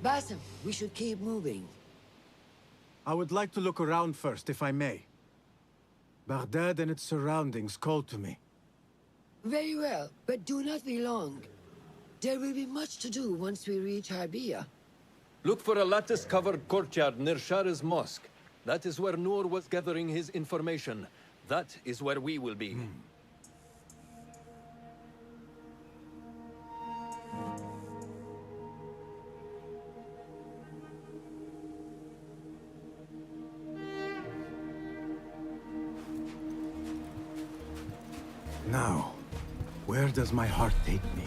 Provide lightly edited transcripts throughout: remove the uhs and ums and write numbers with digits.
Basim, we should keep moving. I would like to look around first, if I may. Baghdad and its surroundings call to me. Very well, but do not be long. There will be much to do once we reach Harbiya. Look for a lattice-covered courtyard near Shah's mosque. That is where Noor was gathering his information. That is where we will be. Now, where does my heart take me?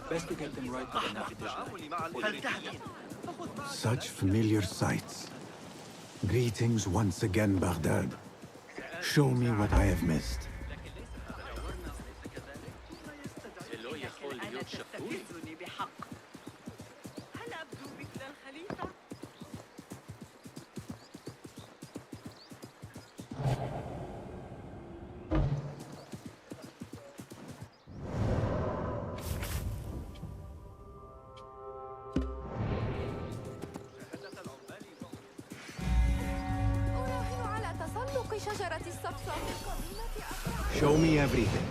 Best to get them right by the navigation. Such familiar sights. Greetings once again, Baghdad. Show me what I have missed. Show me everything.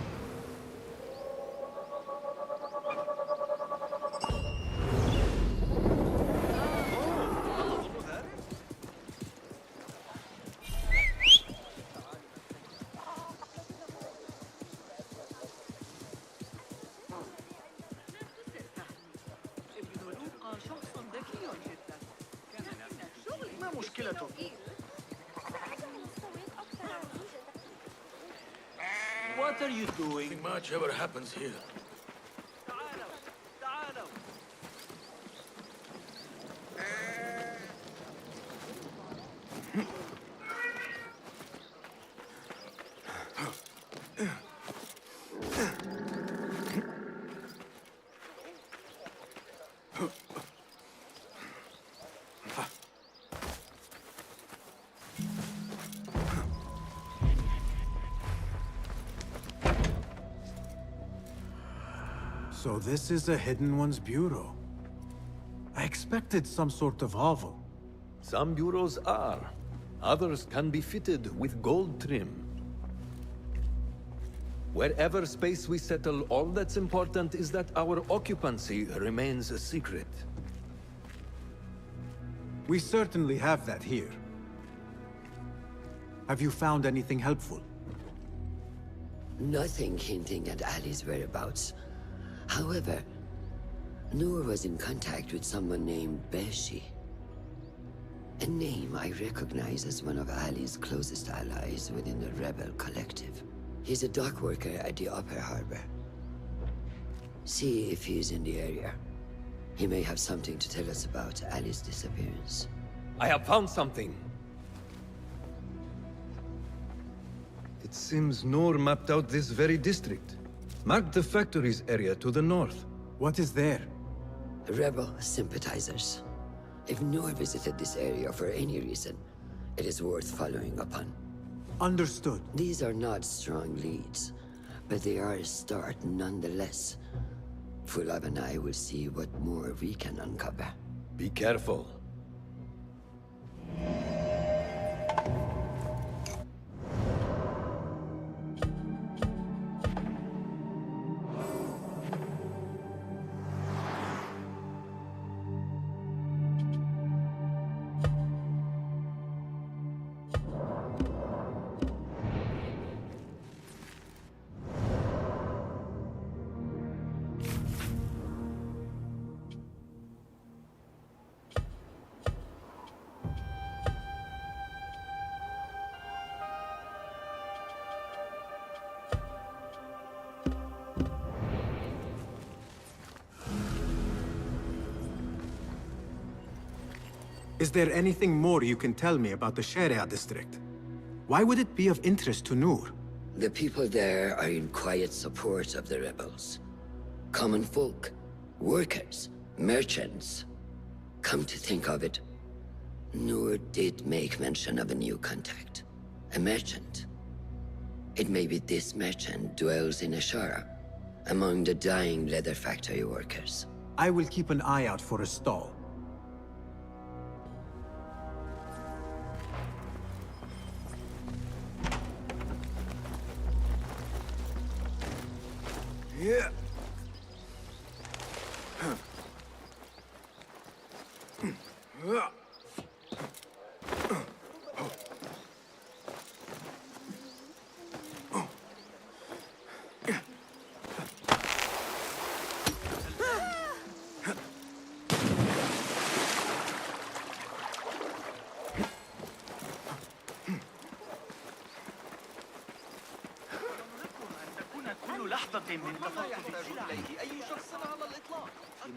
What are you doing? Nothing much ever happens here. So this is a Hidden One's bureau. I expected some sort of hovel. Some bureaus are. Others can be fitted with gold trim. Wherever space we settle, all that's important is that our occupancy remains a secret. We certainly have that here. Have you found anything helpful? Nothing hinting at Ali's whereabouts. However, Noor was in contact with someone named Beshi. A name I recognize as one of Ali's closest allies within the rebel collective. He's a dock worker at the upper harbor. See if he's in the area. He may have something to tell us about Ali's disappearance. I have found something. It seems Noor mapped out this very district. Marked the factories area to the north. What is there? Rebel sympathizers. If Noor visited this area for any reason, it is worth following up on. Understood. These are not strong leads, but they are a start nonetheless. Fulab and I will see what more we can uncover. Be careful. Is there anything more you can tell me about the Sharia district? Why would it be of interest to Noor? The people there are in quiet support of the rebels. Common folk, workers, merchants. Come to think of it, Noor did make mention of a new contact. A merchant. It may be this merchant dwells in Ashara, among the dying leather factory workers. I will keep an eye out for a stall. Yeah.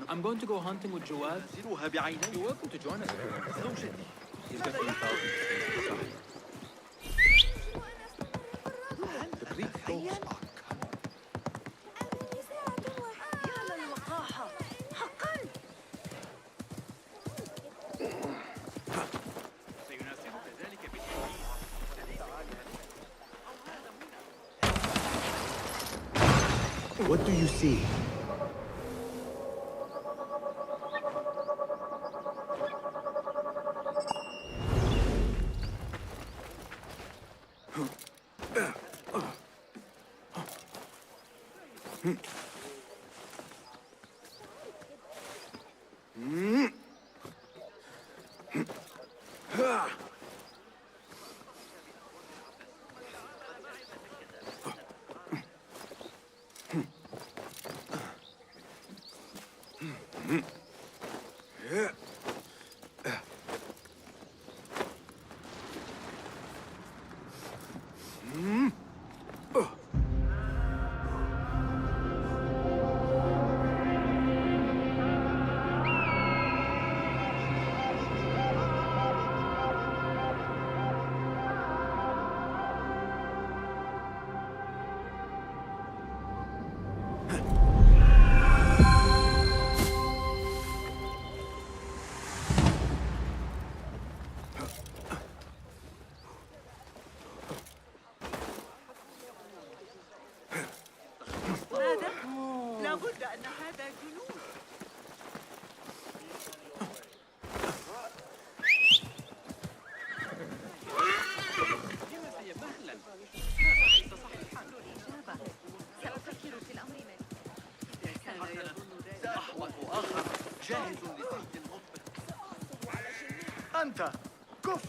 I'm going to go hunting with Jawad. You're welcome to join us. He's got 3,000. The Greek folks are What do you see? أنت كف.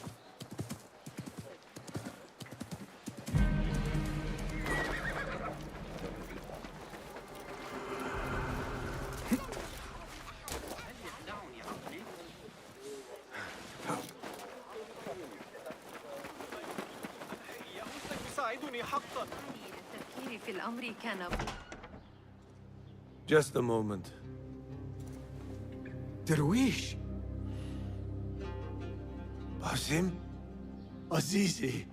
يساعدني حقا. التفكير في الأمر كان. Just a moment. Darwish! Basim? Azizi?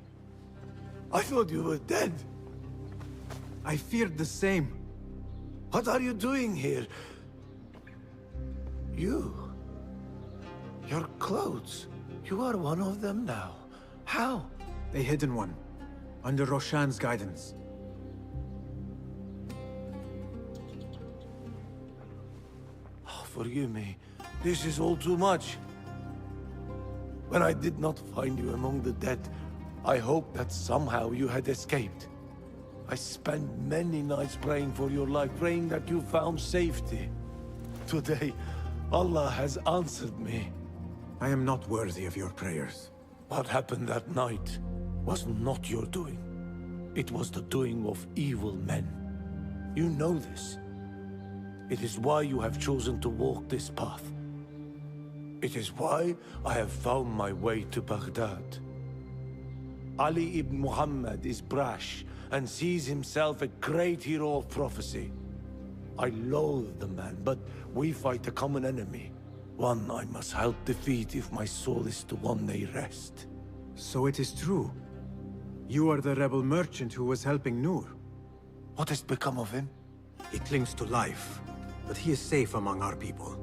I thought you were dead. I feared the same. What are you doing here? You? Your clothes. You are one of them now. How? A hidden one. Under Roshan's guidance. Oh, forgive me. This is all too much. When I did not find you among the dead, I hoped that somehow you had escaped. I spent many nights praying for your life, praying that you found safety. Today, Allah has answered me. I am not worthy of your prayers. What happened that night was not your doing. It was the doing of evil men. You know this. It is why you have chosen to walk this path. It is why I have found my way to Baghdad. Ali ibn Muhammad is brash and sees himself a great hero of prophecy. I loathe the man, but we fight a common enemy. One I must help defeat if my soul is to one day rest. So it is true. You are the rebel merchant who was helping Nur. What has become of him? He clings to life, but he is safe among our people.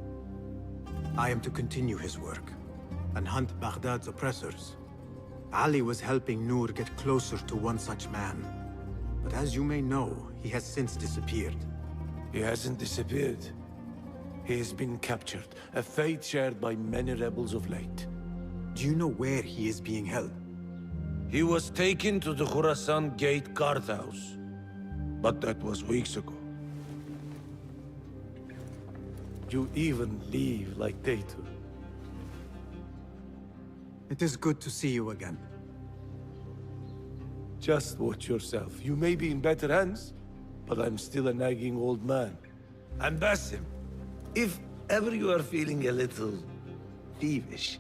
I am to continue his work and hunt Baghdad's oppressors. Ali was helping Nur get closer to one such man. But as you may know, he has since disappeared. He hasn't disappeared. He has been captured, a fate shared by many rebels of late. Do you know where he is being held? He was taken to the Khurasan Gate guardhouse, but that was weeks ago. You even leave like they do. It is good to see you again. Just watch yourself. You may be in better hands, but I'm still a nagging old man. And Basim, if ever you are feeling a little peevish,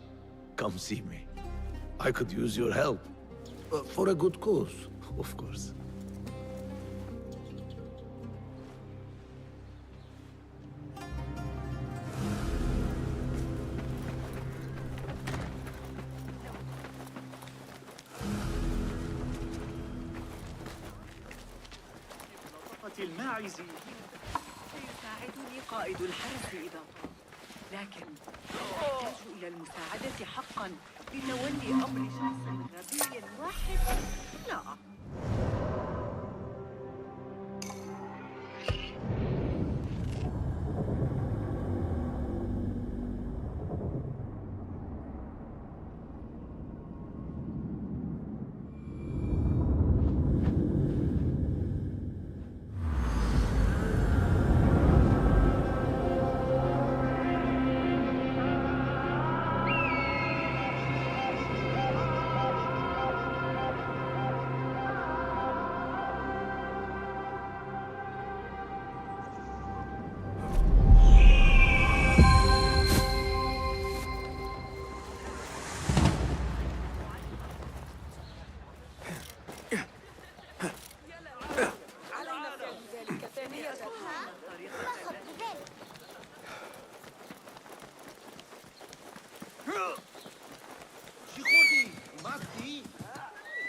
come see me. I could use your help. For a good cause, of course. الماعز سيساعدني قائد الحرس إذا طلب، لكن أحتاج إلى المساعدة حقا لتولي أمر شخص غبي واحد. لا.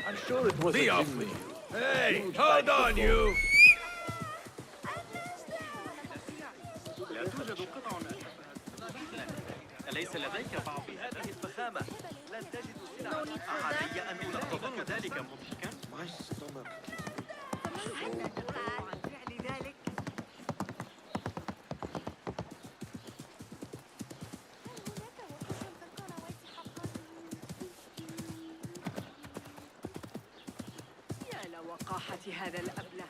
I'm sure it was Be off with you. Hey, hold on, you! لا توجد قطع أليس لديك بعض هذه الفخامة؟ لن تجد سلعة علي أن تظن ذلك مضحكا؟ عن فعل ذلك. يا لوقاحة هذا الأبله.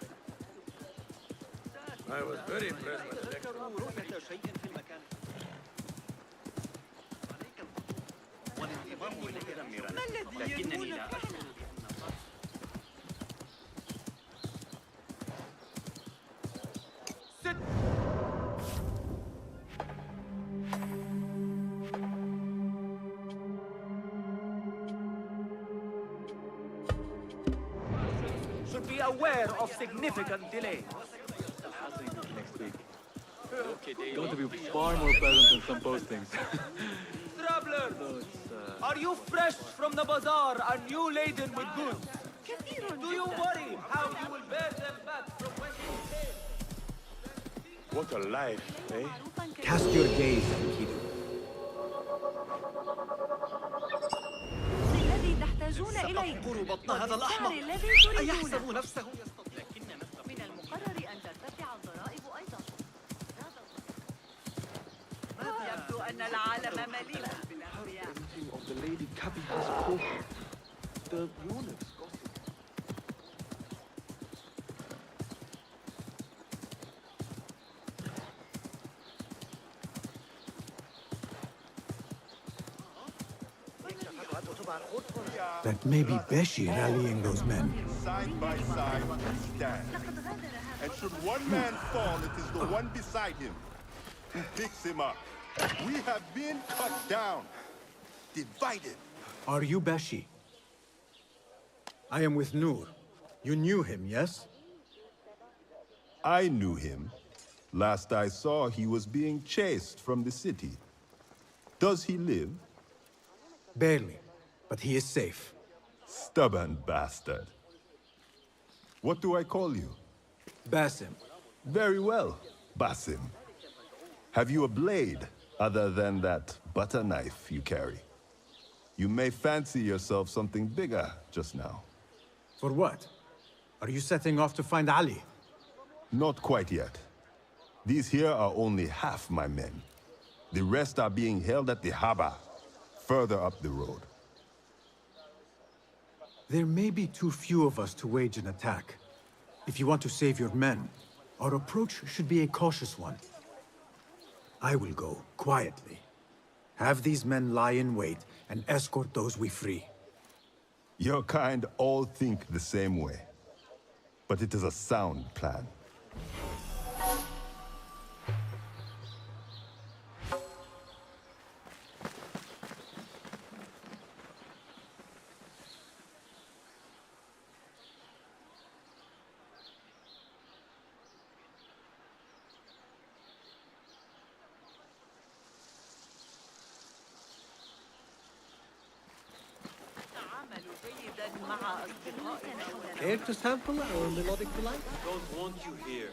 I was very impressed with the lecture. رؤية شيء في المكان. والانتظار متدمرا. لكنني لا أشعر should be aware of significant delay. Going to be far more pleasant than some postings. Traveler, are you fresh from the bazaar and new laden with goods? Do you worry how you will bear them back from when you came? What a life, eh? Cast your gaze, Enkidu. الذي تحتاجون إليه. سأحقر بطن هذا الأحمق. الذي تريدونه. أيحسب نفسه يستطيع؟ من المقرر أن ترتفع الضرائب أيضا. يبدو أن العالم مليء بالأغبياء. Of the lady Kabi has cooked. The eunuchs gossip. That may be Beshi rallying those men. Side by side we stand. And should one man fall, it is the one beside him who picks him up. We have been cut down, divided. Are you Beshi? I am with Nur. You knew him, yes? I knew him. Last I saw, he was being chased from the city. Does he live? Barely, but he is safe. Stubborn bastard. What do I call you? Basim. Very well, Basim. Have you a blade other than that butter knife you carry? You may fancy yourself something bigger just now. For what? Are you setting off to find Ali? Not quite yet. These here are only half my men. The rest are being held at the harbor, further up the road. There may be too few of us to wage an attack. If you want to save your men, our approach should be a cautious one. I will go, quietly. Have these men lie in wait and escort those we free. Your kind all think the same way. But it is a sound plan. Care to sample our melodic delight? Don't want you here.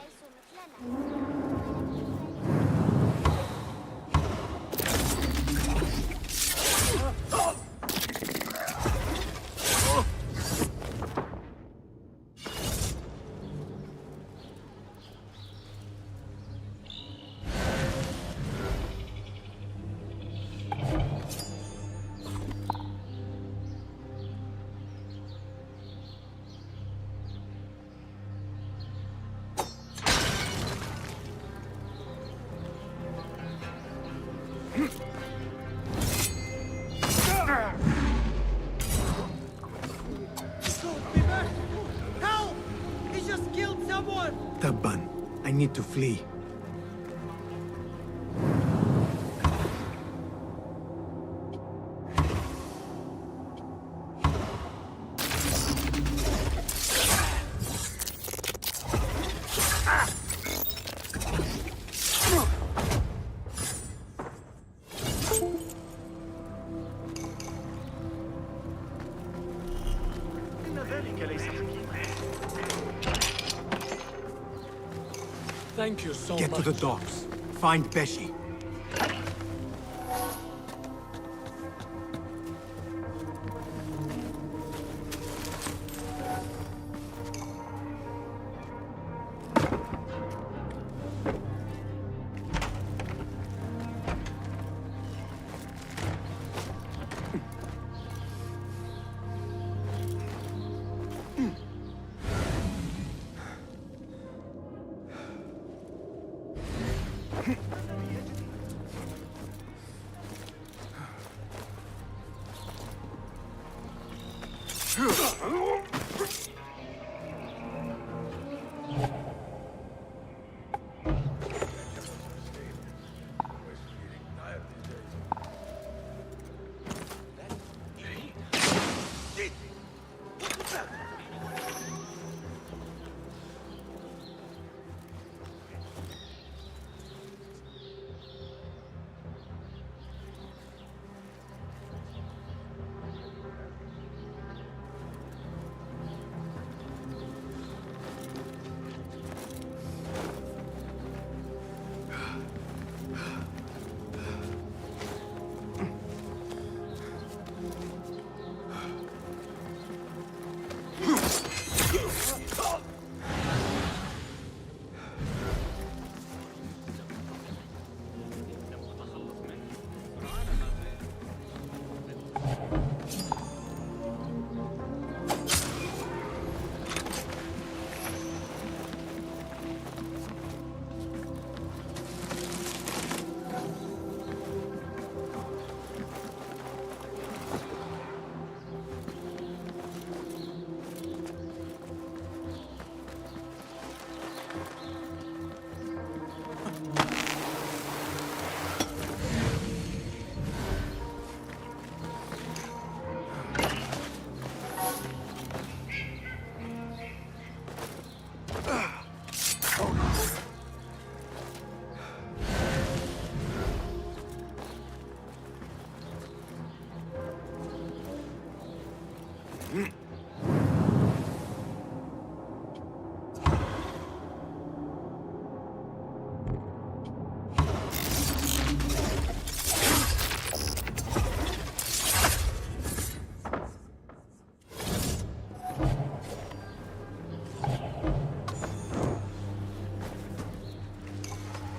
Tabban, I need to flee. Thank you so Get much. to the docks. Find Beshi.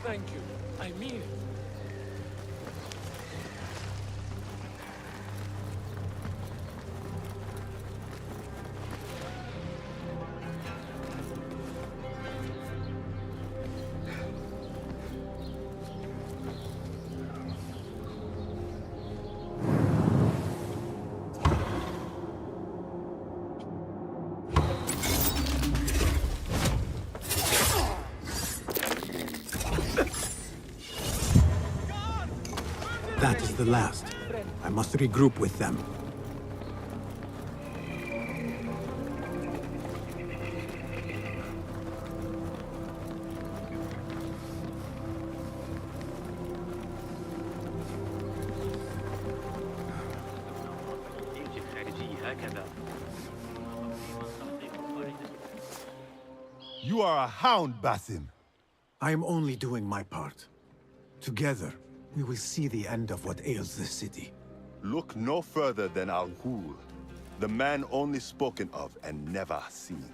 Thank you. I mean it. That is the last. I must regroup with them. You are a hound, Basim. I am only doing my part. Together, we will see the end of what ails this city. Look no further than Al-Ghul, the man only spoken of and never seen.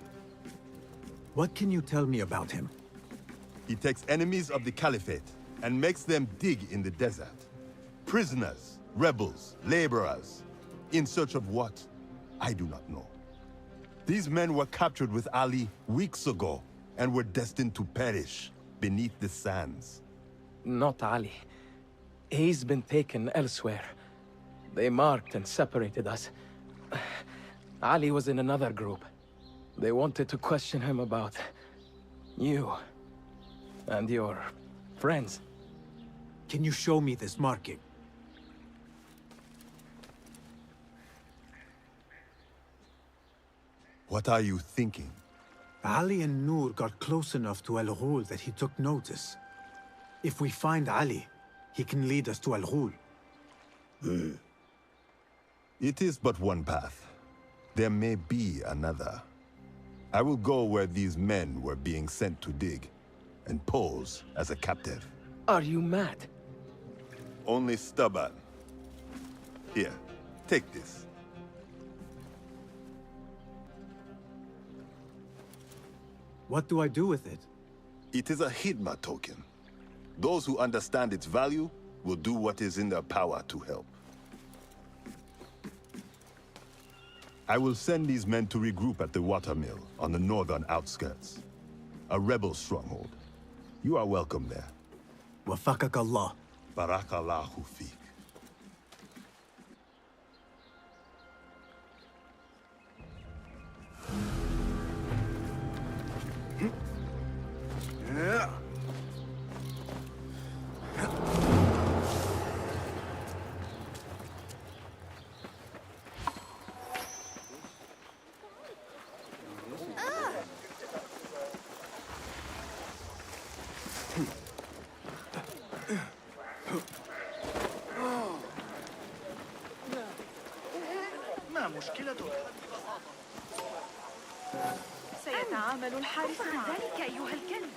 What can you tell me about him? He takes enemies of the Caliphate and makes them dig in the desert. Prisoners, rebels, laborers. In search of what? I do not know. These men were captured with Ali weeks ago and were destined to perish beneath the sands. Not Ali. He's been taken elsewhere. They marked and separated us. Ali was in another group. They wanted to question him about you and your friends. Can you show me this marking? What are you thinking? Ali and Noor got close enough to Al-Ghul that he took notice. If we find Ali, he can lead us to Al-Ghul. It is but one path. There may be another. I will go where these men were being sent to dig, and pose as a captive. Are you mad? Only stubborn. Here, take this. What do I do with it? It is a Hidma token. Those who understand its value will do what is in their power to help. I will send these men to regroup at the watermill on the northern outskirts. A rebel stronghold. You are welcome there. Wafakak Allah. Barakallahu feek. سيتعامل الحارس مع ذلك أيها الكلب.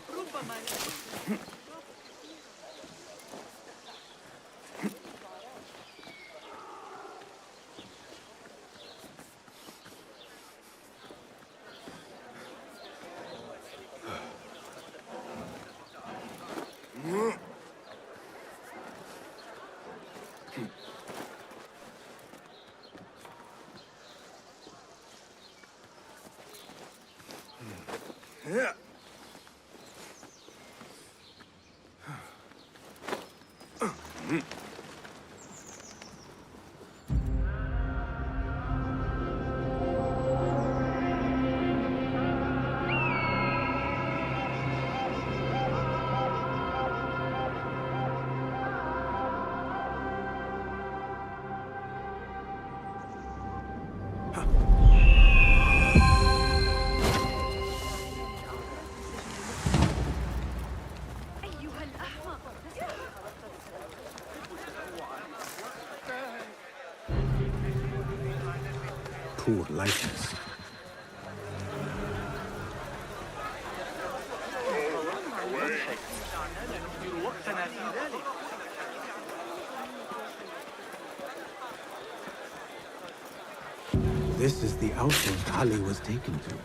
ربما poor likeness. This is the outpost Ali was taken to.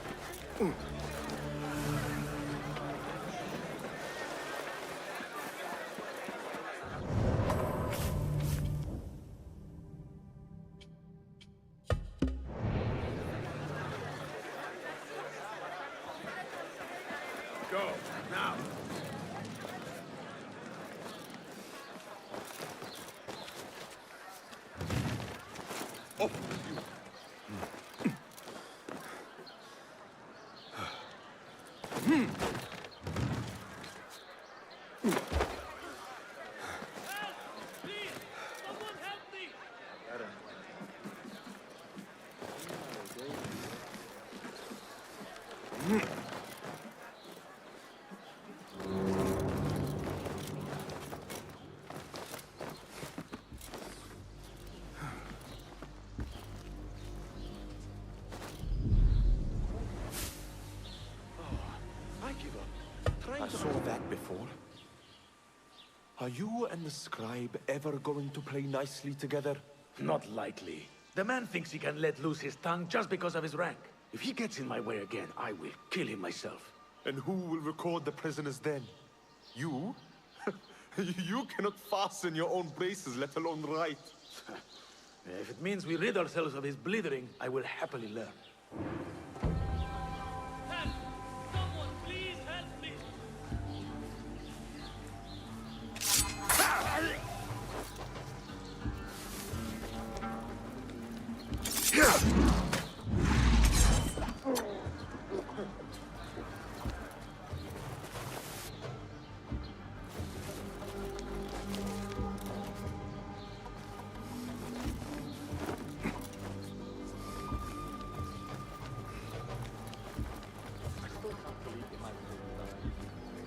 Go, now! Oh, I saw that before. Are you and the scribe ever going to play nicely together? Not likely. The man thinks he can let loose his tongue just because of his rank. If he gets in my way again, I will kill him myself. And who will record the prisoners then? You? You cannot fasten your own braces, let alone write. If it means we rid ourselves of his blithering, I will happily learn. Someone please help me!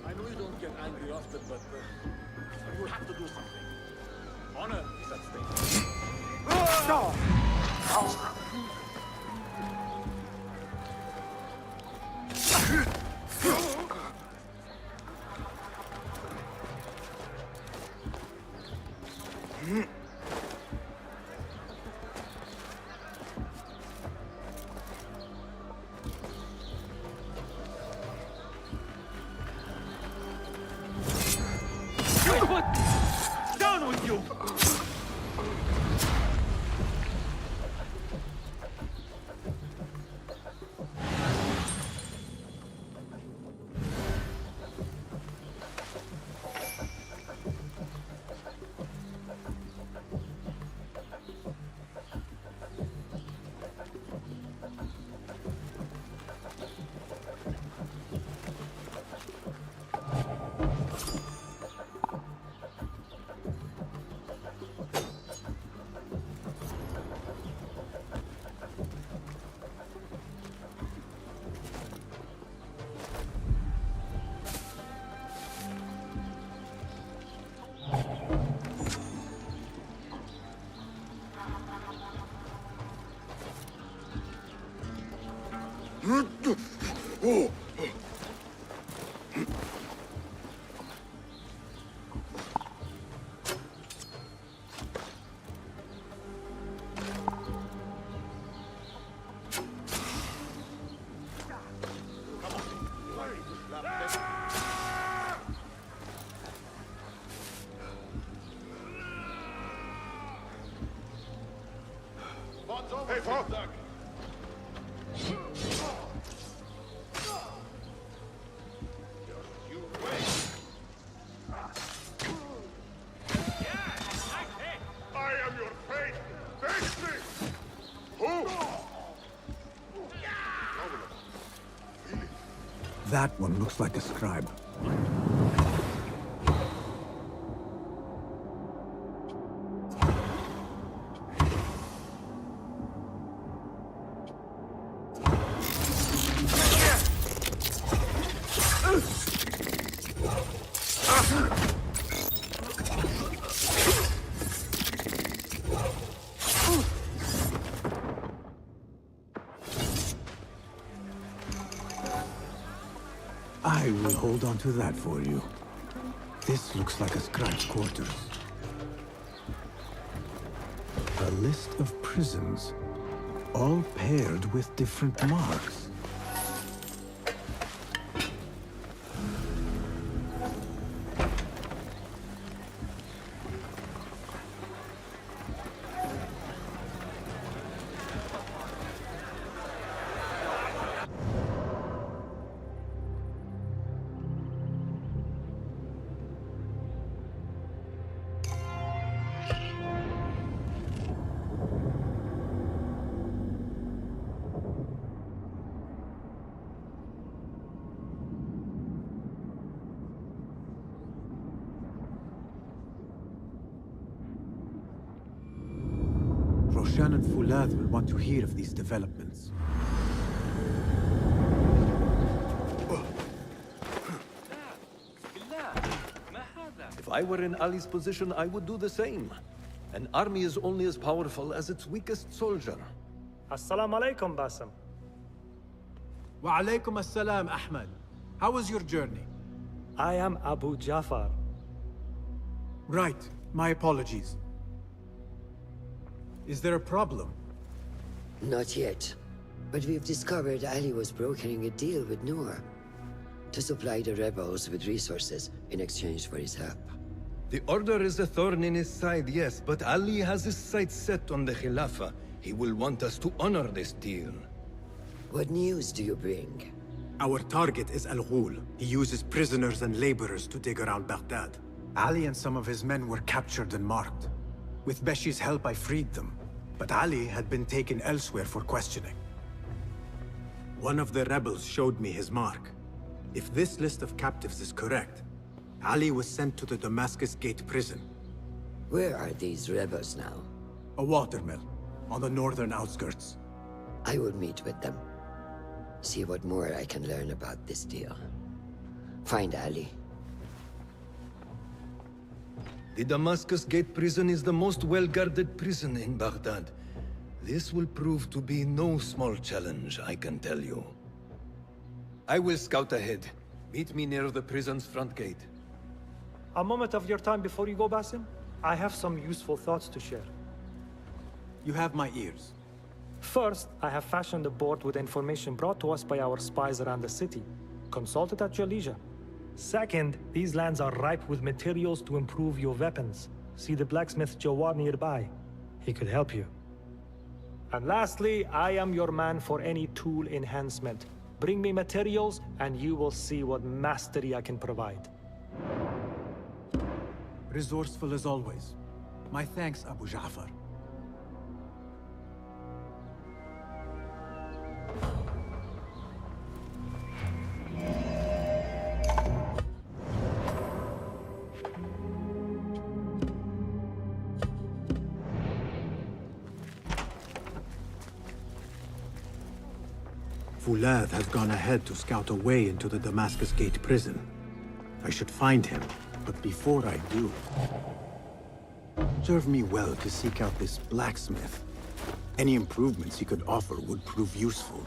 I know you don't get angry often, but you have to do something. Honor is at stake. Down with you! Hey, Fog! I am your fate! Face me! Who? That one looks like a scribe. I will hold on to that for you. This looks like a scribe's quarters. A list of prisons, all paired with different marks. Roshan and Fulad will want to hear of these developments. If I were in Ali's position, I would do the same. An army is only as powerful as its weakest soldier. Assalamu alaikum, Basim. Wa alaykum assalam, Ahmad. How was your journey? I am Abu Jafar. Right. My apologies. Is there a problem? Not yet. But we've discovered Ali was brokering a deal with Noor to supply the rebels with resources in exchange for his help. The Order is a thorn in his side, yes, but Ali has his sights set on the Khilafah. He will want us to honor this deal. What news do you bring? Our target is Al Ghul. He uses prisoners and laborers to dig around Baghdad. Ali and some of his men were captured and marked. With Beshi's help, I freed them. But Ali had been taken elsewhere for questioning. One of the rebels showed me his mark. If this list of captives is correct, Ali was sent to the Damascus Gate prison. Where are these rebels now? A watermill, on the northern outskirts. I will meet with them. See what more I can learn about this deal. Find Ali. The Damascus Gate prison is the most well-guarded prison in Baghdad. This will prove to be no small challenge, I can tell you. I will scout ahead. Meet me near the prison's front gate. A moment of your time before you go, Basim. I have some useful thoughts to share. You have my ears. First, I have fashioned a board with information brought to us by our spies around the city. Consult it at your leisure. Second, these lands are ripe with materials to improve your weapons. See the blacksmith Jawar nearby. He could help you. And lastly, I am your man for any tool enhancement. Bring me materials, and you will see what mastery I can provide. Resourceful as always. My thanks, Abu Ja'far. Fulad has gone ahead to scout a way into the Damascus Gate prison. I should find him, but before I do... serve me well to seek out this blacksmith. Any improvements he could offer would prove useful.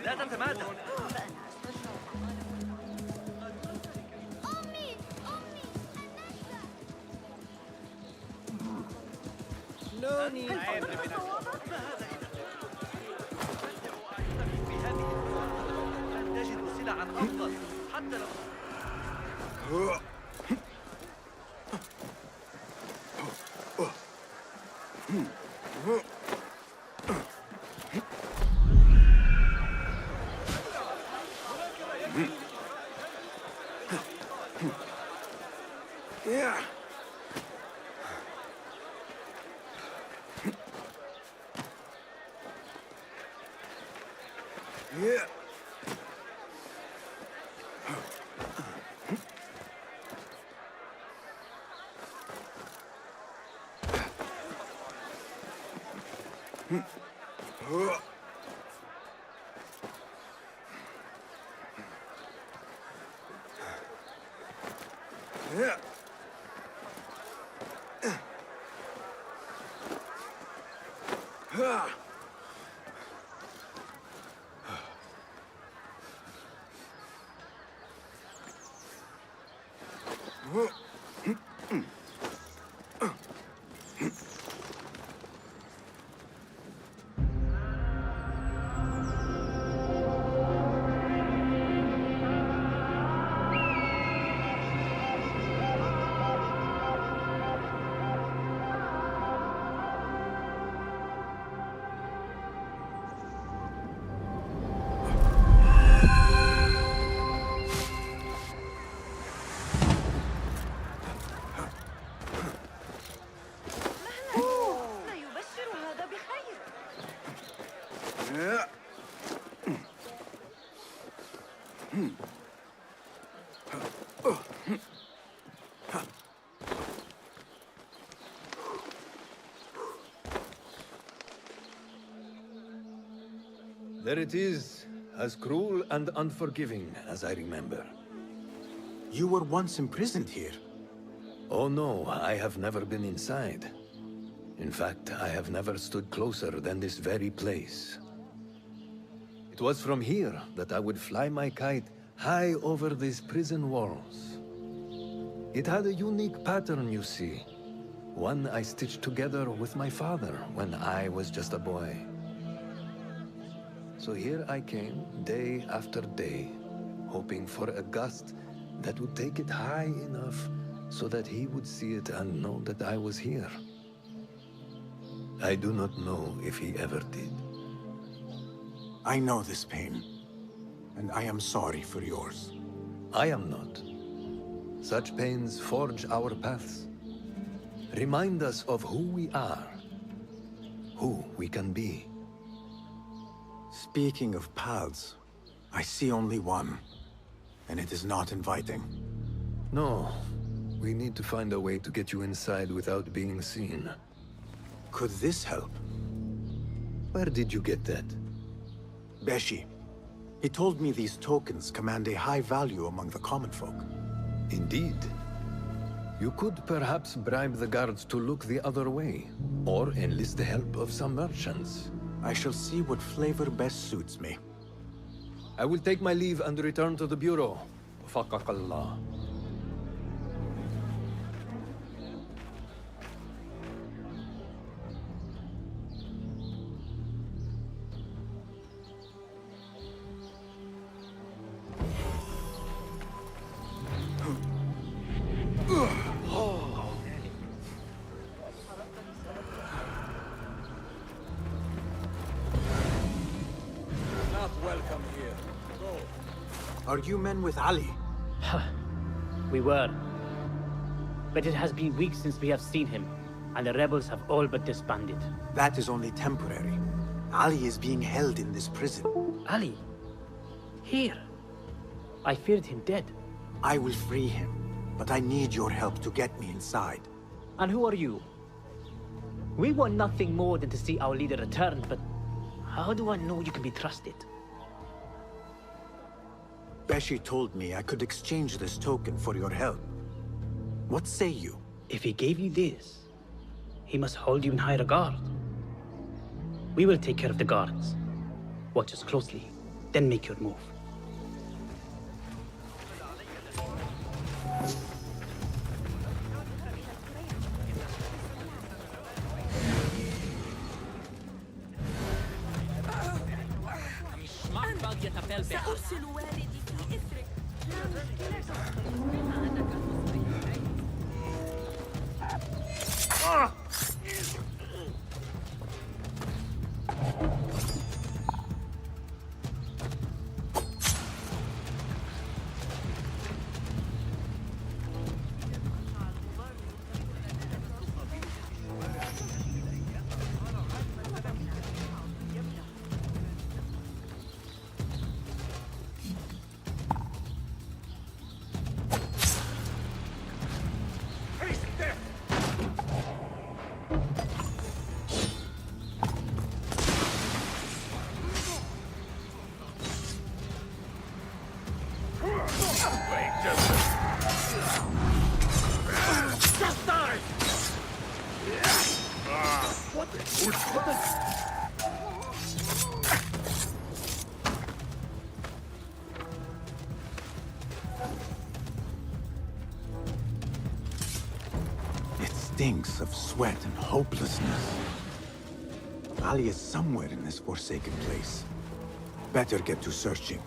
لا تتمادى. لوني تجد سلعا أفضل حتى لو There it is, as cruel and unforgiving as I remember. You were once imprisoned here. Oh no, I have never been inside. In fact, I have never stood closer than this very place. It was from here that I would fly my kite high over these prison walls. It had a unique pattern, you see. One I stitched together with my father when I was just a boy. So here I came, day after day, hoping for a gust that would take it high enough so that he would see it and know that I was here. I do not know if he ever did. I know this pain, and I am sorry for yours. I am not. Such pains forge our paths. Remind us of who we are, who we can be. Speaking of paths, I see only one, and it is not inviting. No, we need to find a way to get you inside without being seen. Could this help? Where did you get that? Beshi. He told me these tokens command a high value among the common folk. Indeed. You could perhaps bribe the guards to look the other way, or enlist the help of some merchants. I shall see what flavor best suits me. I will take my leave and return to the Bureau. Faqaqallah. Are you men with Ali? We were. But it has been weeks since we have seen him, and the rebels have all but disbanded. That is only temporary. Ali is being held in this prison. Ali? Here? I feared him dead. I will free him, but I need your help to get me inside. And who are you? We want nothing more than to see our leader return, but how do I know you can be trusted? Beshi told me I could exchange this token for your help. What say you? If he gave you this, he must hold you in high regard. We will take care of the guards. Watch us closely, then make your move. سأرسل والدي في إثرك. stinks of sweat and hopelessness. Ali is somewhere in this forsaken place. Better get to searching.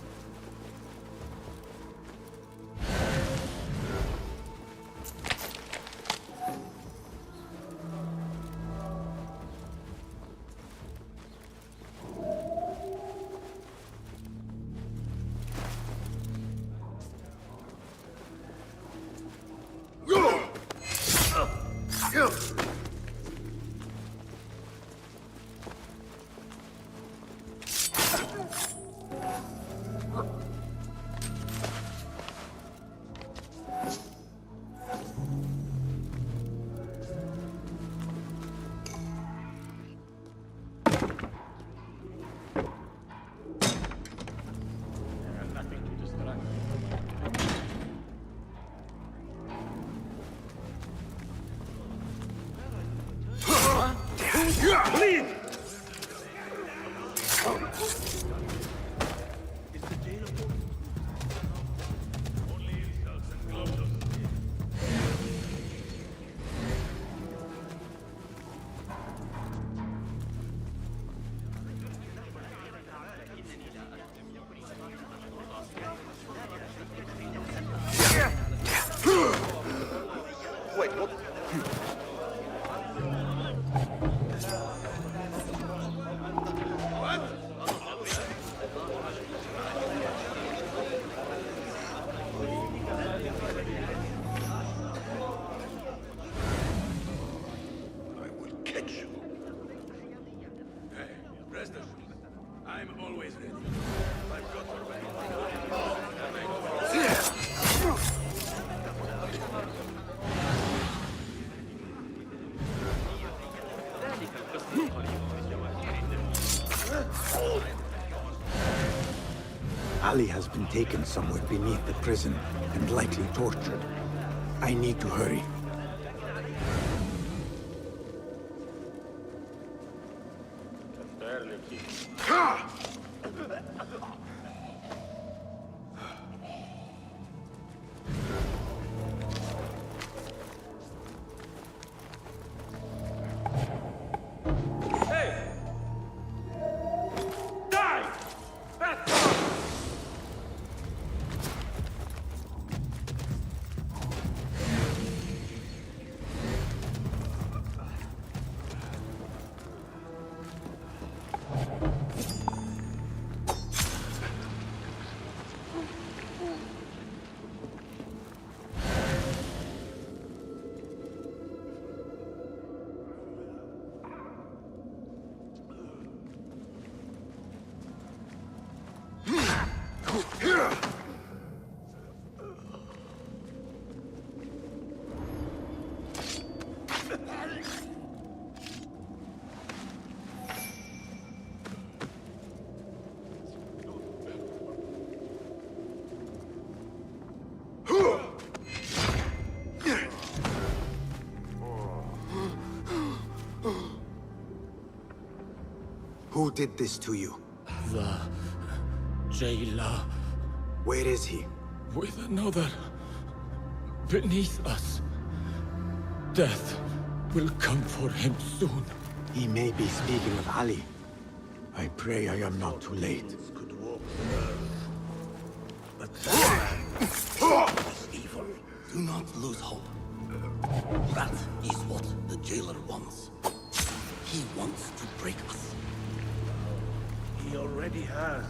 Ali has been taken somewhere beneath the prison and likely tortured. I need to hurry. Who did this to you? The jailer. Where is he? With another. Beneath us. Death will come for him soon. He may be speaking of Ali. I pray I am not too late. But that man is evil. Do not lose hope. That is what the jailer wants. He wants to break us. He already has.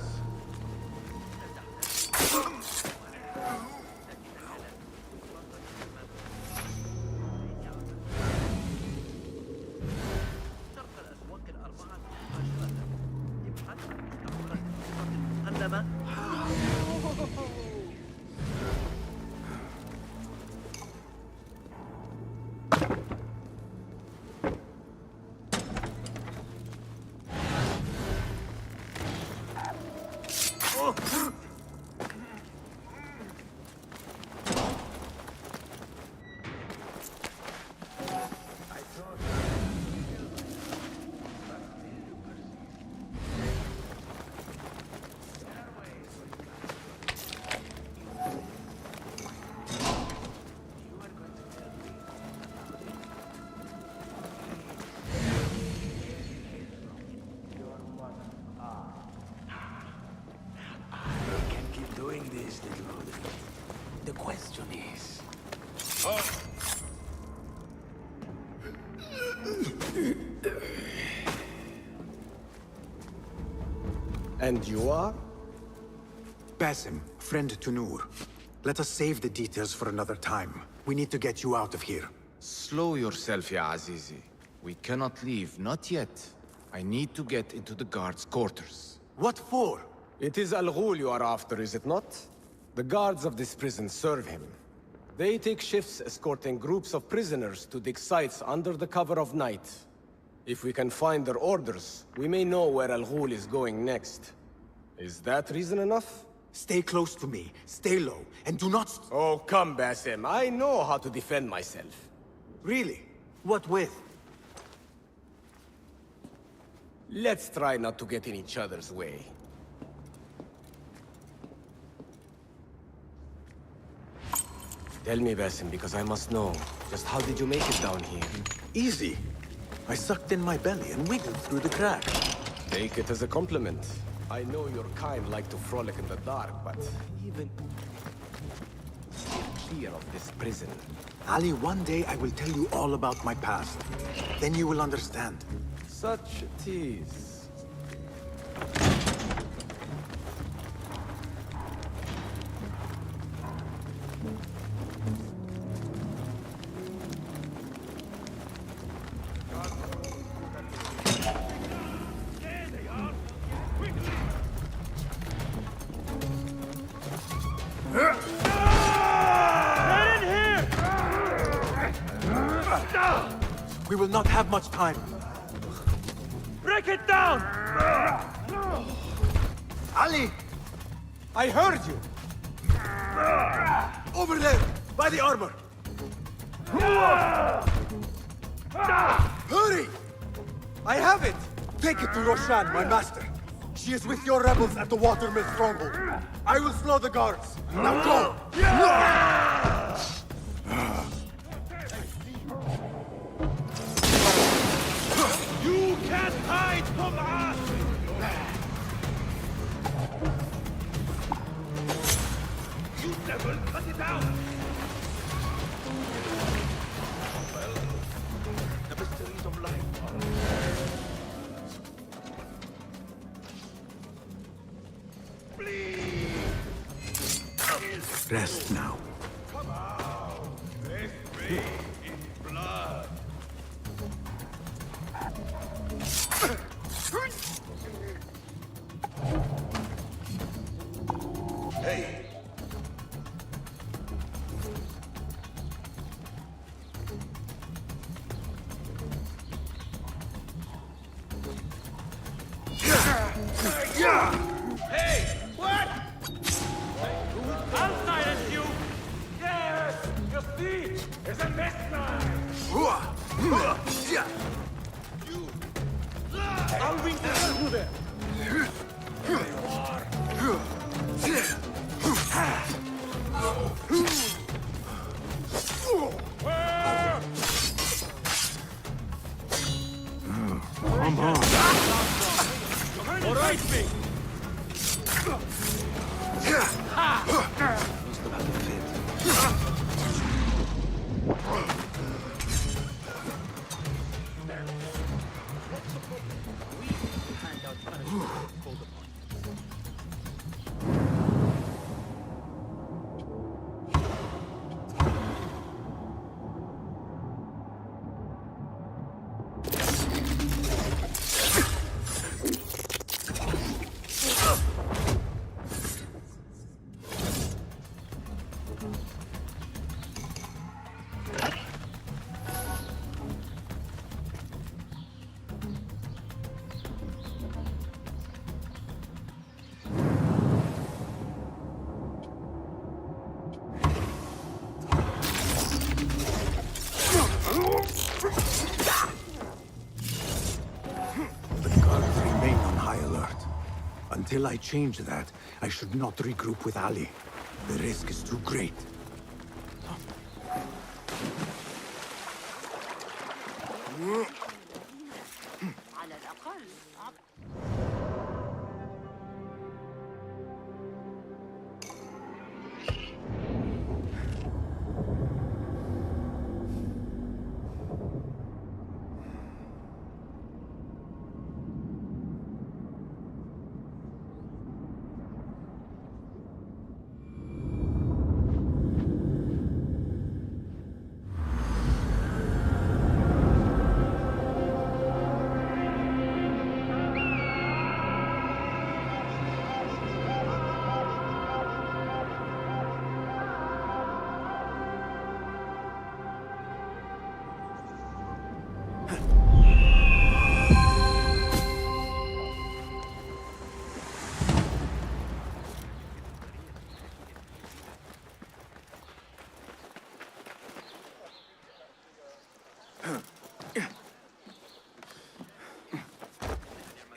this little hood. The question is... And you are? Basim, friend to Noor. Let us save the details for another time. We need to get you out of here. Slow yourself, ya Azizi. We cannot leave, not yet. I need to get into the guards' quarters. What for? It is Al Ghul you are after, is it not? The guards of this prison serve him. They take shifts escorting groups of prisoners to dig sites under the cover of night. If we can find their orders, we may know where Al Ghul is going next. Is that reason enough? Stay close to me, stay low, and do not... Oh, come, Basim. I know how to defend myself. Really? What with? Let's try not to get in each other's way. Tell me, Basim, because I must know. Just how did you make it down here? Easy. I sucked in my belly and wiggled through the crack. Take it as a compliment. I know your kind like to frolic in the dark, but even... stay clear of this prison. Ali, one day I will tell you all about my past. Then you will understand. Such a tease. We will not have much time. Break it down! Ali! I heard you! Over there, by the armor! Hurry! I have it! Take it to Roshan, my master. She is with your rebels at the watermill stronghold. I will slow the guards. Now go! You can't hide from us! You devil, cut it out! Well, the mysteries of life are... Rest now. Come out! This ring is blood! Hey! Hey! What? I'll silence you! Yes! Your speech is a mismatch! I'll wing the hell through there! Come on. All right, me! Until I change that, I should not regroup with Ali. The risk is too great. على الأقل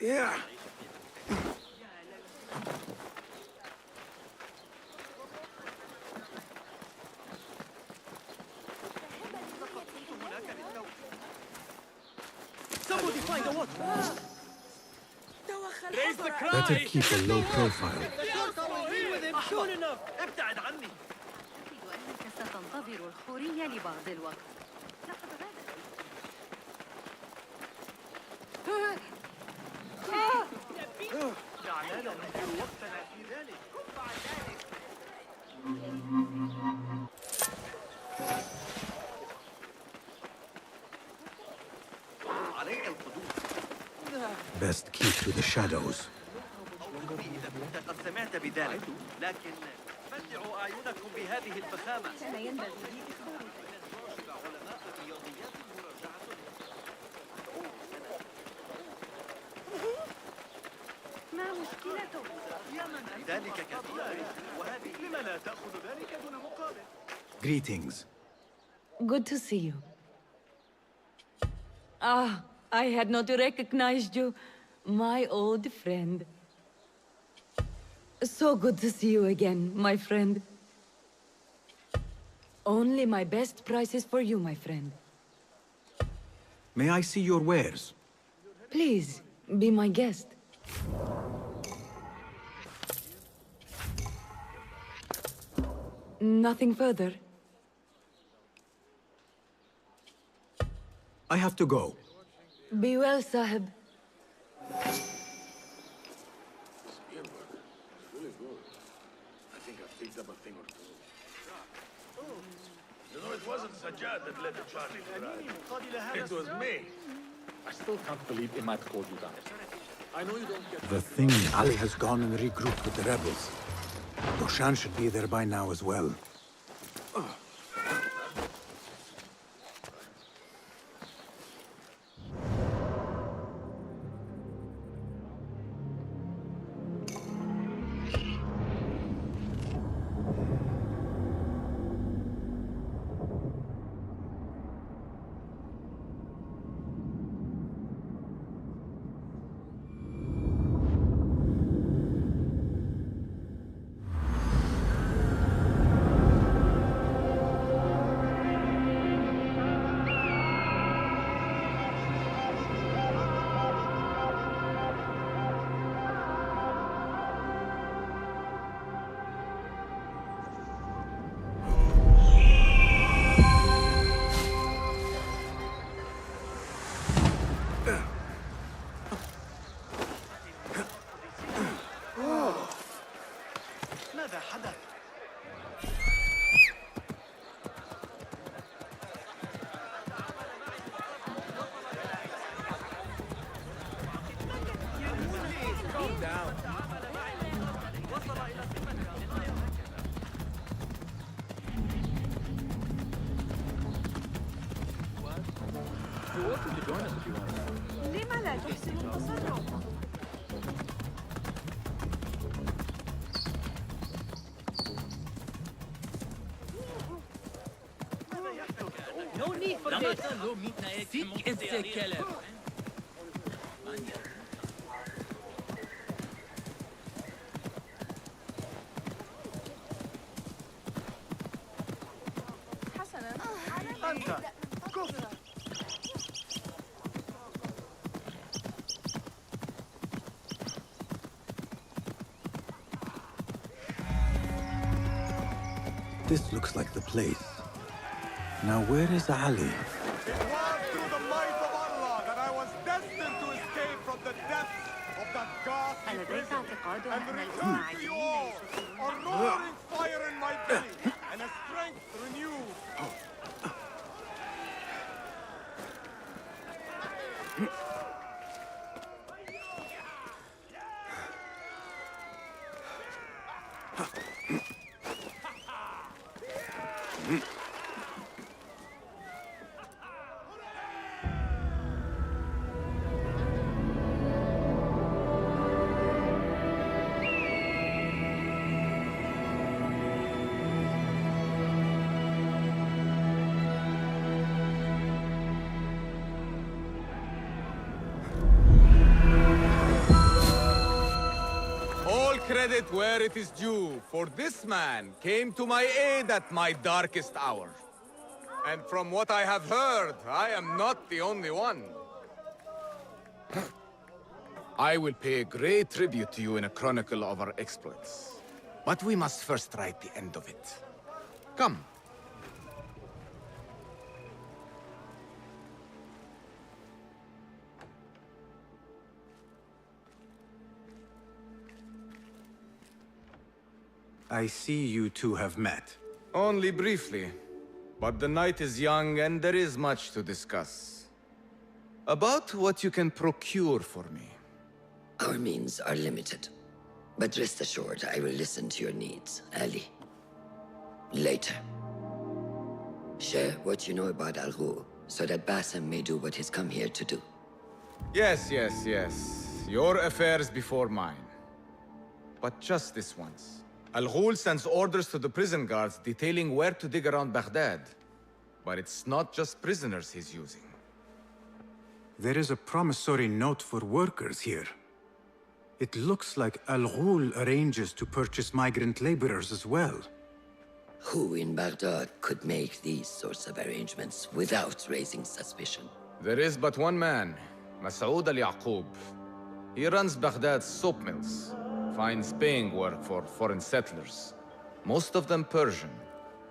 Yeah. Somebody find a watch. Raise the cry. Better keep a low profile. soon enough. ابتعد عني. أعتقد أنك ستنتظر الحورية لبعض الوقت. لقد غادر. دعنا ننهي وقتنا في ذلك. كف عن ذلك. عليك القدوم. Best keep to the shadows. إذا كنت قد سمعت بذلك، لكن متعوا أعينكم بهذه الفخامة. كان ينبغي لي إخبارك. علماء الرياضيات مراجعة. ما مشكلته؟ يا من ذلك كثير، وهذه لما لا تأخذ ذلك دون مقابل؟ Greetings. Good to see you. Ah, I had not recognized you. My old friend. So good to see you again, my friend. Only my best prices for you, my friend. May I see your wares? Please, be my guest. Nothing further. I have to go. Be well, Sahib. I think I've picked up a thing or two. You know, it wasn't Sajjad that led the charge to Mirage. It was me. I still can't believe Imad called you down. I know you don't get... The thing, Ali has gone and regrouped with the rebels. Roshan should be there by now as well. ماذا حدث؟ Calm down. You're welcome to join us if you want. لما لا تحسن التصرف؟ No need for this. Seek السكالة. حسنا. أنت كفر. This looks like the place. Now where is Ali? It was through the might of Allah that I was destined to escape from the depths of that ghastly ألديك prison اعتقاد and أن return to you all, a roaring fire in my belly and a strength renewed. all credit where it is due, for this man came to my aid at my darkest hour. And from what I have heard, I am not the only one. I will pay great tribute to you in a chronicle of our exploits. But we must first write the end of it. Come. I see you two have met. Only briefly. But the night is young and there is much to discuss. About what you can procure for me. Our means are limited. But rest assured, I will listen to your needs, Ali. Later. Share what you know about Al Ghul, so that Bassem may do what he's come here to do. Yes. Your affairs before mine. But just this once. Al Ghul sends orders to the prison guards detailing where to dig around Baghdad. But it's not just prisoners he's using. There is a promissory note for workers here. It looks like Al Ghul arranges to purchase migrant laborers as well. Who in Baghdad could make these sorts of arrangements without raising suspicion? There is but one man, Masoud al-Yaqub. He runs Baghdad's soap mills, finds paying work for foreign settlers, most of them Persian.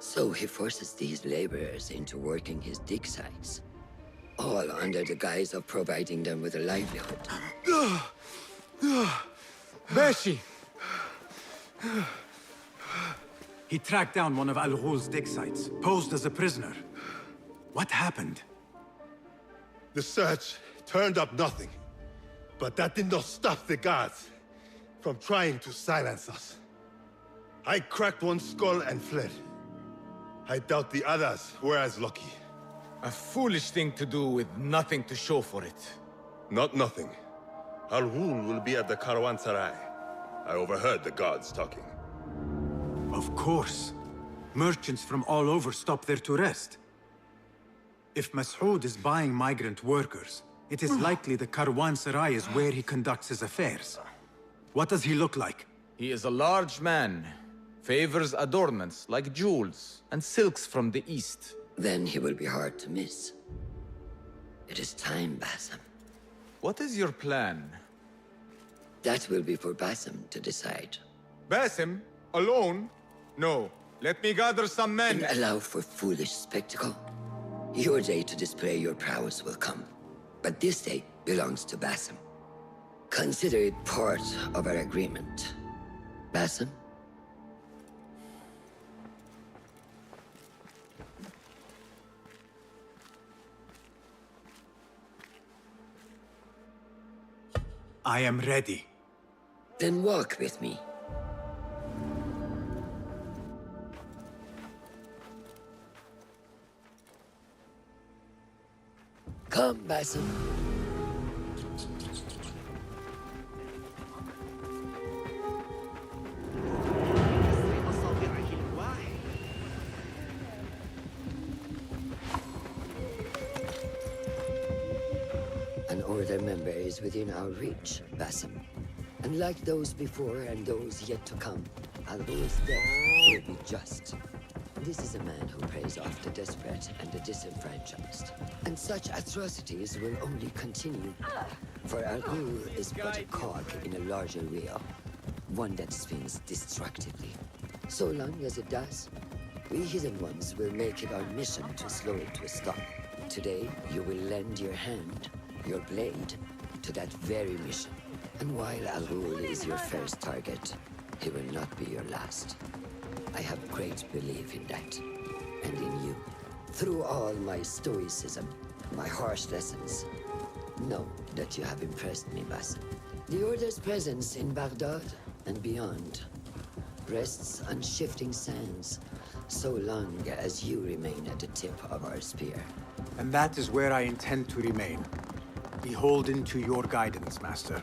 So he forces these laborers into working his dig sites, all under the guise of providing them with a livelihood. Beshi! He tracked down one of Al Ghul's dig sites, posed as a prisoner. What happened? The search turned up nothing. But that did not stop the guards from trying to silence us. I cracked one skull and fled. I doubt the others were as lucky. A foolish thing to do with nothing to show for it. Not nothing. Al Ghul will be at the Caravanserai. I overheard the guards talking. Of course. Merchants from all over stop there to rest. If Masoud is buying migrant workers, it is likely the Caravanserai is where he conducts his affairs. What does he look like? He is a large man. Favors adornments like jewels and silks from the east. Then he will be hard to miss. It is time, Bassem. What is your plan? That will be for Bassem to decide. Bassem? Alone? No. Let me gather some men. And allow for foolish spectacle. Your day to display your prowess will come. But this day belongs to Bassem. Consider it part of our agreement. Bassem? I am ready. Then walk with me. Come, Bassem. An Order member is within our reach, Bassem. And like those before and those yet to come, Al Ghul's death will be just. This is a man who preys off the desperate and the disenfranchised. And such atrocities will only continue. For Al Ghul is but a cog in a larger wheel, one that spins destructively. So long as it does, we Hidden Ones will make it our mission to slow it to a stop. Today, you will lend your hand, your blade, to that very mission. And while Al Ghul is your first target, he will not be your last. I have great belief in that, and in you. Through all my stoicism, my harsh lessons, know that you have impressed me, Bassem. The Order's presence in Baghdad and beyond rests on shifting sands, so long as you remain at the tip of our spear. And that is where I intend to remain. Beholden to your guidance, Master.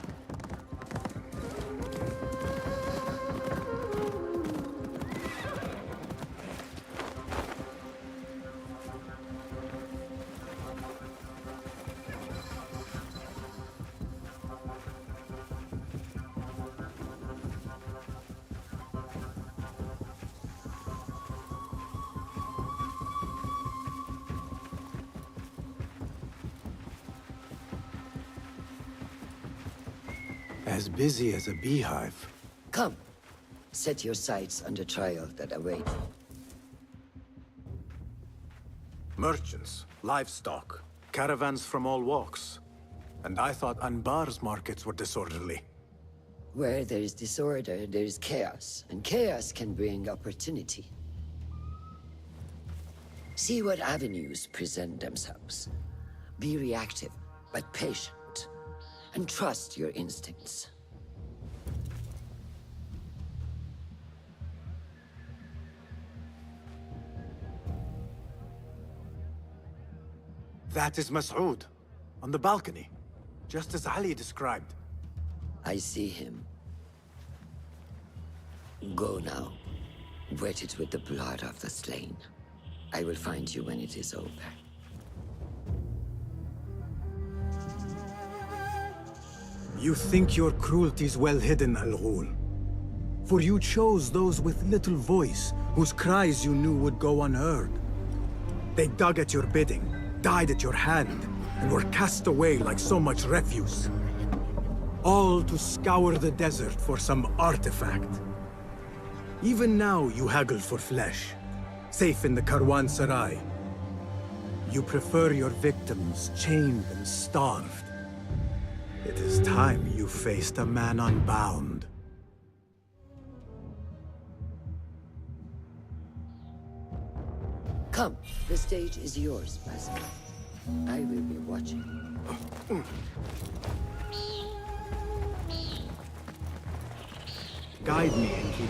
As busy as a beehive. Come. Set your sights on the trial that await. Merchants, livestock, caravans from all walks. And I thought Anbar's markets were disorderly. Where there is disorder, there is chaos, and chaos can bring opportunity. See what avenues present themselves. Be reactive, but patient, and trust your instincts. That is Mas'ud, on the balcony, just as Ali described. I see him. Go now. Wet it with the blood of the slain. I will find you when it is over. You think your cruelty's well hidden, Al-Ghul. For you chose those with little voice, whose cries you knew would go unheard. They dug at your bidding, died at your hand, and were cast away like so much refuse. All to scour the desert for some artifact. Even now you haggle for flesh, safe in the Karwansarai. You prefer your victims chained and starved. It is time you faced a man unbound. Come, the stage is yours, Basil. I will be watching. Guide me, Enki.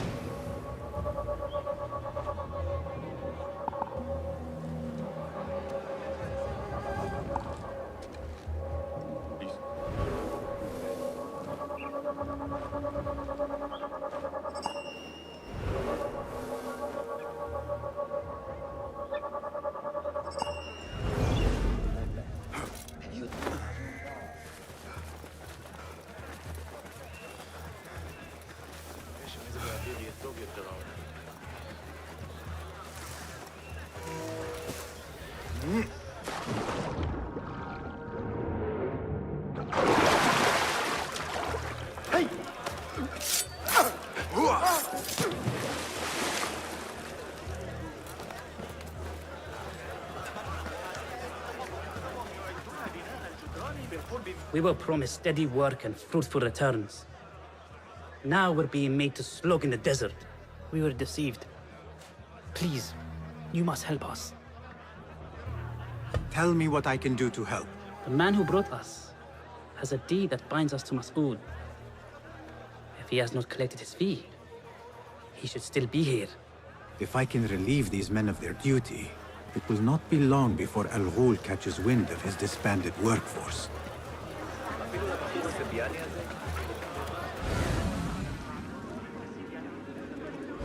We were promised steady work and fruitful returns. Now we're being made to slog in the desert. We were deceived. Please, you must help us. Tell me what I can do to help. The man who brought us has a deed that binds us to Mas'ud. If he has not collected his fee, he should still be here. If I can relieve these men of their duty, it will not be long before Al-Ghul catches wind of his disbanded workforce.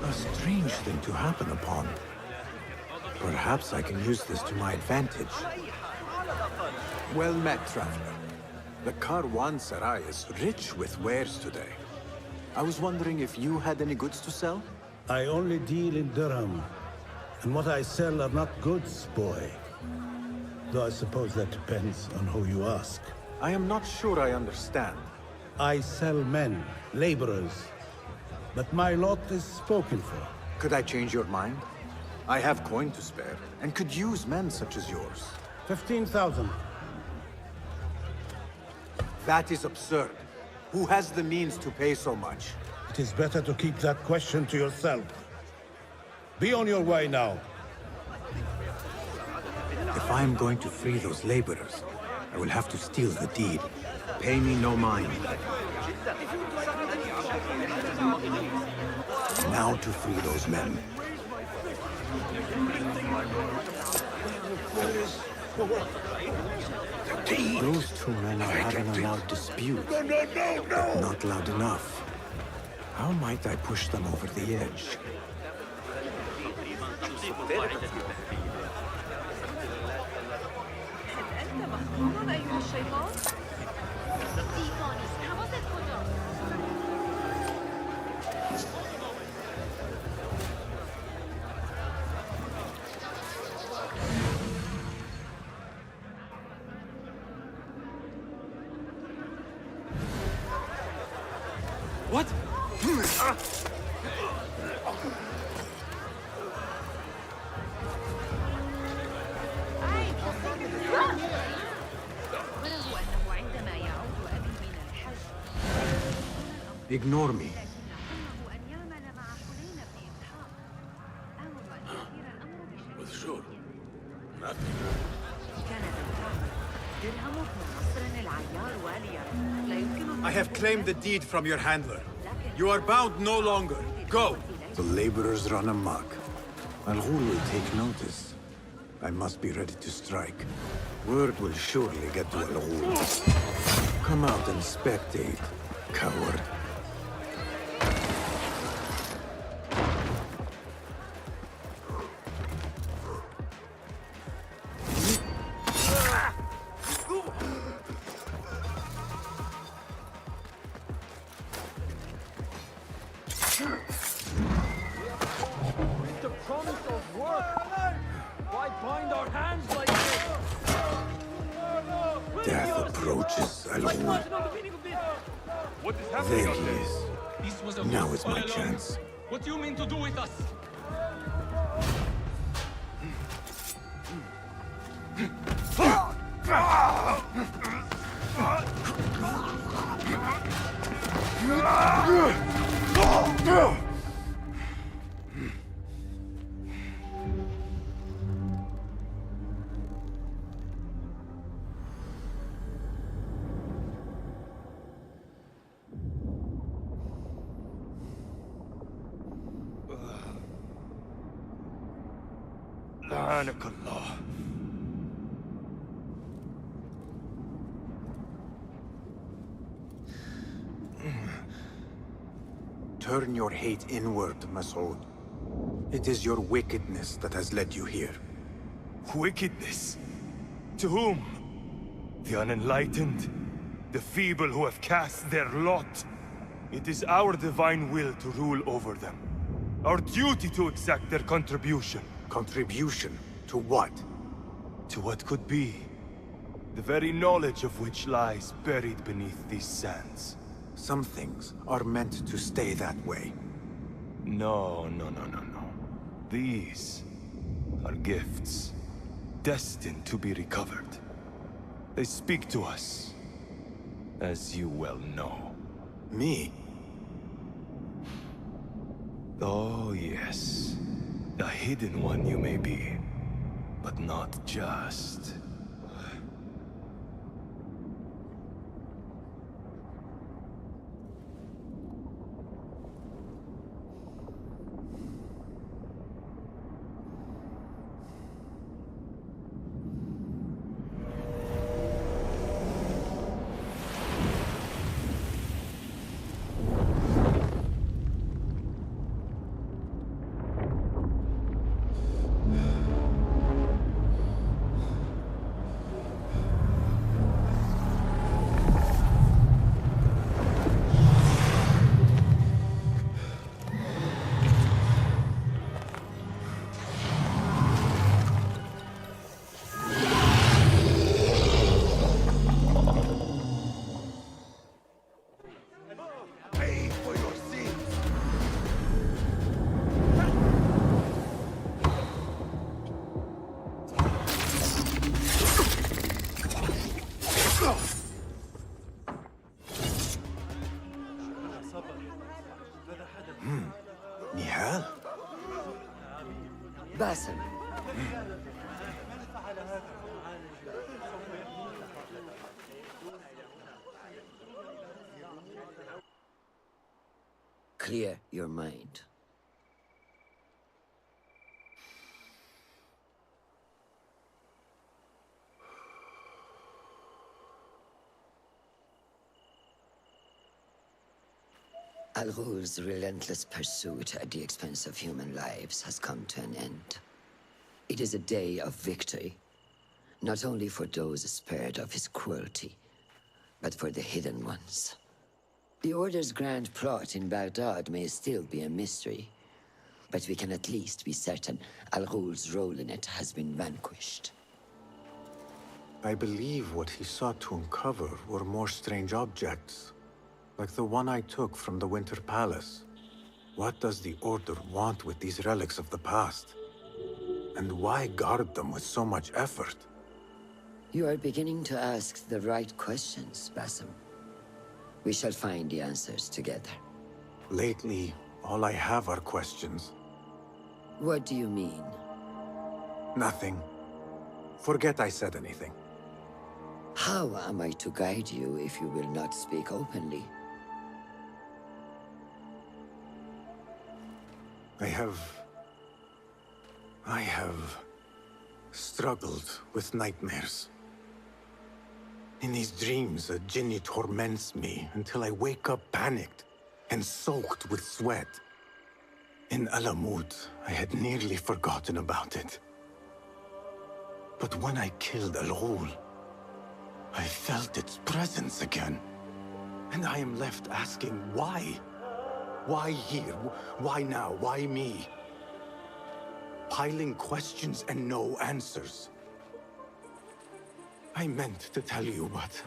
A strange thing to happen upon. Perhaps I can use this to my advantage. Well met, traveler. The Karwansarai is rich with wares today. I was wondering if you had any goods to sell? I only deal in dirham. And what I sell are not goods, boy. Though I suppose that depends on who you ask. I am not sure I understand. I sell men, laborers. But my lot is spoken for. Could I change your mind? I have coin to spare, and could use men such as yours. 15,000. That is absurd. Who has the means to pay so much? It is better to keep that question to yourself. Be on your way now. If I am going to free those laborers, I will have to steal the deed. Pay me no mind. Now to free those men. Those two men are having a loud dispute. No! Not loud enough. How might I push them over the edge? Ignore me. With sure. Nothing. I have claimed the deed from your handler. You are bound no longer. Go! The laborers run amok. Al Ghul will take notice. I must be ready to strike. Word will surely get to Al Ghul. Come out and spectate, coward. The promise of work. Why bind our hands like this? Death approaches, Al Ghul. What is There he is. Now is my chance. What do you mean to do with us? لعنك الله. Turn your hate inward, Masood. It is your wickedness that has led you here. Wickedness? To whom? The unenlightened? The feeble who have cast their lot? It is our divine will to rule over them. Our duty to exact their contribution. Contribution? To what? To what could be. The very knowledge of which lies buried beneath these sands. Some things are meant to stay that way. No. These are gifts, destined to be recovered. They speak to us, as you well know. Me? Oh, yes. A hidden one you may be, but not just. Nihal? Basim. Clear your mind. Al Ghul's relentless pursuit at the expense of human lives has come to an end. It is a day of victory, not only for those spared of his cruelty, but for the hidden ones. The Order's grand plot in Baghdad may still be a mystery, but we can at least be certain Al Ghul's role in it has been vanquished. I believe what he sought to uncover were more strange objects, like the one I took from the Winter Palace. What does the Order want with these relics of the past? And why guard them with so much effort? You are beginning to ask the right questions, Basim. We shall find the answers together. Lately, all I have are questions. What do you mean? Nothing. Forget I said anything. How am I to guide you if you will not speak openly? I have struggled with nightmares. In these dreams, a Jinni torments me until I wake up panicked and soaked with sweat. In Alamut, I had nearly forgotten about it. But when I killed Al-Ghul, I felt its presence again. And I am left asking why? Why here? Why now? Why me? Piling questions and no answers. I meant to tell you, but...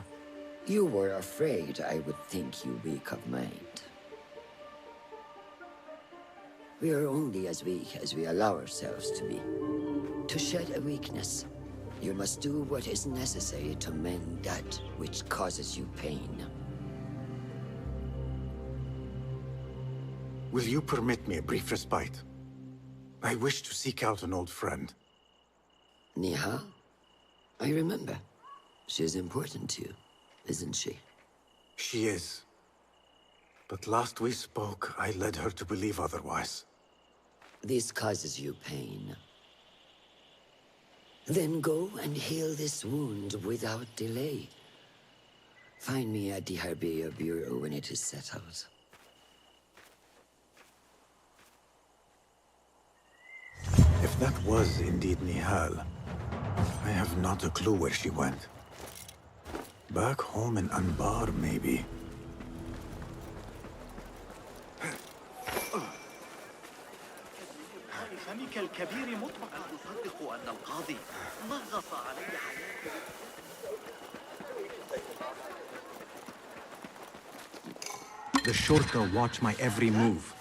You were afraid I would think you weak of mind. We are only as weak as we allow ourselves to be. To shed a weakness, you must do what is necessary to mend that which causes you pain. Will you permit me a brief respite? I wish to seek out an old friend. Nihal? I remember. She is important to you, isn't she? She is. But last we spoke, I led her to believe otherwise. This causes you pain. Then go and heal this wound without delay. Find me at the Harbiya Bureau when it is settled. If that was indeed Nihal, I have not a clue where she went. Back home in Anbar, maybe. فمك الكبير مطبق تصدق أن القاضي نغص علي حياتي. The Shorta watch my every move.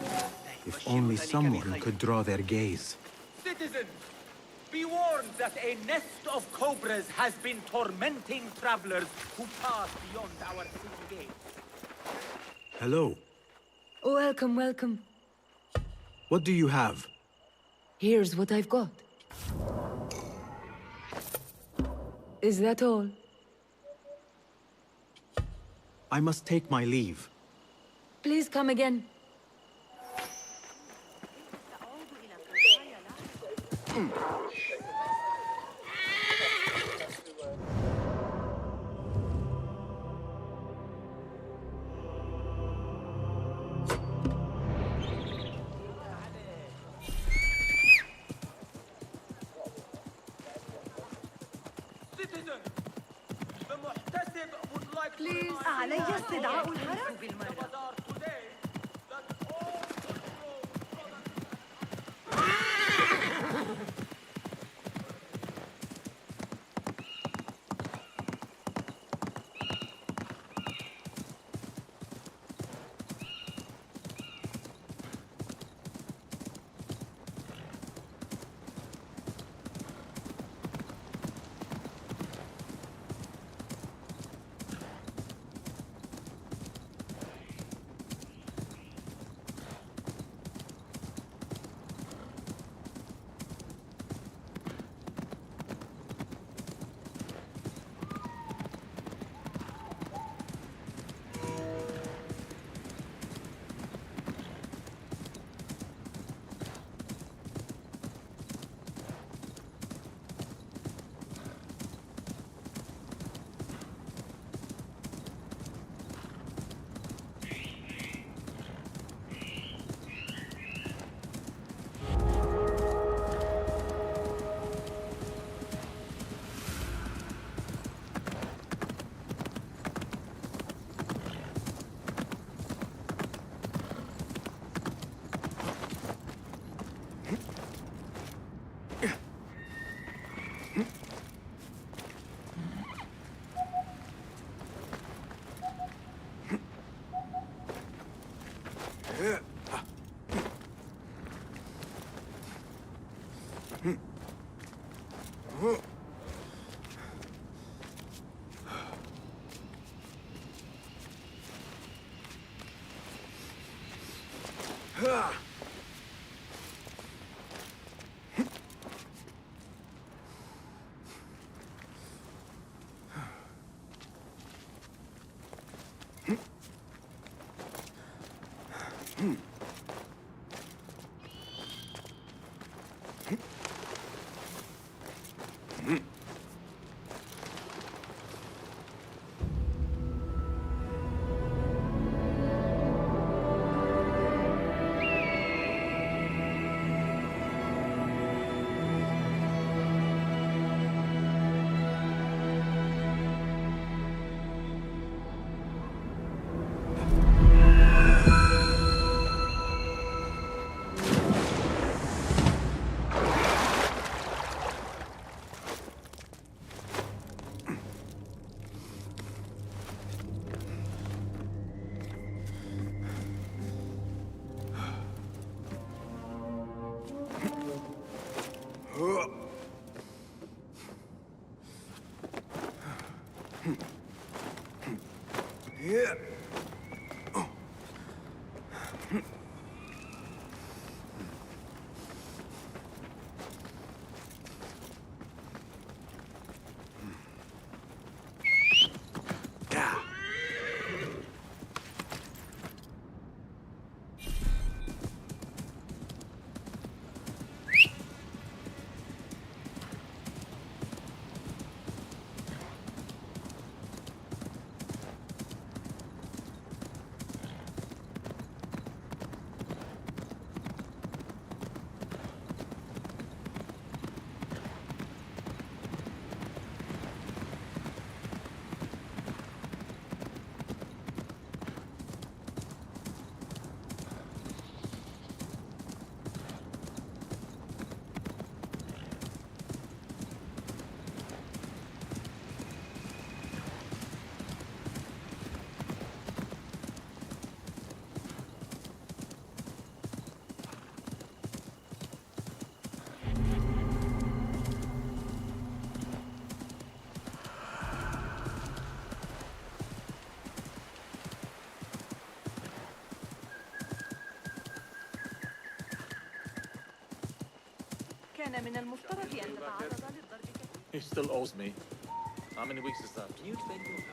If only someone could draw their gaze. Citizens, be warned that a nest of cobras has been tormenting travelers who pass beyond our city gates. Hello. Welcome, welcome. What do you have? Here's what I've got. Is that all? I must take my leave. Please come again. علي استدعاء الحرس. كان من المفترض أن تتعرض للضرب. He still owes me. How many weeks is that? Can you explain to me?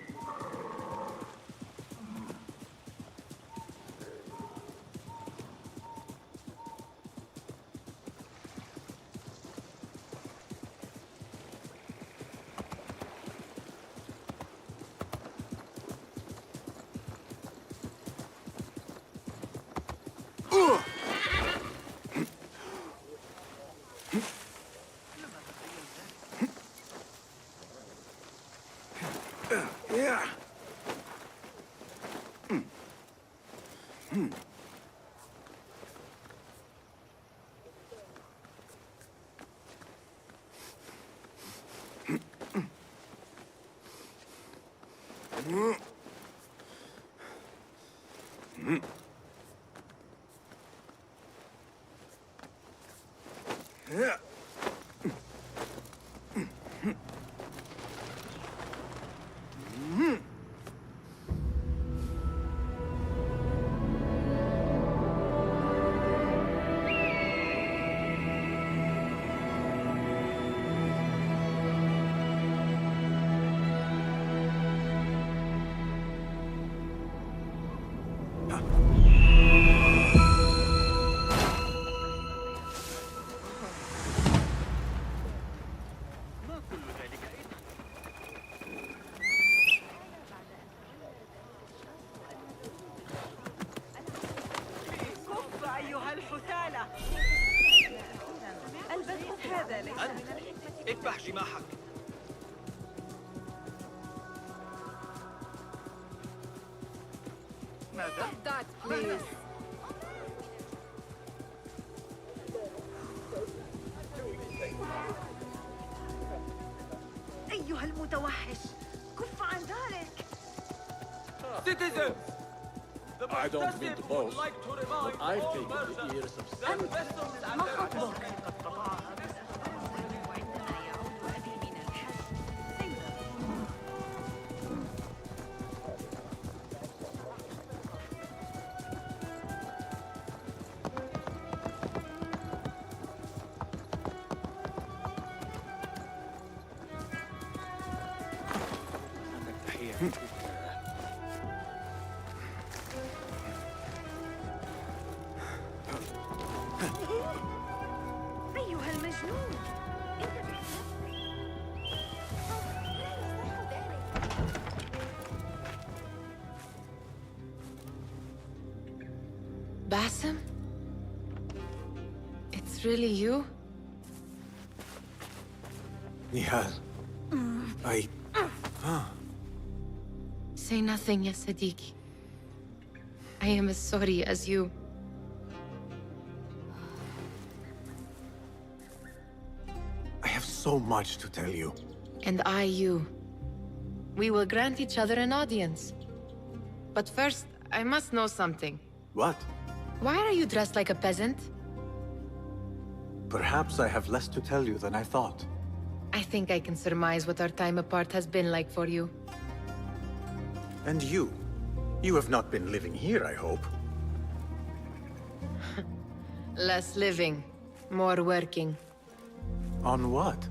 اذبح جماحك. ماذا؟ That, please. أيها المتوحش، كف عن ذلك. Citizens! I don't mean to boast, but I've taken the ears of ما خطبك؟ أيها المجنون Basim? It's really you? Nihal. Say nothing, ya Sadiq. I am as sorry as you. I have so much to tell you. And I you. We will grant each other an audience. But first, I must know something. What? Why are you dressed like a peasant? Perhaps I have less to tell you than I thought. I think I can surmise what our time apart has been like for you. And you? You have not been living here, I hope. Less living, more working. On what?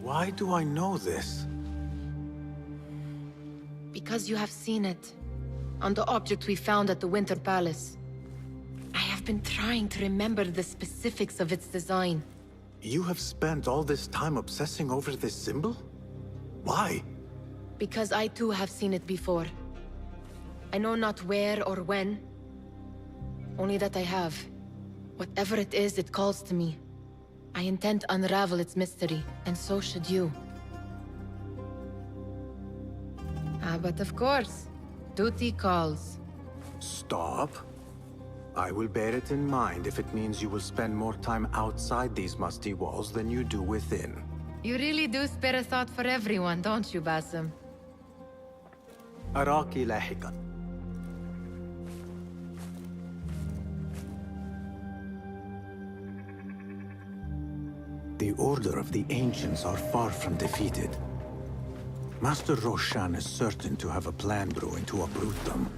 Why do I know this? Because you have seen it. On the object we found at the Winter Palace. I have been trying to remember the specifics of its design. You have spent all this time obsessing over this symbol? Why? Because I too have seen it before. I know not where or when. Only that I have. Whatever it is, it calls to me. I intend to unravel its mystery, and so should you. But of course, duty calls. Stop. I will bear it in mind if it means you will spend more time outside these musty walls than you do within. You really do spare a thought for everyone, don't you, Basim? أراك لاحقا. The Order of the Ancients are far from defeated. Master Roshan is certain to have a plan brewing to uproot them.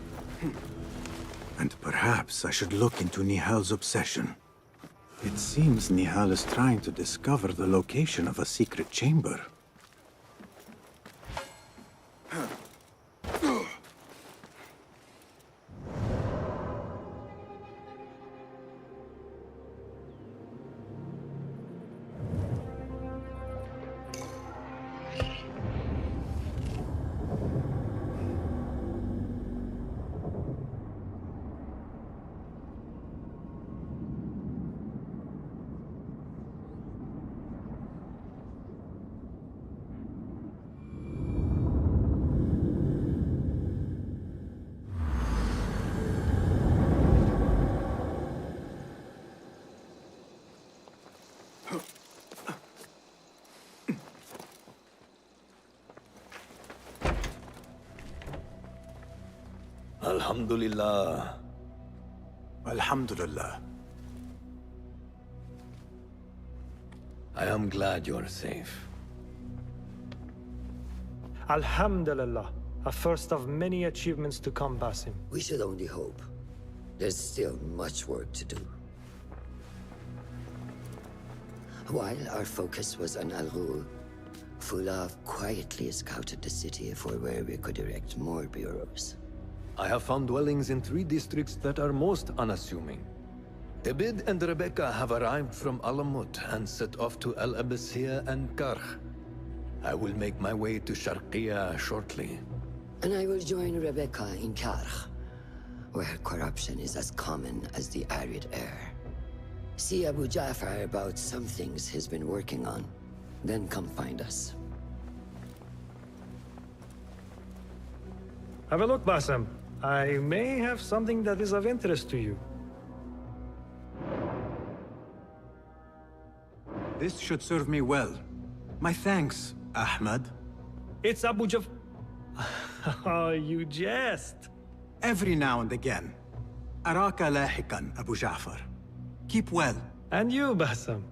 And perhaps I should look into Nihal's obsession. It seems Nihal is trying to discover the location of a secret chamber. Alhamdulillah. Alhamdulillah. I am glad you are safe. Alhamdulillah. A first of many achievements to come, Basim. We should only hope. There's still much work to do. While our focus was on Al Ghul, Fulav quietly scouted the city for where we could erect more bureaus. I have found dwellings in 3 districts that are most unassuming. Ibid and Rebecca have arrived from Alamut and set off to Al Abyssiya and Karh. I will make my way to Sharqiya shortly. And I will join Rebecca in Karh, where corruption is as common as the arid air. See Abu Ja'far about some things he's been working on. Then come find us. Have a look, Basim. I may have something that is of interest to you. This should serve me well. My thanks, Ahmad. It's Abu Jaf... Oh, you jest. Every now and again. Araka lahikan, Abu Ja'far. Keep well. And you, Basim.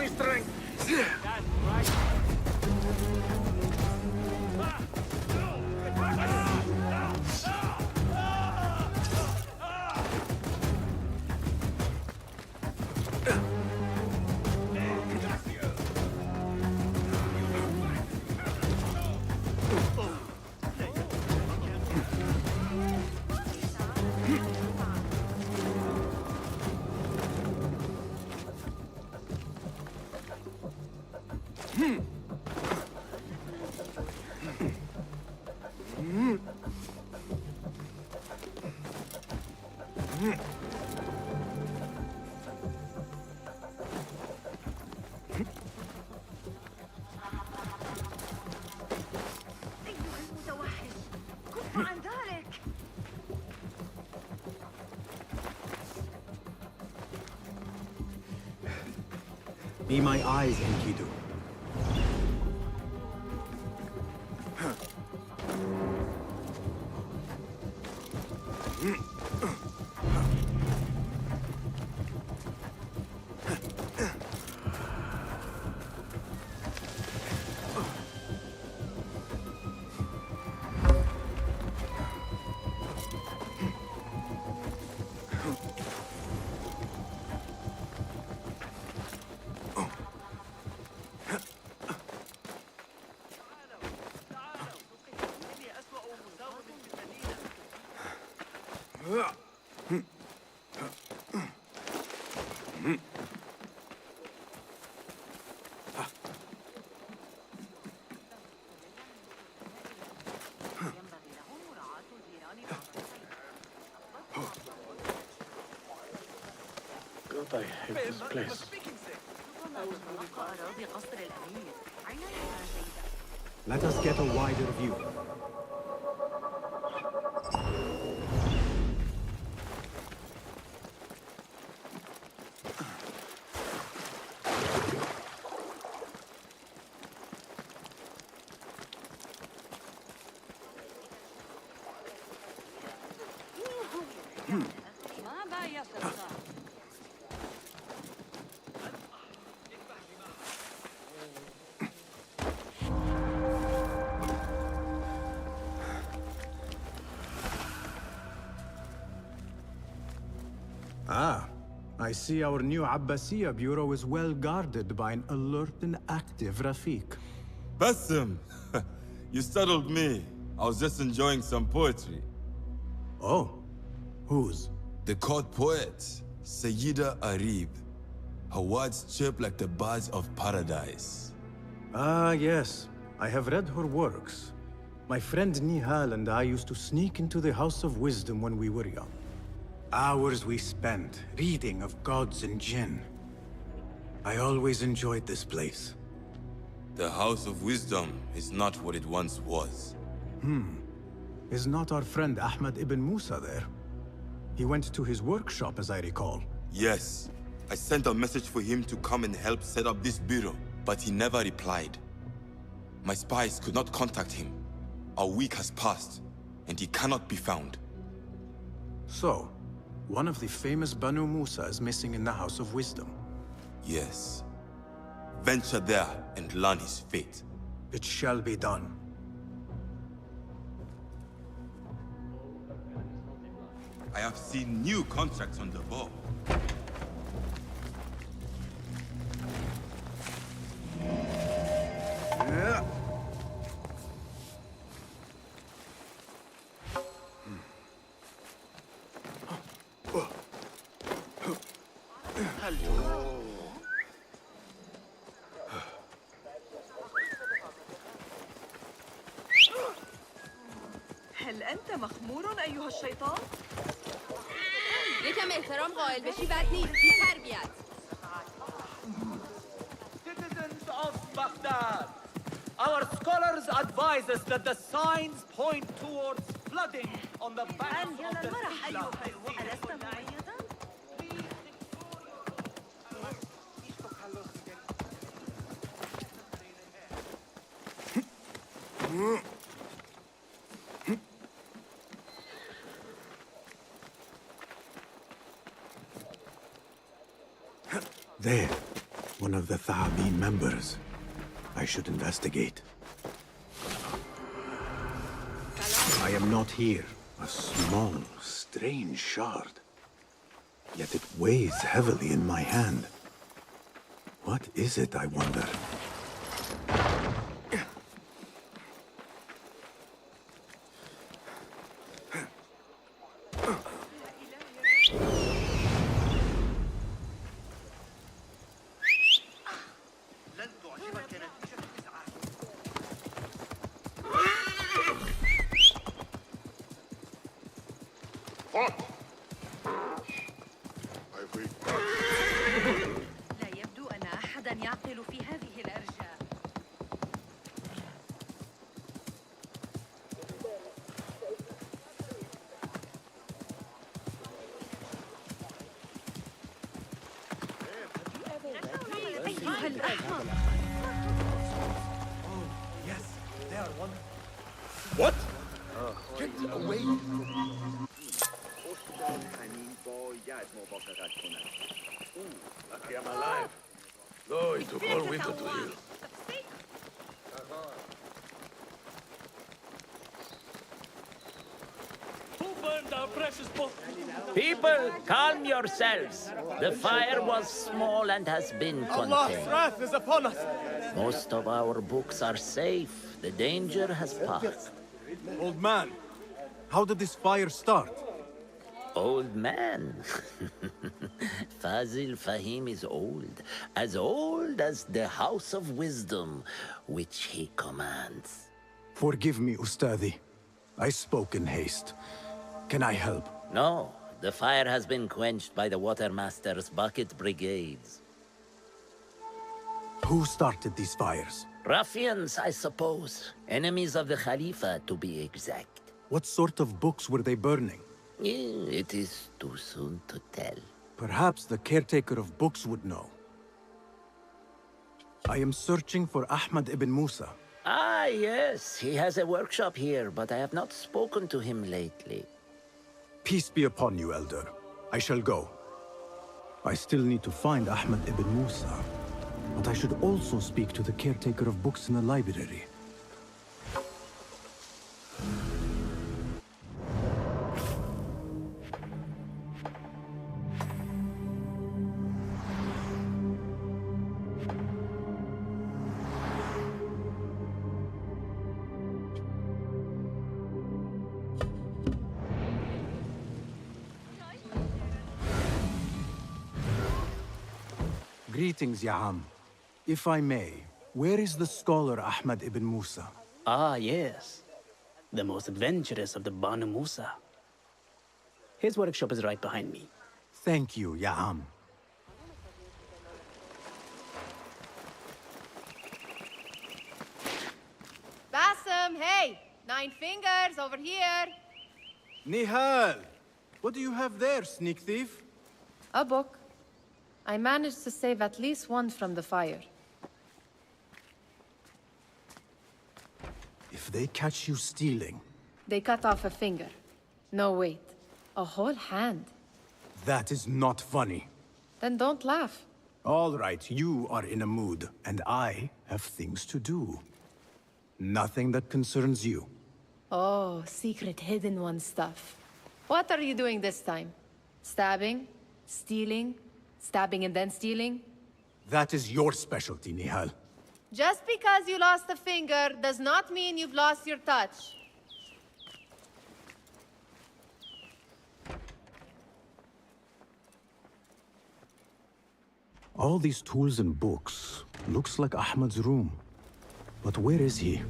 me strength. That's right. Be my eyes, Enkidu. God, I hate this place. Let us get a wider view. Ah, I see our new Abbasiya bureau is well guarded by an alert and active Rafiq. Bassem! You startled me. I was just enjoying some poetry. Oh? Whose? The court poet, Sayyida Arib. Her words chirp like the birds of paradise. Ah, yes. I have read her works. My friend Nihal and I used to sneak into the House of Wisdom when we were young. Hours we spent reading of gods and jinn. I always enjoyed this place. The House of Wisdom is not what it once was. Is not our friend Ahmad ibn Musa there? He went to his workshop, as I recall. Yes. I sent a message for him to come and help set up this bureau, but he never replied. My spies could not contact him. A week has passed, and he cannot be found. So, one of the famous Banu Musa is missing in the House of Wisdom. Yes. Venture there and learn his fate. It shall be done. I have seen new contracts on the board. هل أنت مخمور أيها الشيطان؟ یکم احترام قائل بشی بد نیست. بی تربیت. Citizens of Baghdad, our scholars advise us that the signs point towards flooding on the banks of the Sila. ألست مميزا؟ There. One of the Thahabin members. I should investigate. I am not here. A small, strange shard. Yet it weighs heavily in my hand. What is it, I wonder? لا يبدو أن أحدا يعقل في هذه الأرجاء. أيها الأحمق. Yes, they are one. What? Get away! Lucky I'm alive. Though it took all winter to heal. Who burned our precious book? People, calm yourselves. The fire was small and has been Allah's contained. wrath is upon us! Most of our books are safe. The danger has passed. Old man, how did this fire start? Old man. Fazil Fahim is old as the House of Wisdom, which he commands. Forgive me, Ustadi. I spoke in haste. Can I help? No, the fire has been quenched by the Watermaster's bucket brigades. Who started these fires? Ruffians, I suppose. Enemies of the Khalifa, to be exact. What sort of books were they burning? It is too soon to tell. Perhaps the caretaker of books would know. I am searching for Ahmad ibn Musa. Ah, yes. He has a workshop here, but I have not spoken to him lately. Peace be upon you, Elder. I shall go. I still need to find Ahmad ibn Musa. But I should also speak to the caretaker of books in the library. Greetings, Ya'am. If I may, where is the scholar Ahmad ibn Musa? Ah, yes. The most adventurous of the Banu Musa. His workshop is right behind me. Thank you, Ya'am. Bassem, hey! 9 fingers over here. Nihal! What do you have there, sneak thief? A book. I managed to save at least one from the fire. If they catch you stealing, They cut off a finger. No, wait. A whole hand. that is not funny. Then don't laugh. All right, you are in a mood, and I have things to do. Nothing that concerns you. Oh, secret hidden one stuff. What are you doing this time? Stabbing? Stealing? Stabbing and then stealing? That is your specialty, Nihal. Just because you lost a finger does not mean you've lost your touch. All these tools and books looks like Ahmad's room. But where is he?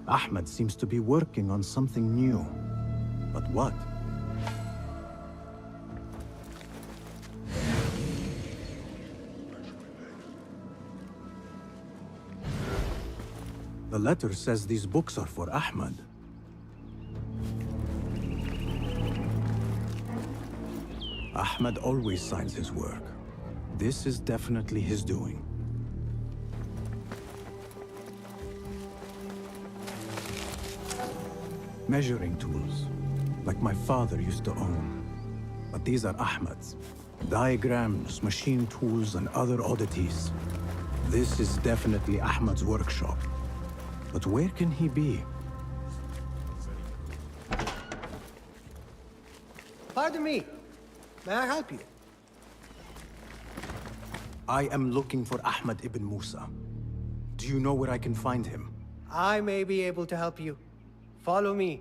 Ahmad seems to be working on something new. But what? The letter says these books are for Ahmad. Ahmad always signs his work. This is definitely his doing. Measuring tools, like my father used to own. But these are Ahmad's. Diagrams, machine tools, and other oddities. This is definitely Ahmad's workshop. But where can he be? Pardon me. May I help you? I am looking for Ahmad ibn Musa. Do you know where I can find him? I may be able to help you. Follow me.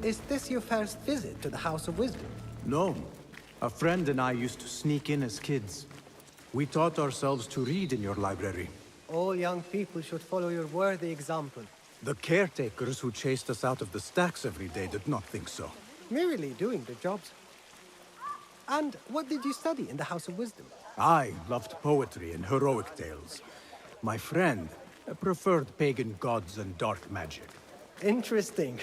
Is this your first visit to the House of Wisdom? No. A friend and I used to sneak in as kids. We taught ourselves to read in your library. All young people should follow your worthy example. The caretakers who chased us out of the stacks every day did not think so. Merely doing their jobs. And what did you study in the House of Wisdom? I loved poetry and heroic tales. My friend preferred pagan gods and dark magic. Interesting.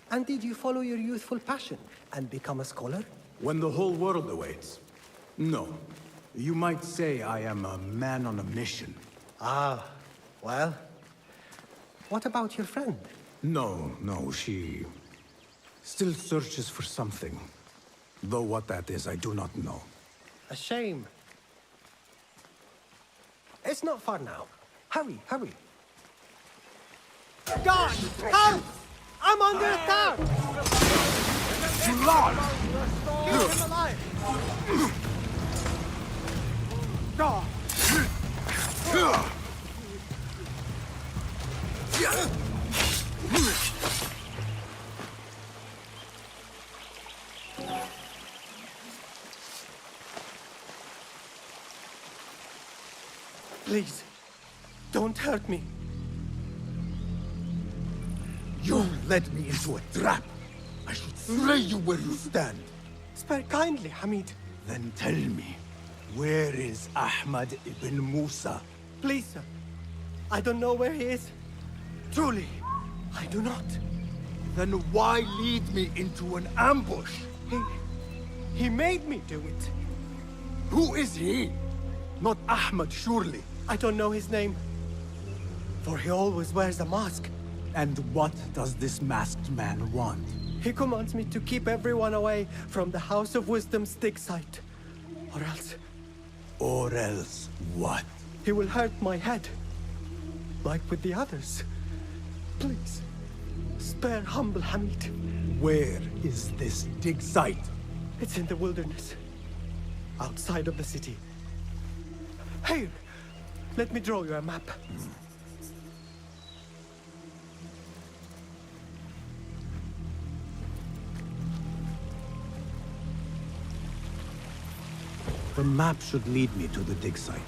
And did you follow your youthful passion and become a scholar? When the whole world awaits. No. You might say I am a man on a mission. Ah, well. What about your friend? No, she still searches for something. Though what that is, I do not know. A shame. It's not far now. Hurry, hurry. God! Help! I'm under attack! Lord! Keep him alive! God! Please, don't hurt me. You led me into a trap. I should slay you where you stand. Spare kindly, Hamid. Then tell me, where is Ahmad ibn Musa? Please, sir. I don't know where he is. Truly, I do not. Then why lead me into an ambush? He made me do it. Who is he? Not Ahmad, surely. I don't know his name. For he always wears a mask. And what does this masked man want? He commands me to keep everyone away from the House of Wisdom's dig site. Or else... Or else what? He will hurt my head. Like with the others. Please, spare humble Hamid. Where is this dig site? It's in the wilderness. Outside of the city. Here, let me draw you a map. The map should lead me to the dig site.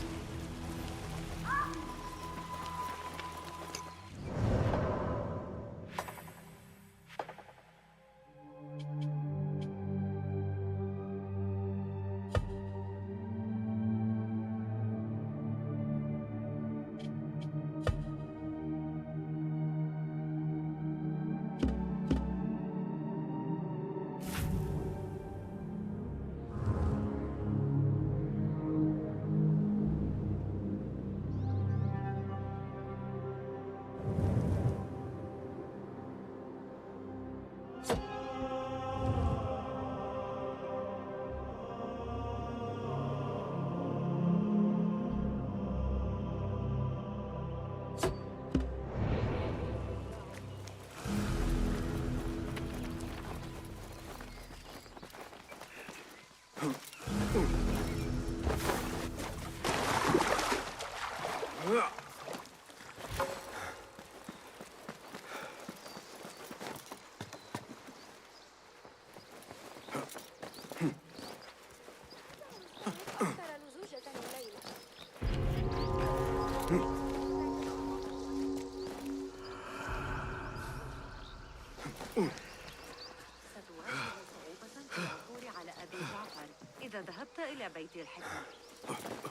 إذا ذهبت إلى بيت الحكمة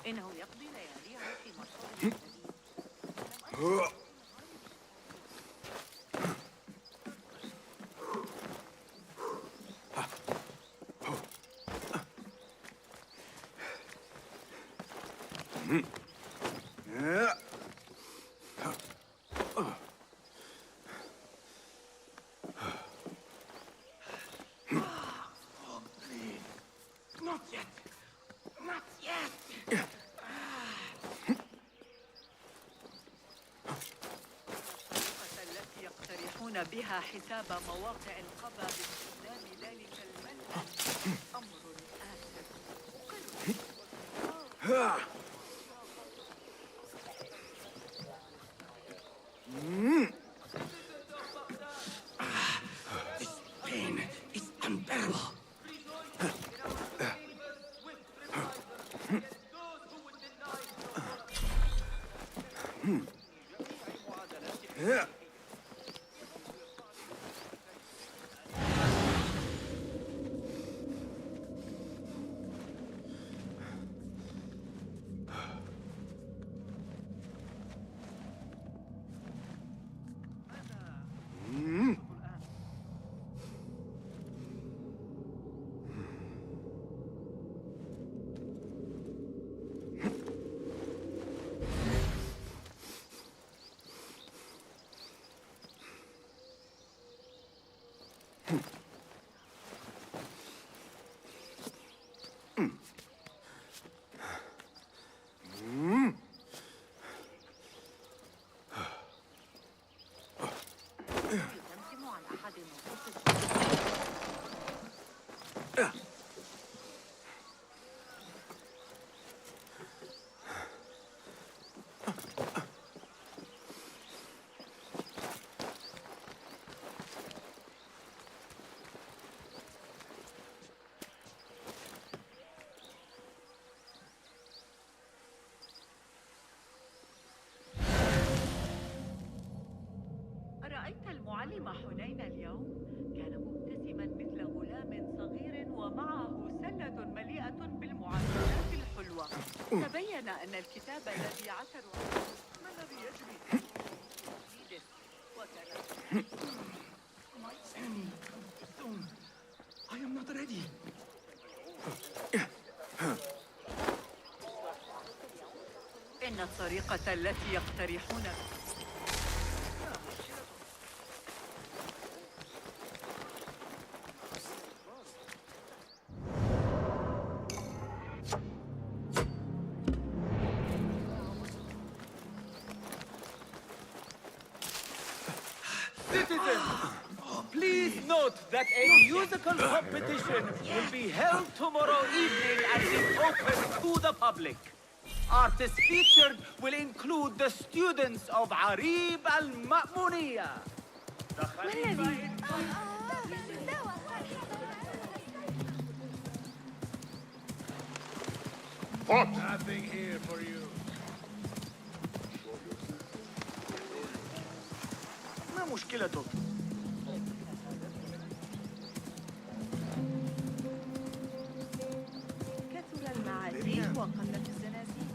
إنه يقضي لياليه في مصر الجديد. Not yet. Not yet. الطريقة التي يقترحون بها حساب مواقع القبا باستخدام ذلك المنهج أمر آسف. This pain is unbearable. أرأيت المعلم حنين اليوم؟ كان مبتسما مثل غلام صغير ومعه سلة مليئة بالمعلومات الحلوة. تبين أن الكتاب الذي عثروا عليه ما الذي يجري وكان My enemy soon. I am not ready. إن الطريقة التي يقترحون Please note that a musical competition will be held tomorrow evening and is open to the public. Artists featured will include the students of Arib al-Ma'muniyya. What? Nothing here for you. ما مشكلتك؟ كثر المعازيم وقلت الزنازين.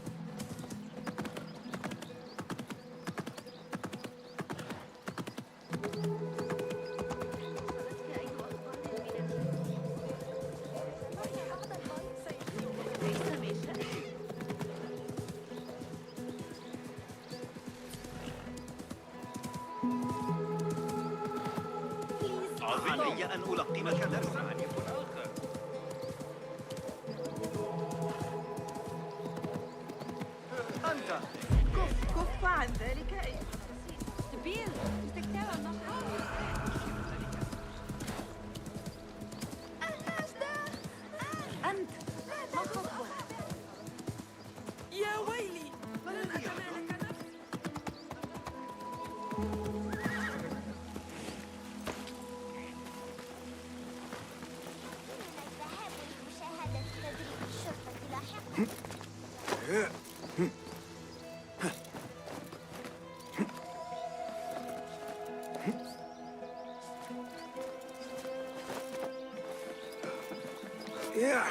علي أن ألقنك درسا عن يكون آخر. أنت كف عن ذلك أيها سبيل تكتب أنت ما خطبك؟ يا ويلي Yeah.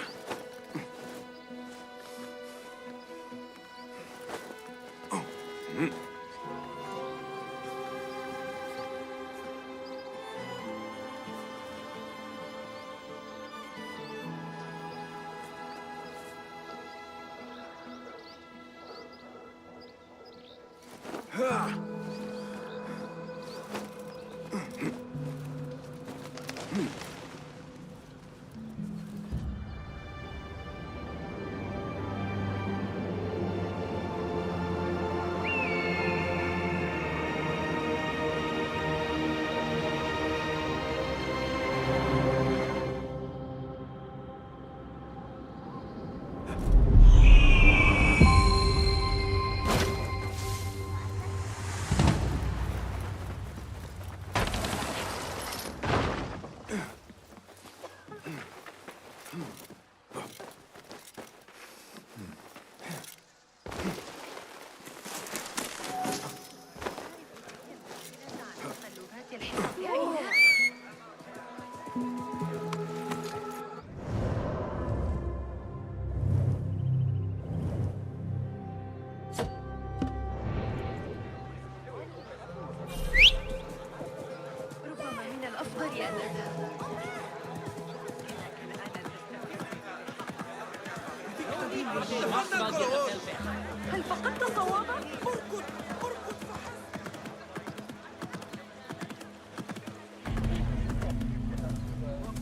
هل فقدت صوابك؟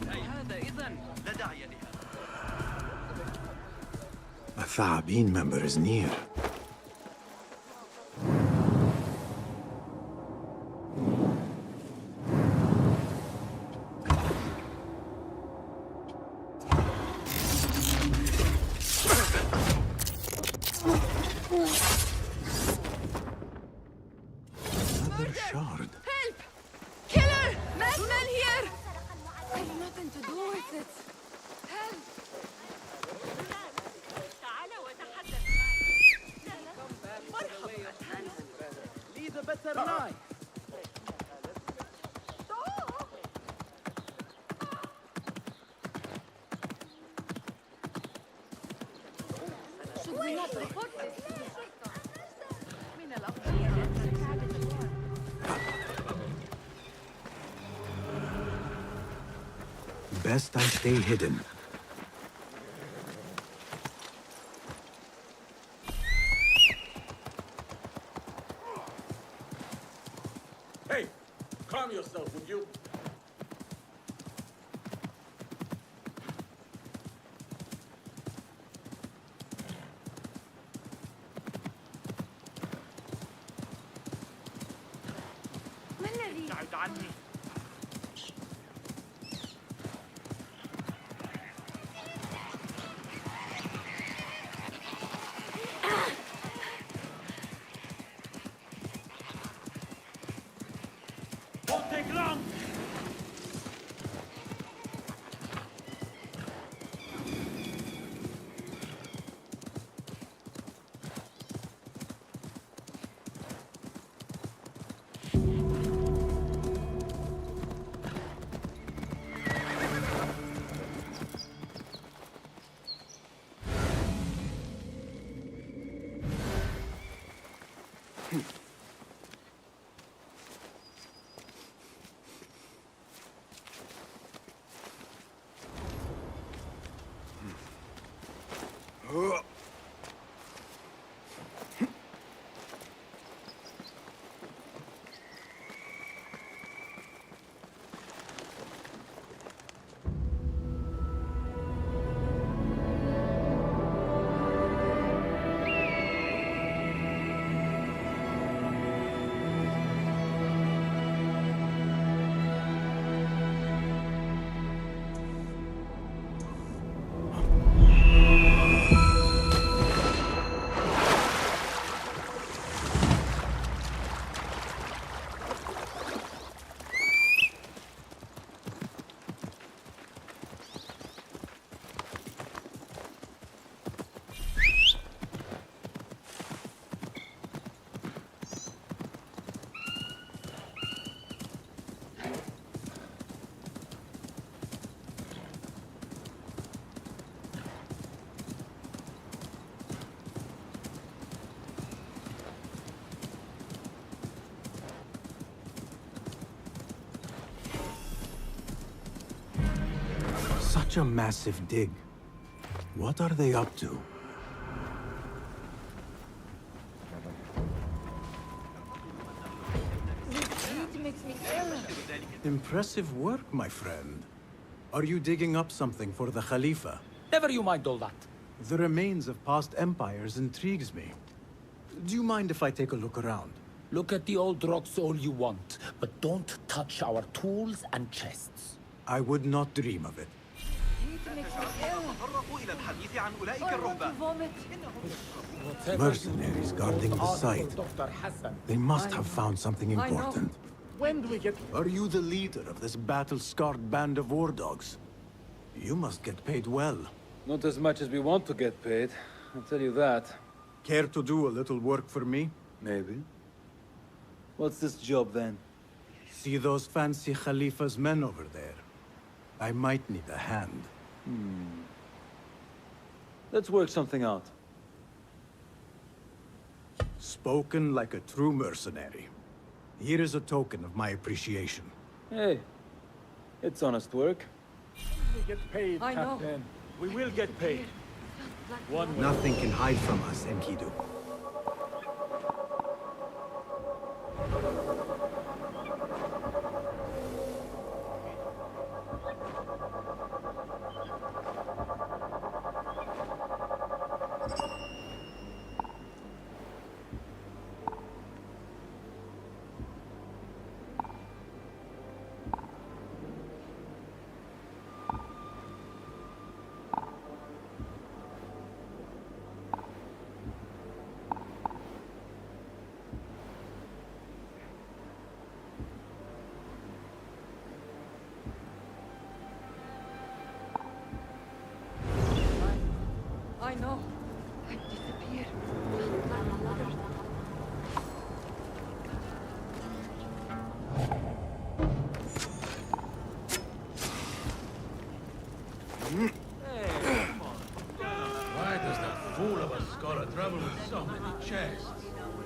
هذا إذن لا داعي لها. A Thaabin member is near. Best I stay hidden. Hey, calm yourself, would you? ما الذي؟ ابعد عني. Won't take long! Such a massive dig. What are they up to? Impressive work, my friend. Are you digging up something for the Khalifa? Never you mind all that. The remains of past empires intrigues me. Do you mind if I take a look around? Look at the old rocks all you want, but don't touch our tools and chests. I would not dream of it. Mercenaries guarding the site. They must have found something important. When do we get... Are you the leader of this battle-scarred band of war dogs? You must get paid well. Not as much as we want to get paid, I'll tell you that. Care to do a little work for me? Maybe. What's this job, then? See those fancy Khalifa's men over there? I might need a hand. Let's work something out. Spoken like a true mercenary. Here is a token of my appreciation. Hey, it's honest work. We get paid, I know. Captain. We will get paid. One way. Nothing can hide from us, Enkidu. I know. I disappeared. Why does that fool of a scholar travel with so many chests?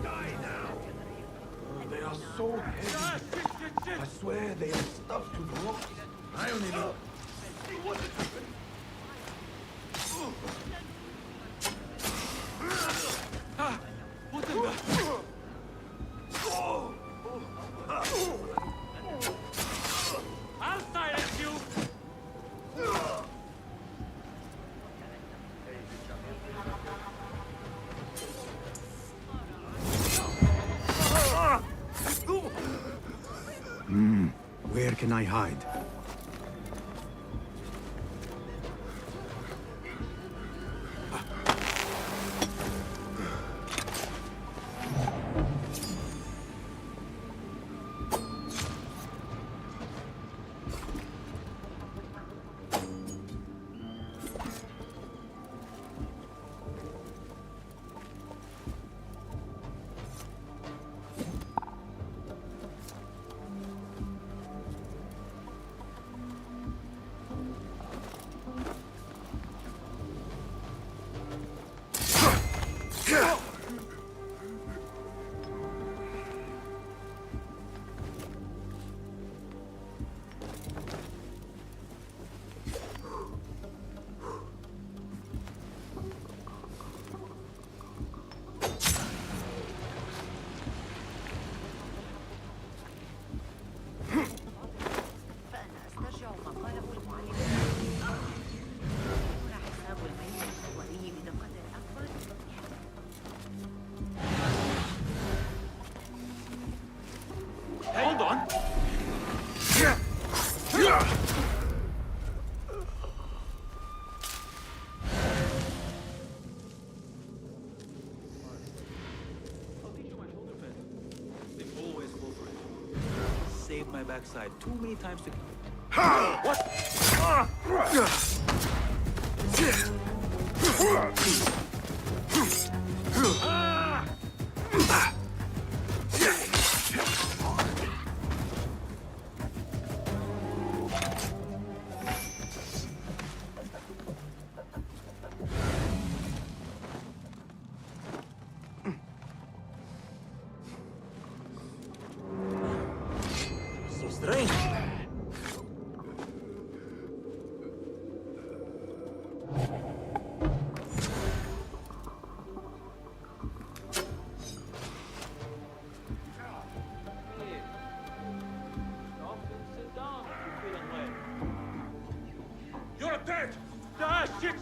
Die now. They are so heavy. I swear they are stuffed with rocks. I only know. What is happening? What in the... I'll silence you! Where can I hide? Hold on. They always go for it. Saved my backside too many times to... What? So strange. Ah, shit!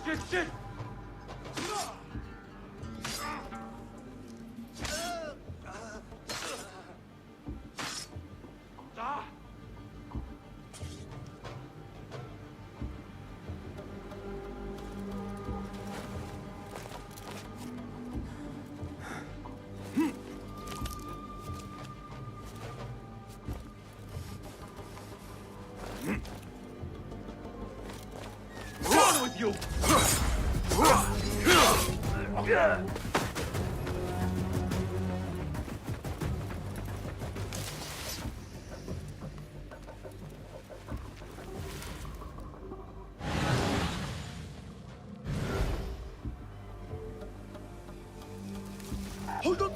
Down with you! Hold on!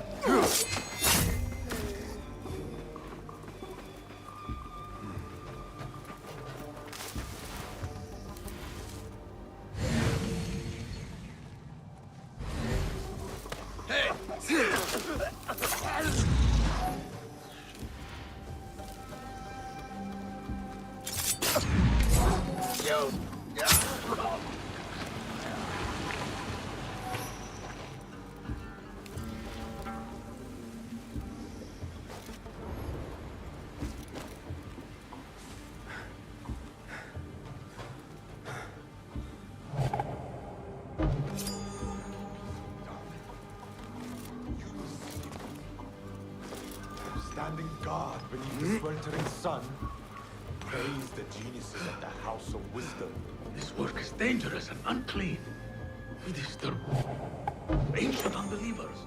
Standing guard beneath the sweltering sun, praise the geniuses of the House of Wisdom. This work is dangerous and unclean. We disturb ancient unbelievers.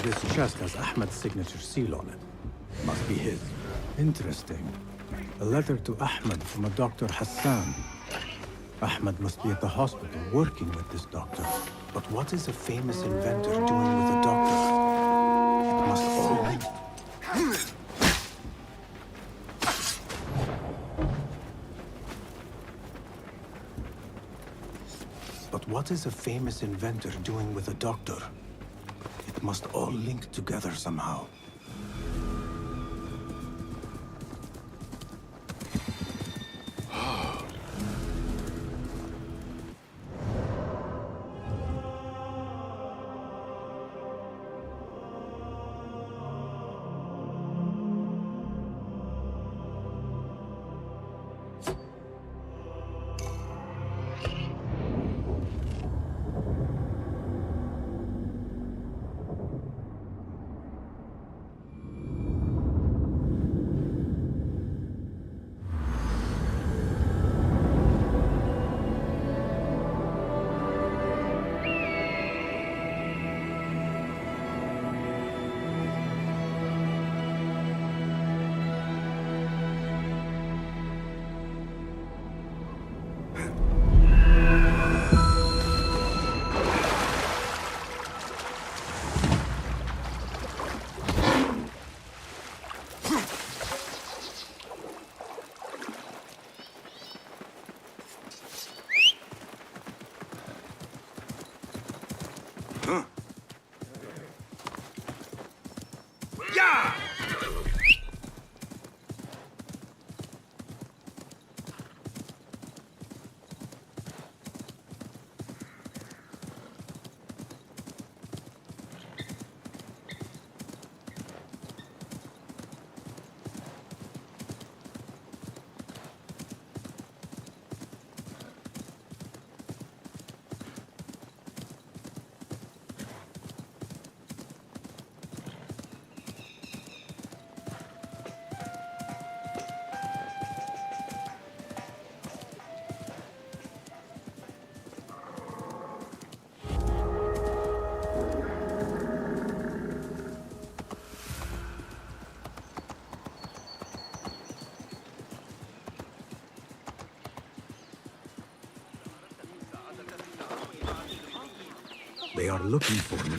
This chest has Ahmed's signature seal on it. Must be his. Interesting. A letter to Ahmed from a Dr. Hassan. Ahmed must be at the hospital working with this doctor. But what is a famous inventor doing with a doctor? It must all be... But what is a famous inventor doing with a doctor? It must all link together somehow. They are looking for me.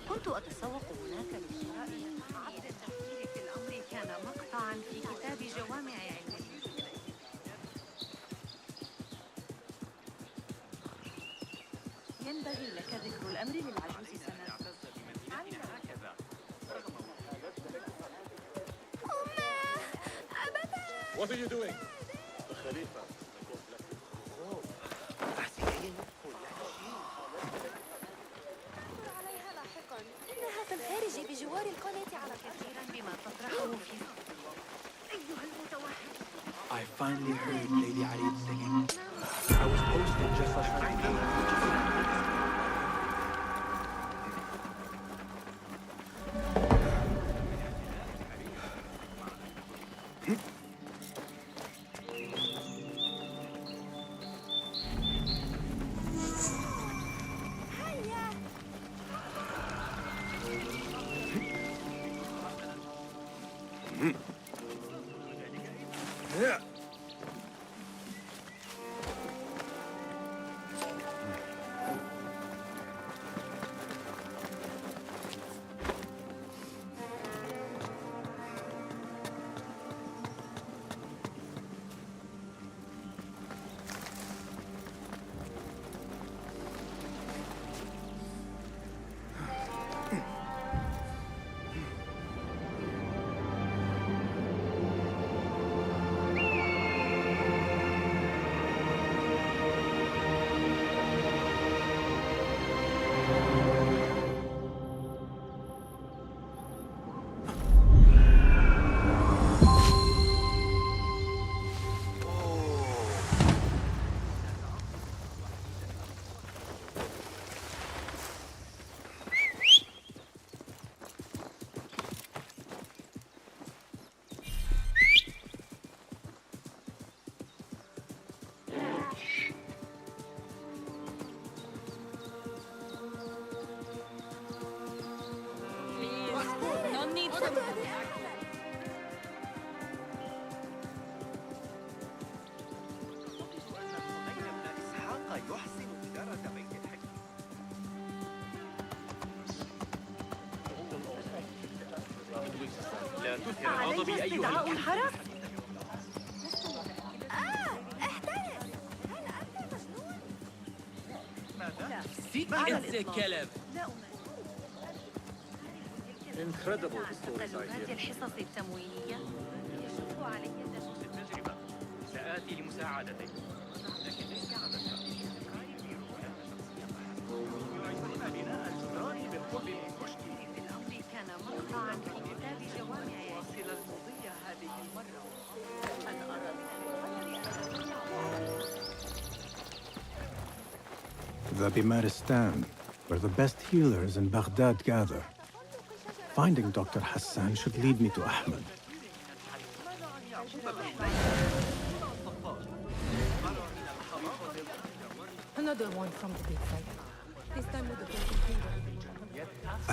كنت أتسوق هناك للشراء. عبد التفكير في الأمر كان مقطعا في كتاب جوامع علمه. ينبغي لك ذكر الأمر للعجوز سنة. What are you doing? إنها في الخارج بجوار القناة على كثيرا بما تطرحه في أيها المتوحد. I finally heard Lady Arid singing. I was posted just as لا تثير غضبي أيها الحرس. احترس. هل أنت مجنون؟ فيك انت كلب. Incredible stories I hear. الحصص التموينية يشق علي التجربة. سآتي لمساعدتك. لكن ليس هذا الشرط. يعيشون بناء الجدران بالقرب من كشكي. في الأمر كان مقطعا في كتاب جوامع واصل المضية هذه المرة. أنا أرى The Bimaristan, where the best healers in Baghdad gather. Finding Dr. Hassan should lead me to Ahmed. Another one from the big fight. This time with the broken finger.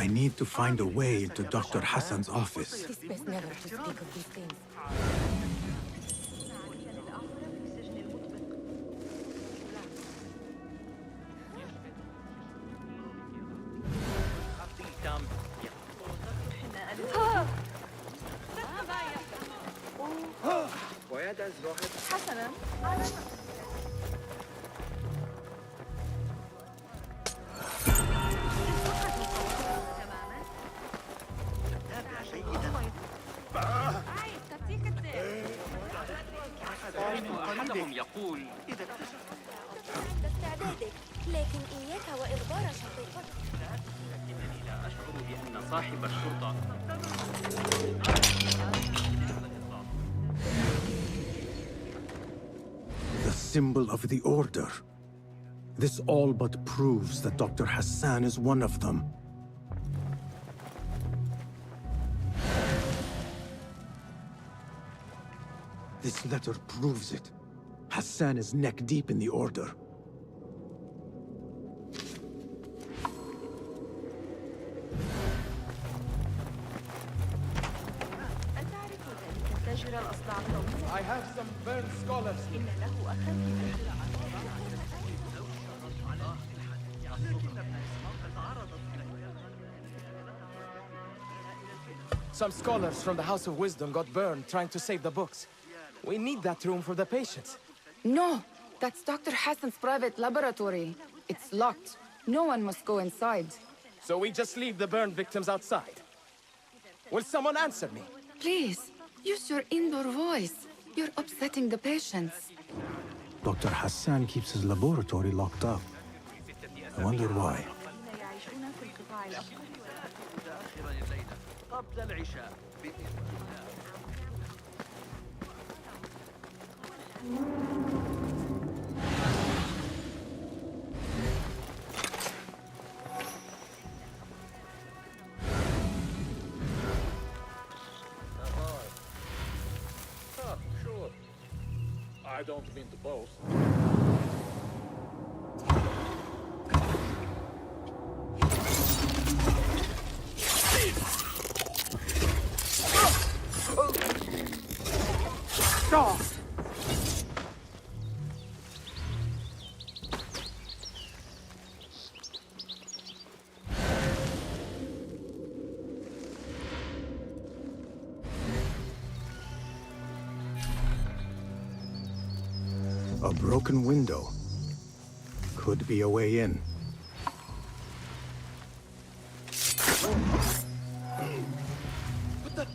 I need to find a way into Dr. Hassan's office. It's best never to speak of these things. حسنا. أحدهم يقول عند استعدادك، لكن إياك وإخبار شقيقتك. لكنني لا أشعر بأن صاحب الشرطة The symbol of the Order. This all but proves that Dr. Hassan is one of them. This letter proves it. Hassan is neck deep in the Order. I have some burned scholars. Some scholars from the House of Wisdom got burned trying to save the books. We need that room for the patients. No, that's Dr. Hassan's private laboratory. It's locked. No one must go inside. So we just leave the burned victims outside. Will someone answer me? Please, use your indoor voice. You're upsetting the patients. Dr. Hassan keeps his laboratory locked up. I wonder why. Sure. I don't mean to boast. A broken window. Could be a way in. What the?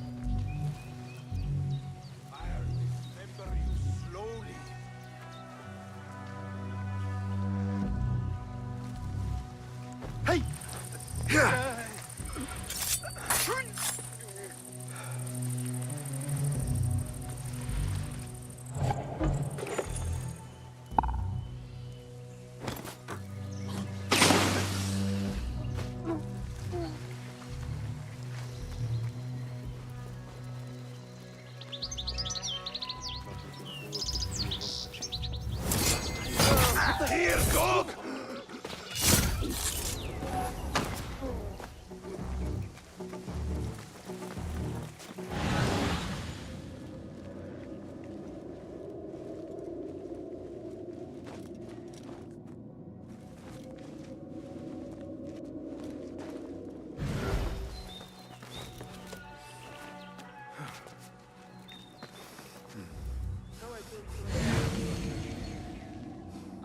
I'll remember you slowly. Hey! Here, dog!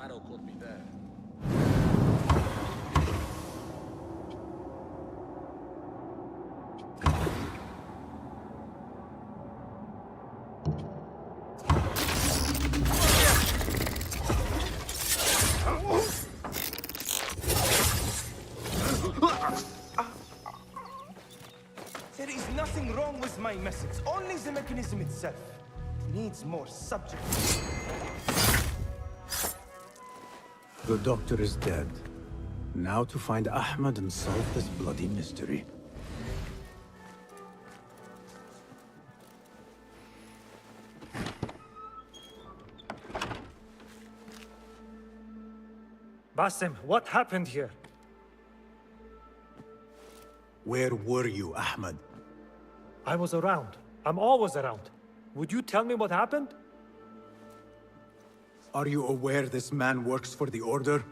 Arrow could be there. There is nothing wrong with my message. Only the mechanism itself needs more subjects. The doctor is dead. Now to find Ahmed and solve this bloody mystery. Basim, what happened here? Where were you, Ahmed? I was around. I'm always around. Would you tell me what happened? Are you aware this man works for the Order?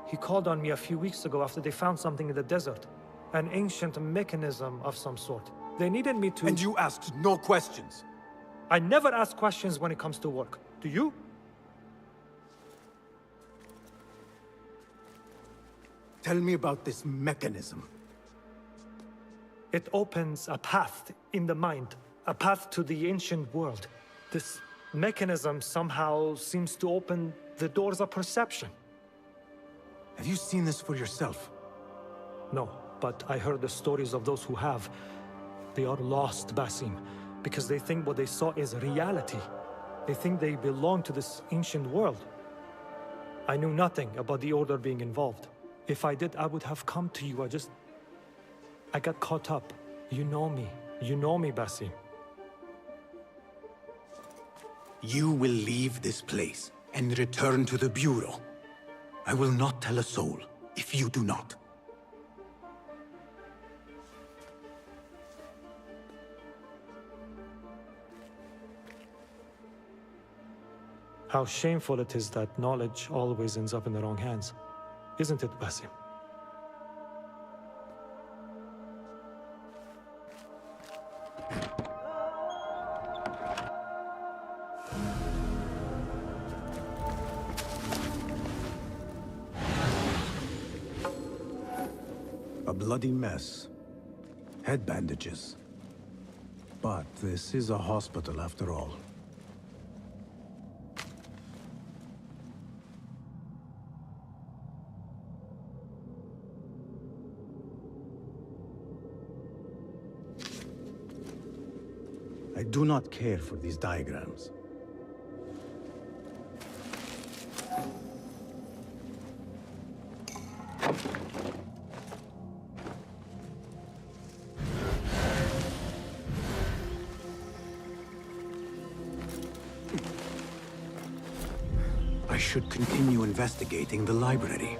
He called on me a few weeks ago after they found something in the desert. An ancient mechanism of some sort. They needed me to... And you asked no questions? I never ask questions when it comes to work. Do you? Tell me about this mechanism. It opens a path in the mind. A path to the ancient world. This mechanism somehow seems to open the doors of perception. Have you seen this for yourself? No, but I heard the stories of those who have. They are lost, Basim, because they think what they saw is reality. They think they belong to this ancient world. I knew nothing about the Order being involved. If I did, I would have come to you. I got caught up. You know me. You know me, Basim. You will leave this place and return to the Bureau. I will not tell a soul if you do not. How shameful it is that knowledge always ends up in the wrong hands. Isn't it, Basim? A bloody mess. Head bandages. But this is a hospital after all. I do not care for these diagrams. I should continue investigating the library.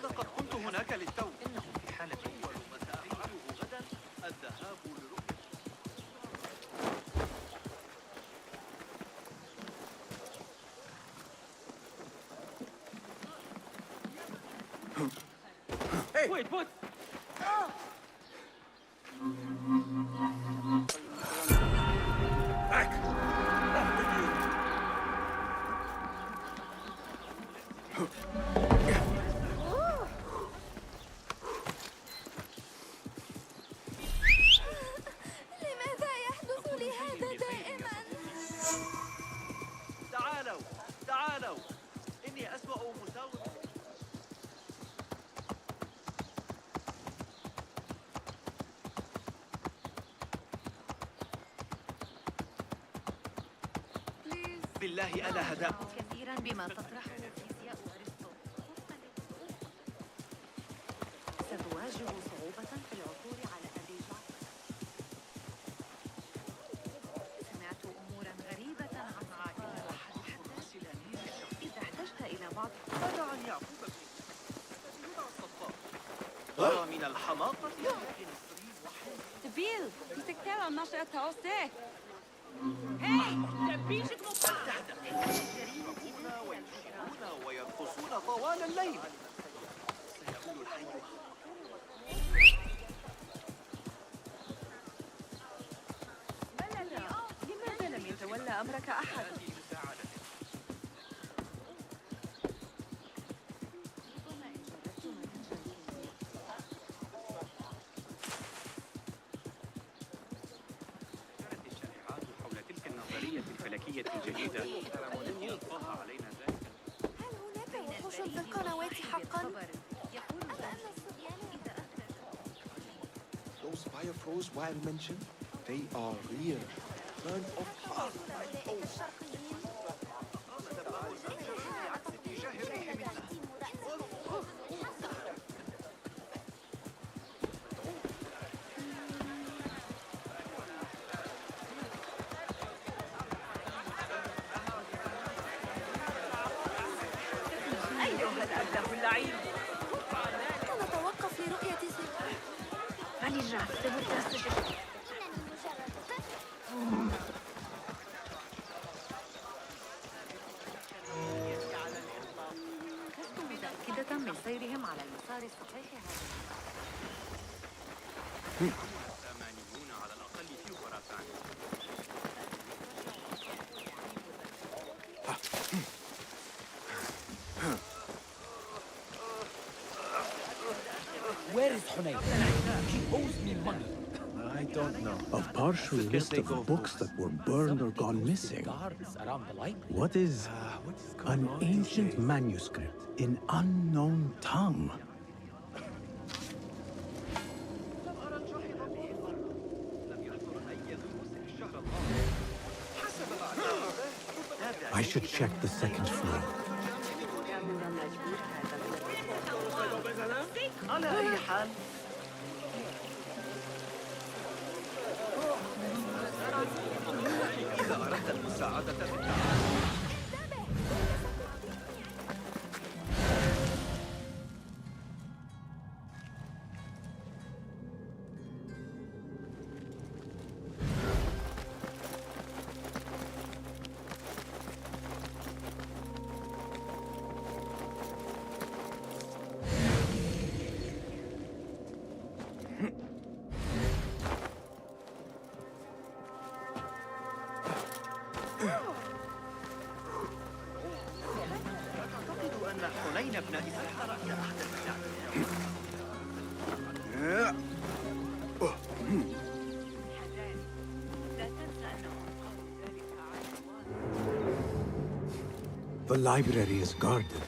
لقد كنت هناك للتو. إنه في حالة أول ما سأفعله غدا الذهاب لرؤية. Hey, wait, what? Back! Off with you! لماذا يحدث لي هذا دائما؟ تعالوا تعالوا إني أسوأ مساوم. بالله ألا هداك كثيرا بما تطرحه فيزياء أرسطو. ستواجه صعوبة في العثور على أبي جعفر. سمعت أمورا غريبة عن عائلة إذا احتجت إلى بعض ماذا عن يعقوب بن الصفار؟ ترى من الحماقة Bill, تستكتر عن نشأة هوسك. هاي، تبيشك مصطفى. يشربون ويمشون ويرقصون طوال الليل. سيقول الحي لماذا لم يتولى أمرك أحد؟ الجديدة لن يلقاها علينا ذلك. هل هناك وحوش في القنوات حقا؟ أم أن الصبيان those fire froze while mentioned? They are real. Burn of heart. أيها الأبله اللعين. نتوقف لرؤية لست متأكدة من سيرهم على المسار الصحيح هذا. 80 على الأقل في خراسان. Where is Hunayn? He owes me money. I don't know. A partial list of books that were burned or gone missing. What is an ancient manuscript in unknown tongue? I should check the second floor. على أي حال إذا أردت المساعدة حنين ابن إسحاق أحد The library is guarded.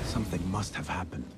Something must have happened.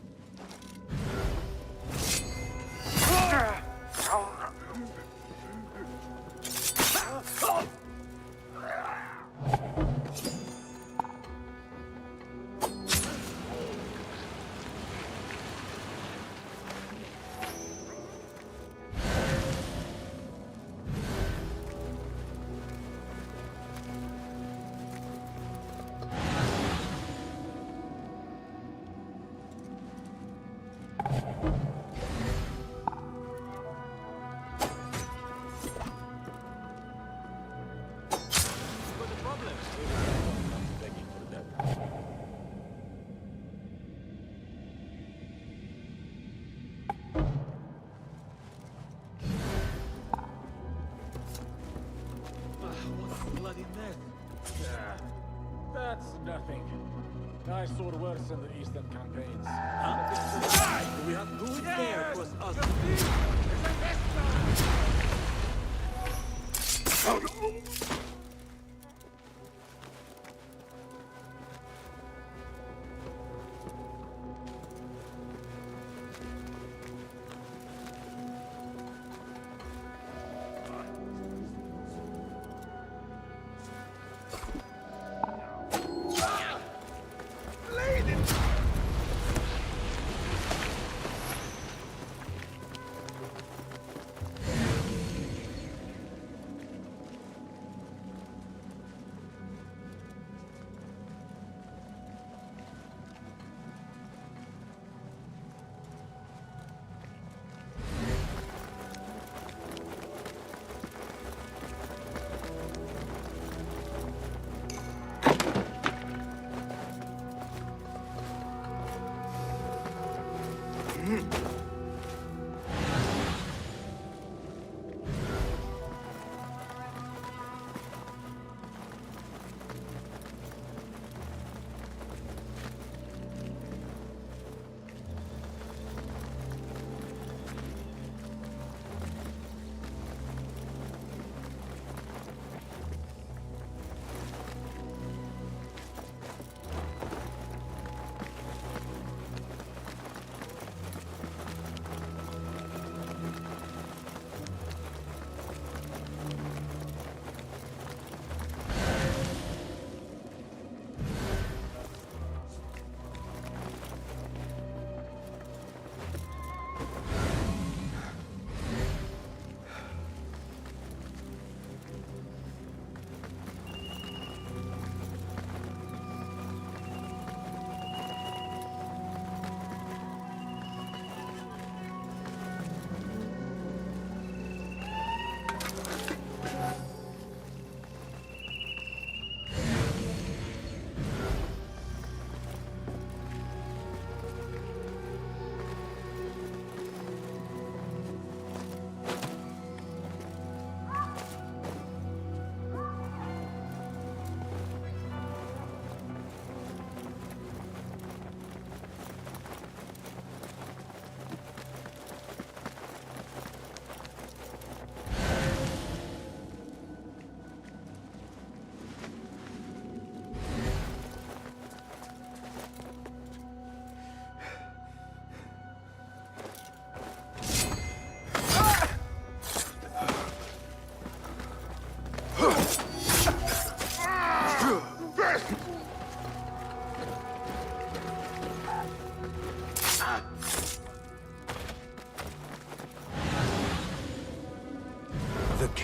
That's nothing. I saw worse in the Eastern campaigns. We have good there was us.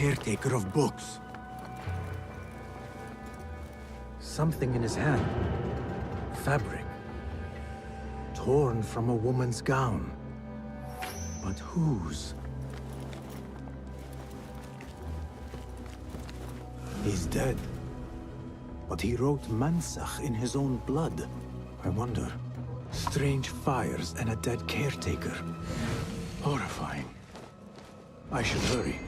caretaker of books. Something in his hand. Fabric. Torn from a woman's gown. But whose? He's dead. But he wrote Mansach in his own blood. I wonder. Strange fires and a dead caretaker. Horrifying. I should hurry.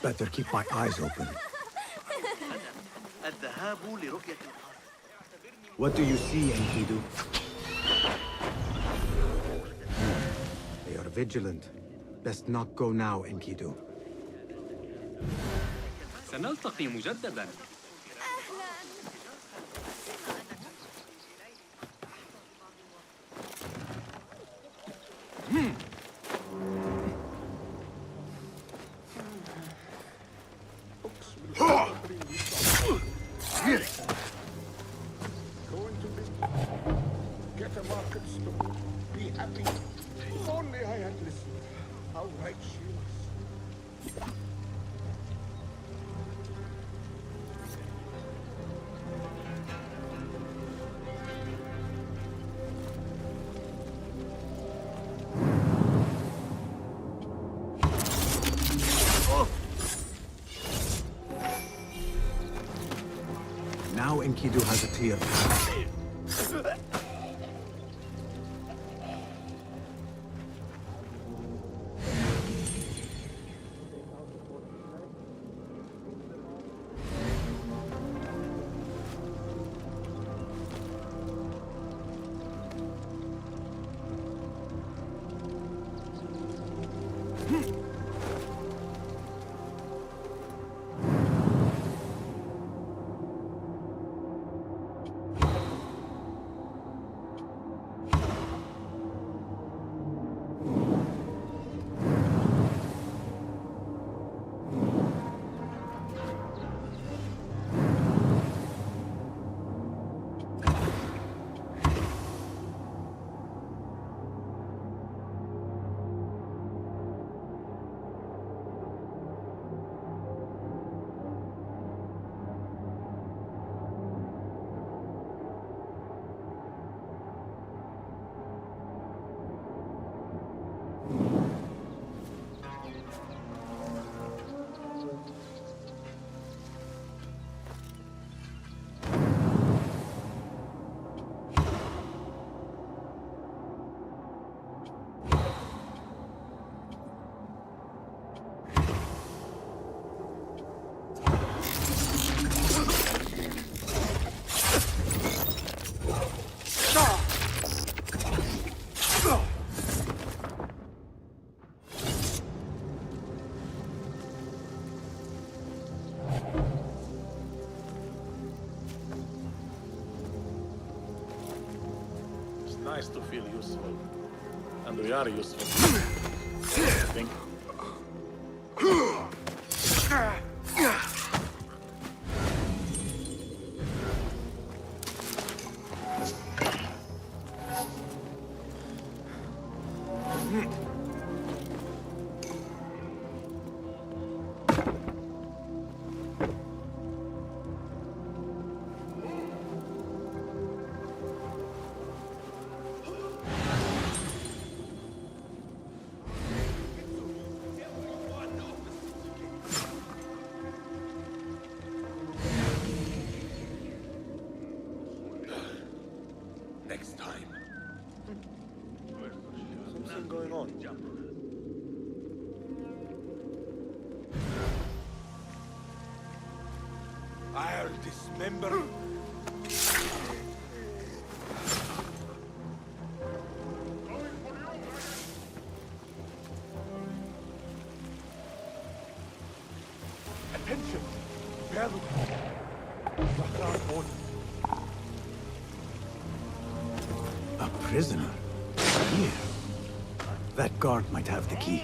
Better keep my eyes open. What do you see, Enkidu? They are vigilant. Best not go now, Enkidu. سنلتقي مجددا. Get a market store. Be happy. If only I had listened. How right she was. Now Enkidu has a clear path. Nice to feel useful. And we are useful. I think. I'll dismember. Attention! Prepare A prisoner? Here. That guard might have the key.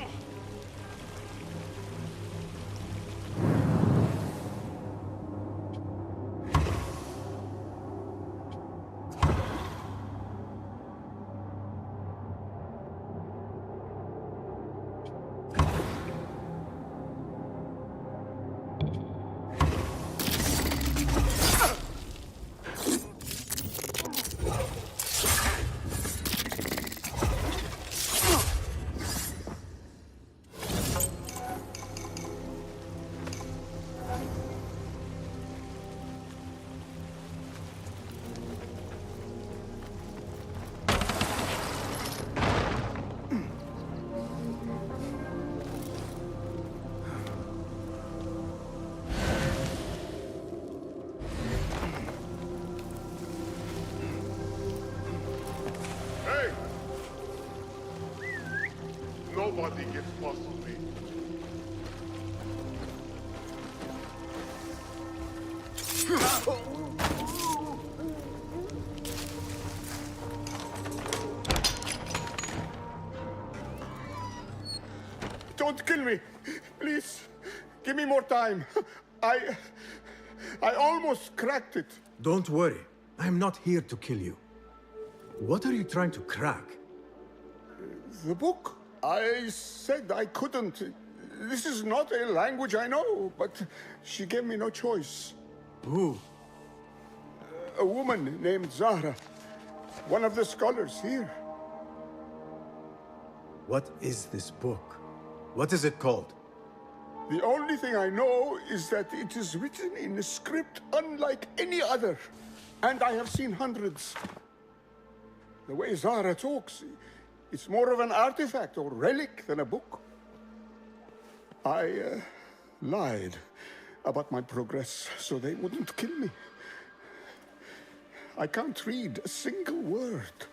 Nobody gets past me. Don't kill me. Please. Give me more time. I almost cracked it. Don't worry. I'm not here to kill you. What are you trying to crack? The book. I said I couldn't. This is not a language I know, but she gave me no choice. Who? A woman named Zahra. One of the scholars here. What is this book? What is it called? The only thing I know is that it is written in a script unlike any other. And I have seen hundreds. The way Zahra talks, it's more of an artifact or relic than a book. I lied about my progress so they wouldn't kill me. I can't read a single word.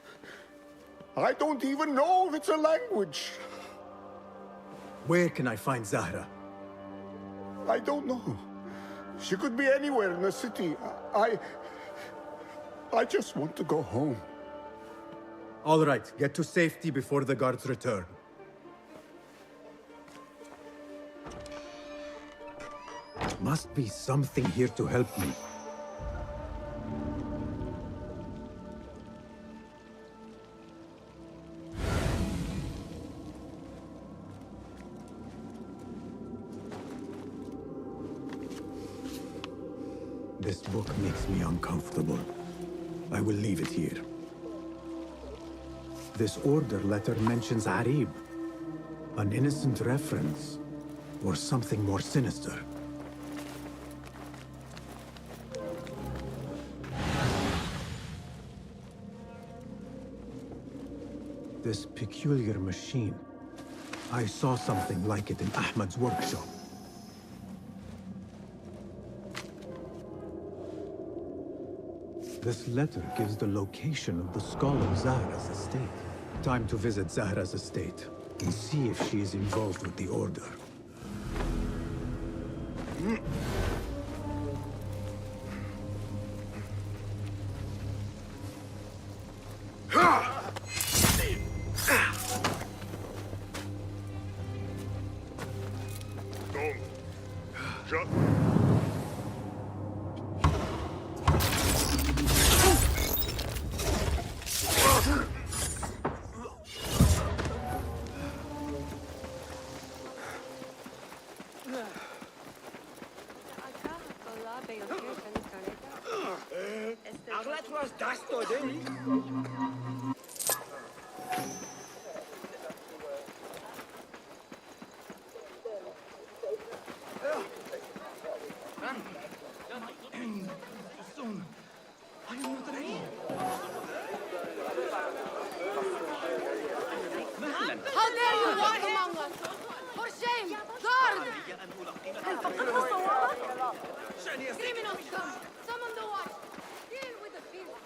I don't even know if it's a language. Where can I find Zahra? I don't know. She could be anywhere in the city. I just want to go home. All right, get to safety before the guards return. Must be something here to help me. This book makes me uncomfortable. I will leave it here. This order letter mentions Arib. An innocent reference, or something more sinister. This peculiar machine. I saw something like it in Ahmad's workshop. This letter gives the location of the scholar Zahra's estate. Time to visit Zahra's estate and see if she is involved with the order. How dare you walk among us? For shame! Guard! هل فقدت الصواب؟ Criminals come! Summon the watch! Deal with the field!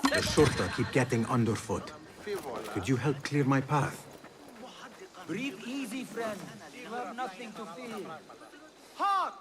The Shurta keep getting underfoot. Could you help clear my path? Breathe easy, friend. You have nothing to fear. Halt!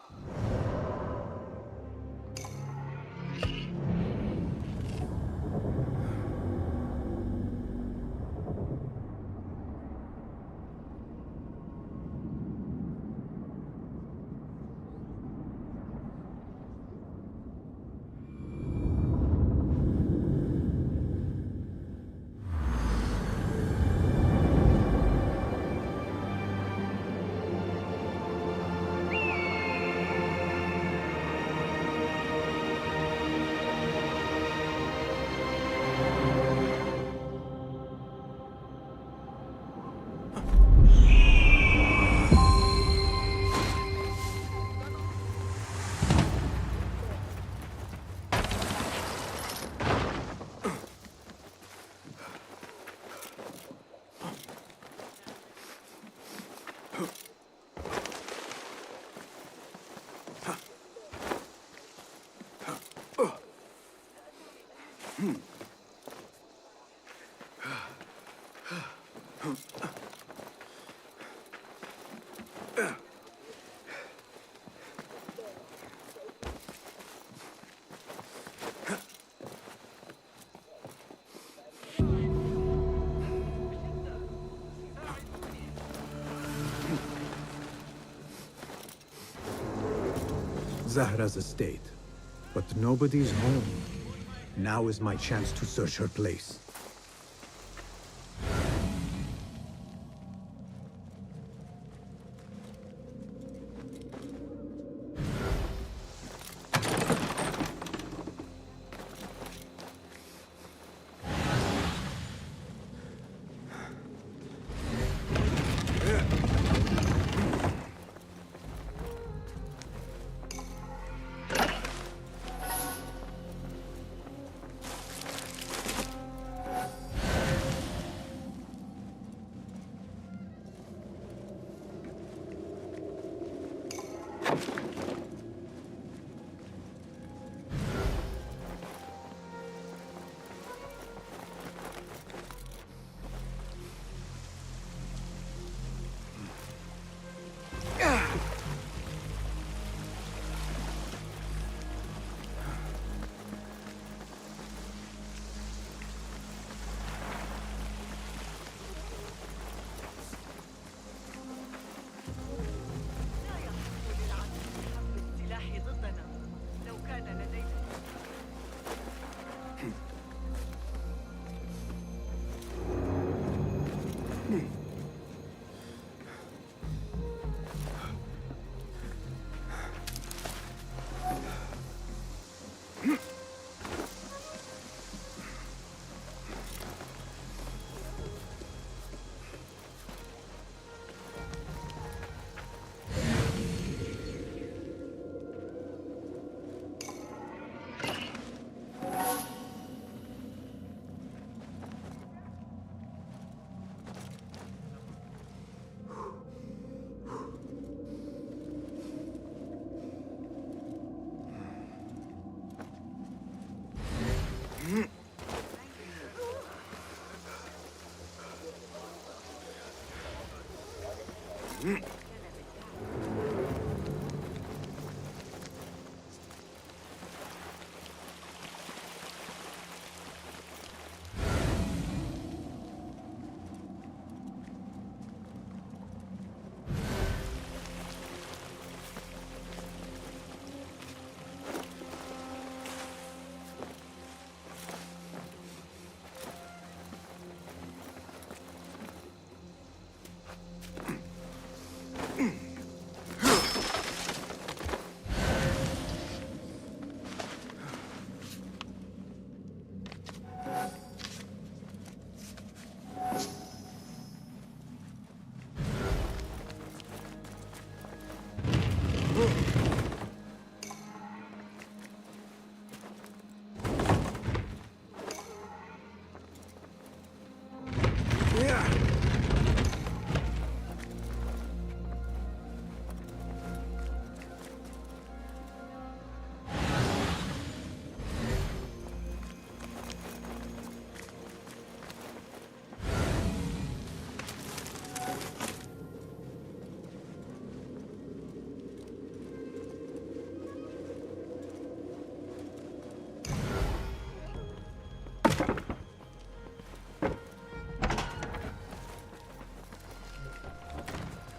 Zahra's estate, but nobody's home. Now is my chance to search her place.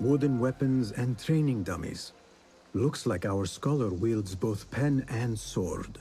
Wooden weapons and training dummies. Looks like our scholar wields both pen and sword.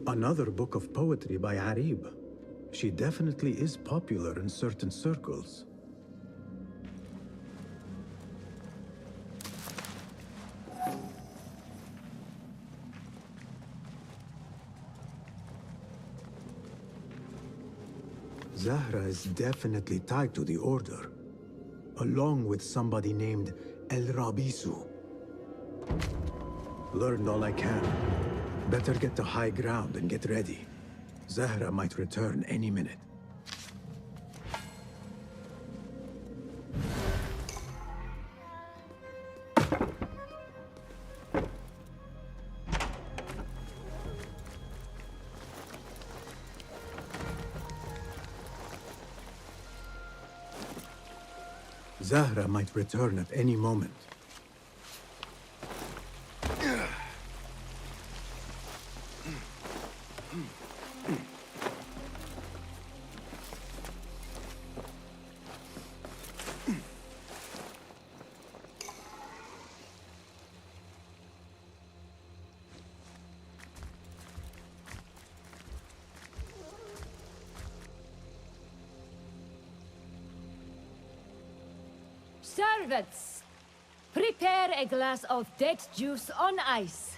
Another book of poetry by Arib. She definitely is popular in certain circles. Zahra is definitely tied to the Order, along with somebody named El Rabisu. Learned all I can. Better get to high ground and get ready. Zahra might return any minute. Zahra might return at any moment. Servants, prepare a glass of date juice on ice,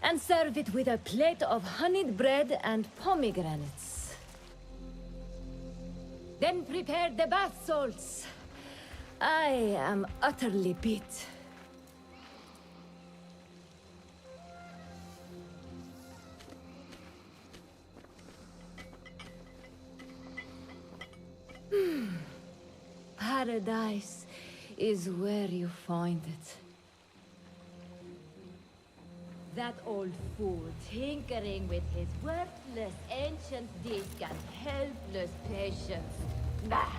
and serve it with a plate of honeyed bread and pomegranates. Then prepare the bath salts. I am utterly beat. Paradise is where you find it. That old fool tinkering with his worthless ancient disc and helpless patience. Bah!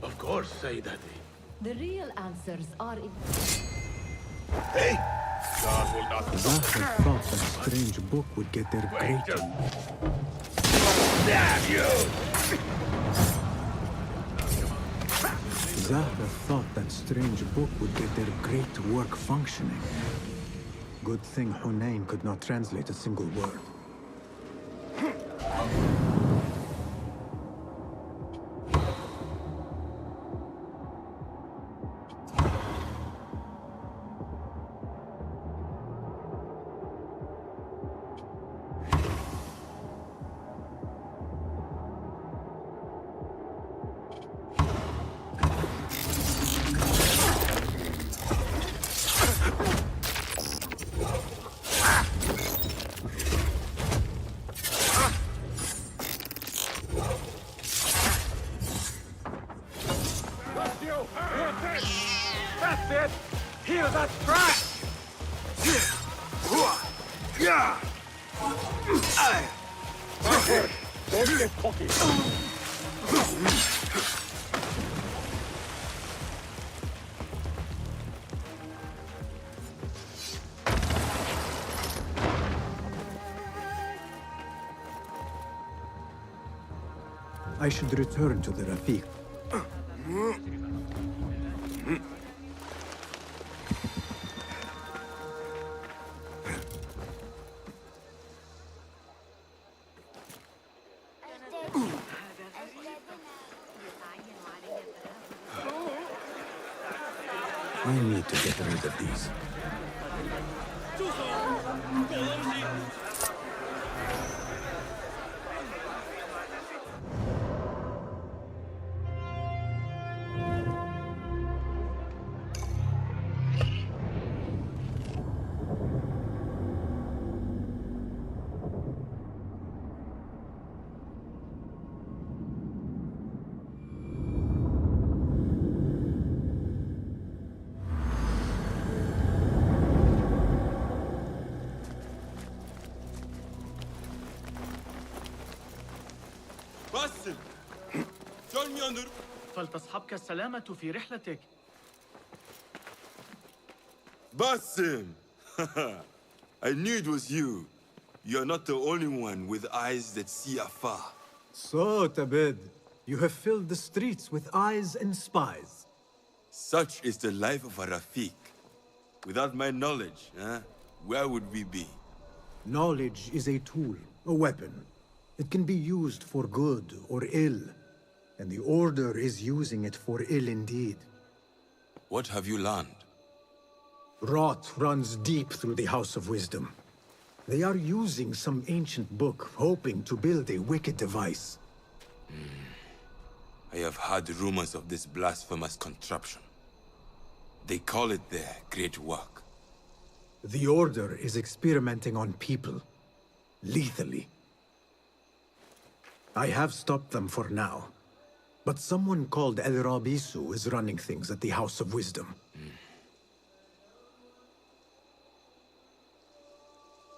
Of course, Sayyidati. The real answers are in... Hey! God will not... Zahra thought that strange book would get their great... Damn you! Zahra thought that strange book would get their great work functioning. Good thing Hunayn could not translate a single word. That's it! Heal that track! Don't get cocky! I should return to the Rafiq. I need to get rid of these. باسم join me on the فلتصحبك السلامة في رحلتك. Basim! I knew it was you. You're not the only one with eyes that see afar. So, Tabed, you have filled the streets with eyes and spies. Such is the life of a Rafiq. Without my knowledge, where would we be? Knowledge is a tool, a weapon. It can be used for good or ill, and the Order is using it for ill indeed. What have you learned? Rot runs deep through the House of Wisdom. They are using some ancient book, hoping to build a wicked device. I have heard rumors of this blasphemous contraption. They call it their great work. The Order is experimenting on people, lethally. I have stopped them for now, but someone called El Rabisu is running things at the House of Wisdom.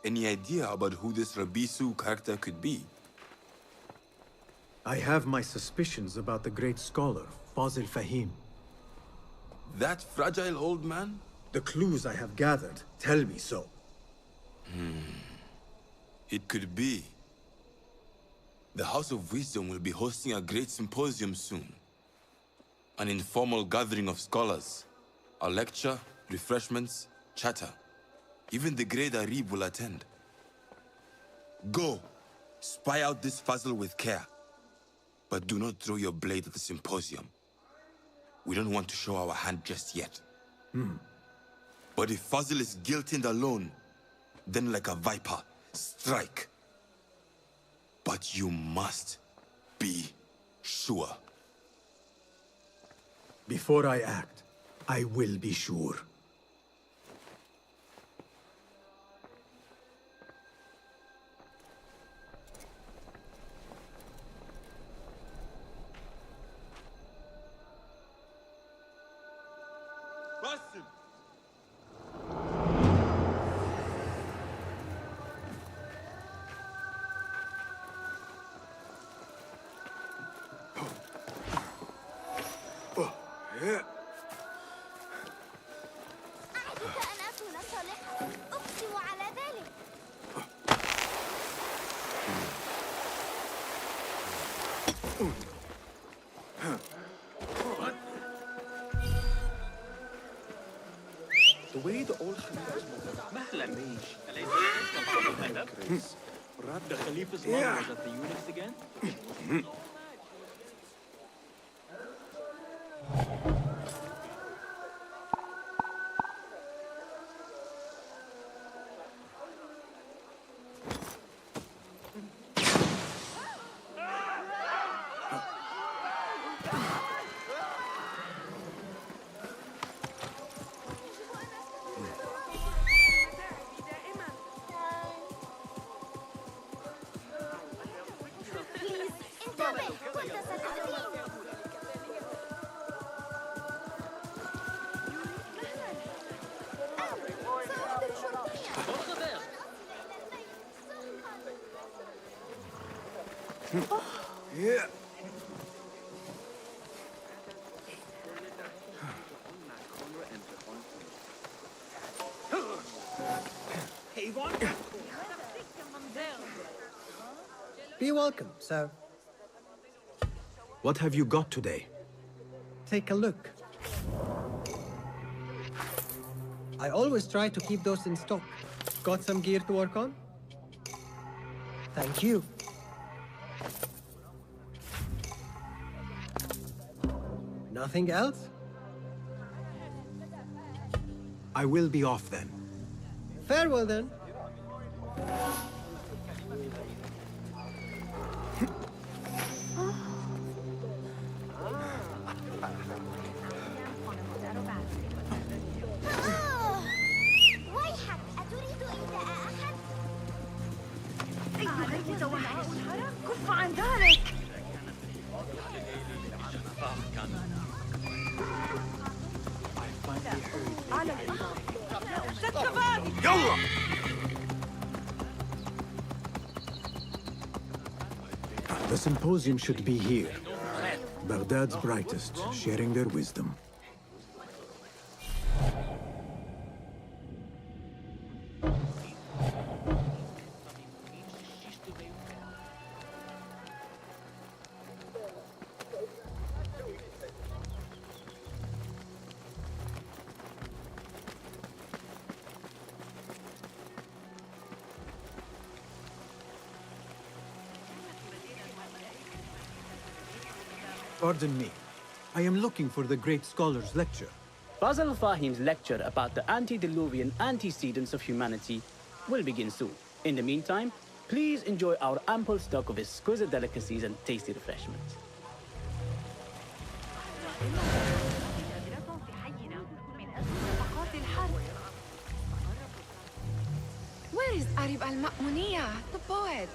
Any idea about who this Rabisu character could be? I have my suspicions about the great scholar, Fazil Fahim. That fragile old man? The clues I have gathered tell me so. It could be. The House of Wisdom will be hosting a great symposium soon. An informal gathering of scholars. A lecture, refreshments, chatter. Even the great Arib will attend. Go! Spy out this Fazil with care. But do not throw your blade at the symposium. We don't want to show our hand just yet. But if Fazil is guilty and alone, then like a viper, strike. But you must be sure. Before I act, I will be sure. Basim! أعدك أن أكون صالحا، أقسم على ذلك. The way the old Khalifa's مهلا أليس بعض الأدب؟ The Khalifa's mother was at the eunuchs again? Yeah. Be welcome, sir. What have you got today? Take a look. I always try to keep those in stock. Got some gear to work on? Thank you. Nothing else? I will be off then. Farewell then. ويحك أتريد إيذاء أحد؟ أيها المتوحش كف عن ذلك. على يلا! The symposium should be here. Baghdad's brightest, sharing their wisdom. Pardon me. I am looking for the great scholar's lecture. Basil Fahim's lecture about the antediluvian antecedents of humanity will begin soon. In the meantime, please enjoy our ample stock of exquisite delicacies and tasty refreshments. Where is Arib al-Ma'muniya, the poet?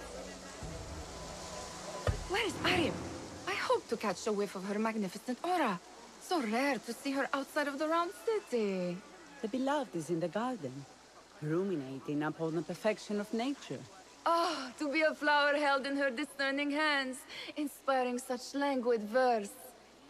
Where is Arib? I hope to catch a whiff of her magnificent aura. So rare to see her outside of the round city. The beloved is in the garden, ruminating upon the perfection of nature. Oh, to be a flower held in her discerning hands, inspiring such languid verse.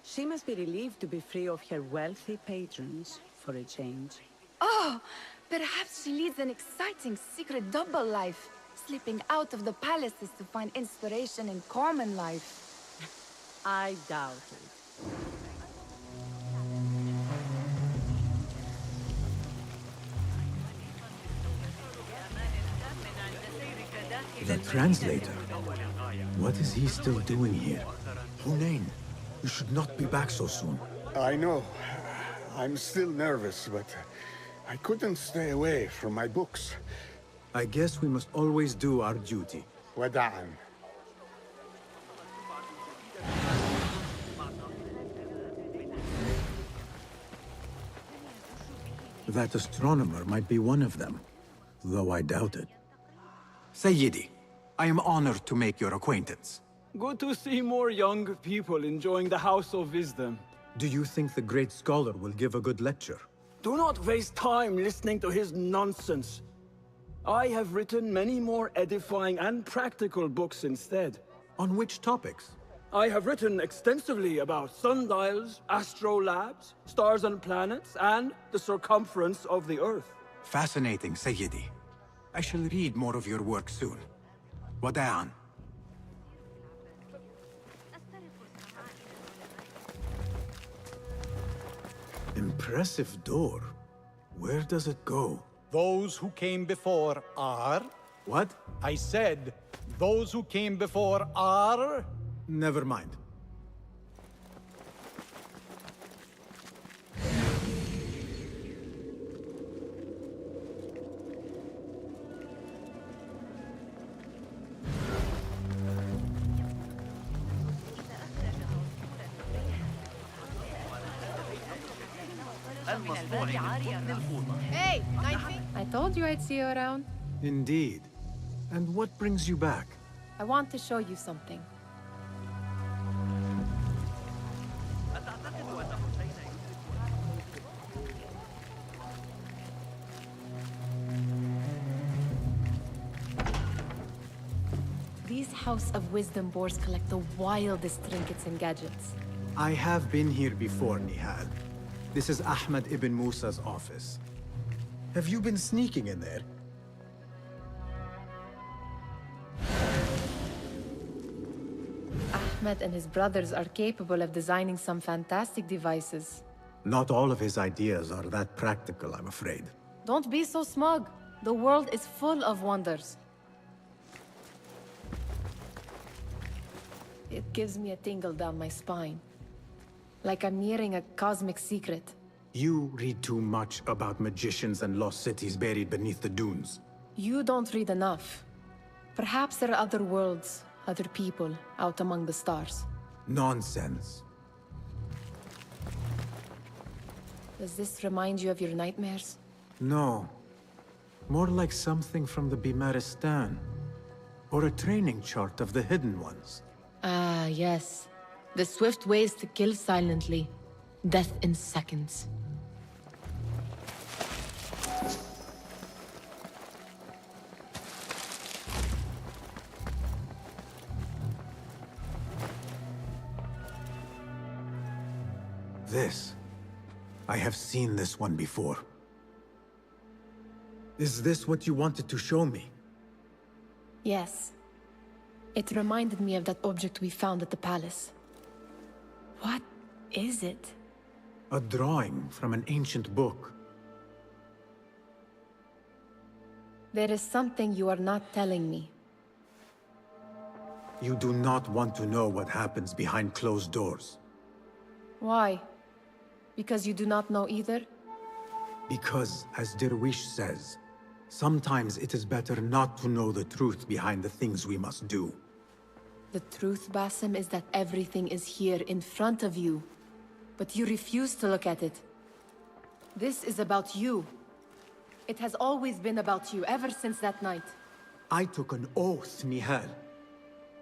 She must be relieved to be free of her wealthy patrons for a change. Oh, perhaps she leads an exciting secret double life, slipping out of the palaces to find inspiration in common life. I doubt it. The translator? What is he still doing here? Hunain, you should not be back so soon. I know. I'm still nervous, but I couldn't stay away from my books. I guess we must always do our duty. Wada'an. That astronomer might be one of them, though I doubt it. Sayyidi, I am honored to make your acquaintance. Good to see more young people enjoying the House of Wisdom. Do you think the great scholar will give a good lecture? Do not waste time listening to his nonsense. I have written many more edifying and practical books instead. On which topics? I have written extensively about sundials, astrolabes, stars and planets, and the circumference of the Earth. Fascinating, Sayyidi. I shall read more of your work soon. Wada'an. Impressive door. Where does it go? Those who came before are... What? I said, those who came before are... Never mind. Hey, I told you I'd see you around. Indeed. And what brings you back? I want to show you something. These House of Wisdom boars collect the wildest trinkets and gadgets. I have been here before, Nihal. This is Ahmed ibn Musa's office. Have you been sneaking in there? Ahmed and his brothers are capable of designing some fantastic devices. Not all of his ideas are that practical, I'm afraid. Don't be so smug. The world is full of wonders. It gives me a tingle down my spine. Like I'm nearing a cosmic secret. You read too much about magicians and lost cities buried beneath the dunes. You don't read enough. Perhaps there are other worlds, other people, out among the stars. Nonsense. Does this remind you of your nightmares? No. More like something from the Bimaristan. Or a training chart of the Hidden Ones. Ah, yes. The swift ways to kill silently. Death in seconds. This. I have seen this one before. Is this what you wanted to show me? Yes. It reminded me of that object we found at the palace. What is it? A drawing from an ancient book. There is something you are not telling me. You do not want to know what happens behind closed doors. Why? Because you do not know either? Because, as Derwish says, sometimes it is better not to know the truth behind the things we must do. The truth, Basim, is that everything is here in front of you. But you refuse to look at it. This is about you. It has always been about you, ever since that night. I took an oath, Nihal,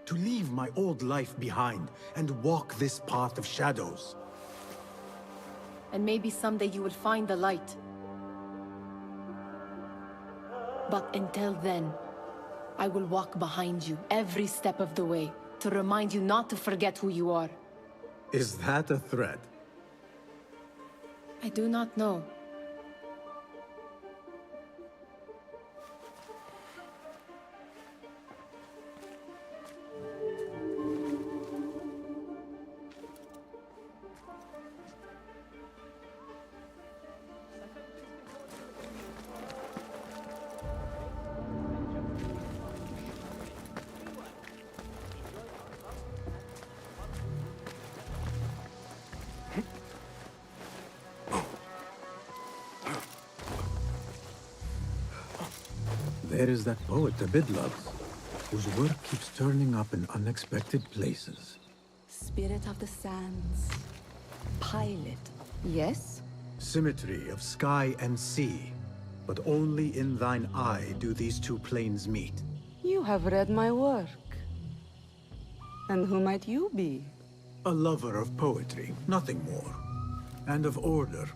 to leave my old life behind and walk this path of shadows. And maybe someday you will find the light. But until then, I will walk behind you every step of the way to remind you not to forget who you are. Is that a threat? I do not know. There is that poet Abid loves, whose work keeps turning up in unexpected places. Spirit of the sands. Pilot. Yes? Symmetry of sky and sea, but only in thine eye do these two planes meet. You have read my work. And who might you be? A lover of poetry, nothing more. And of order.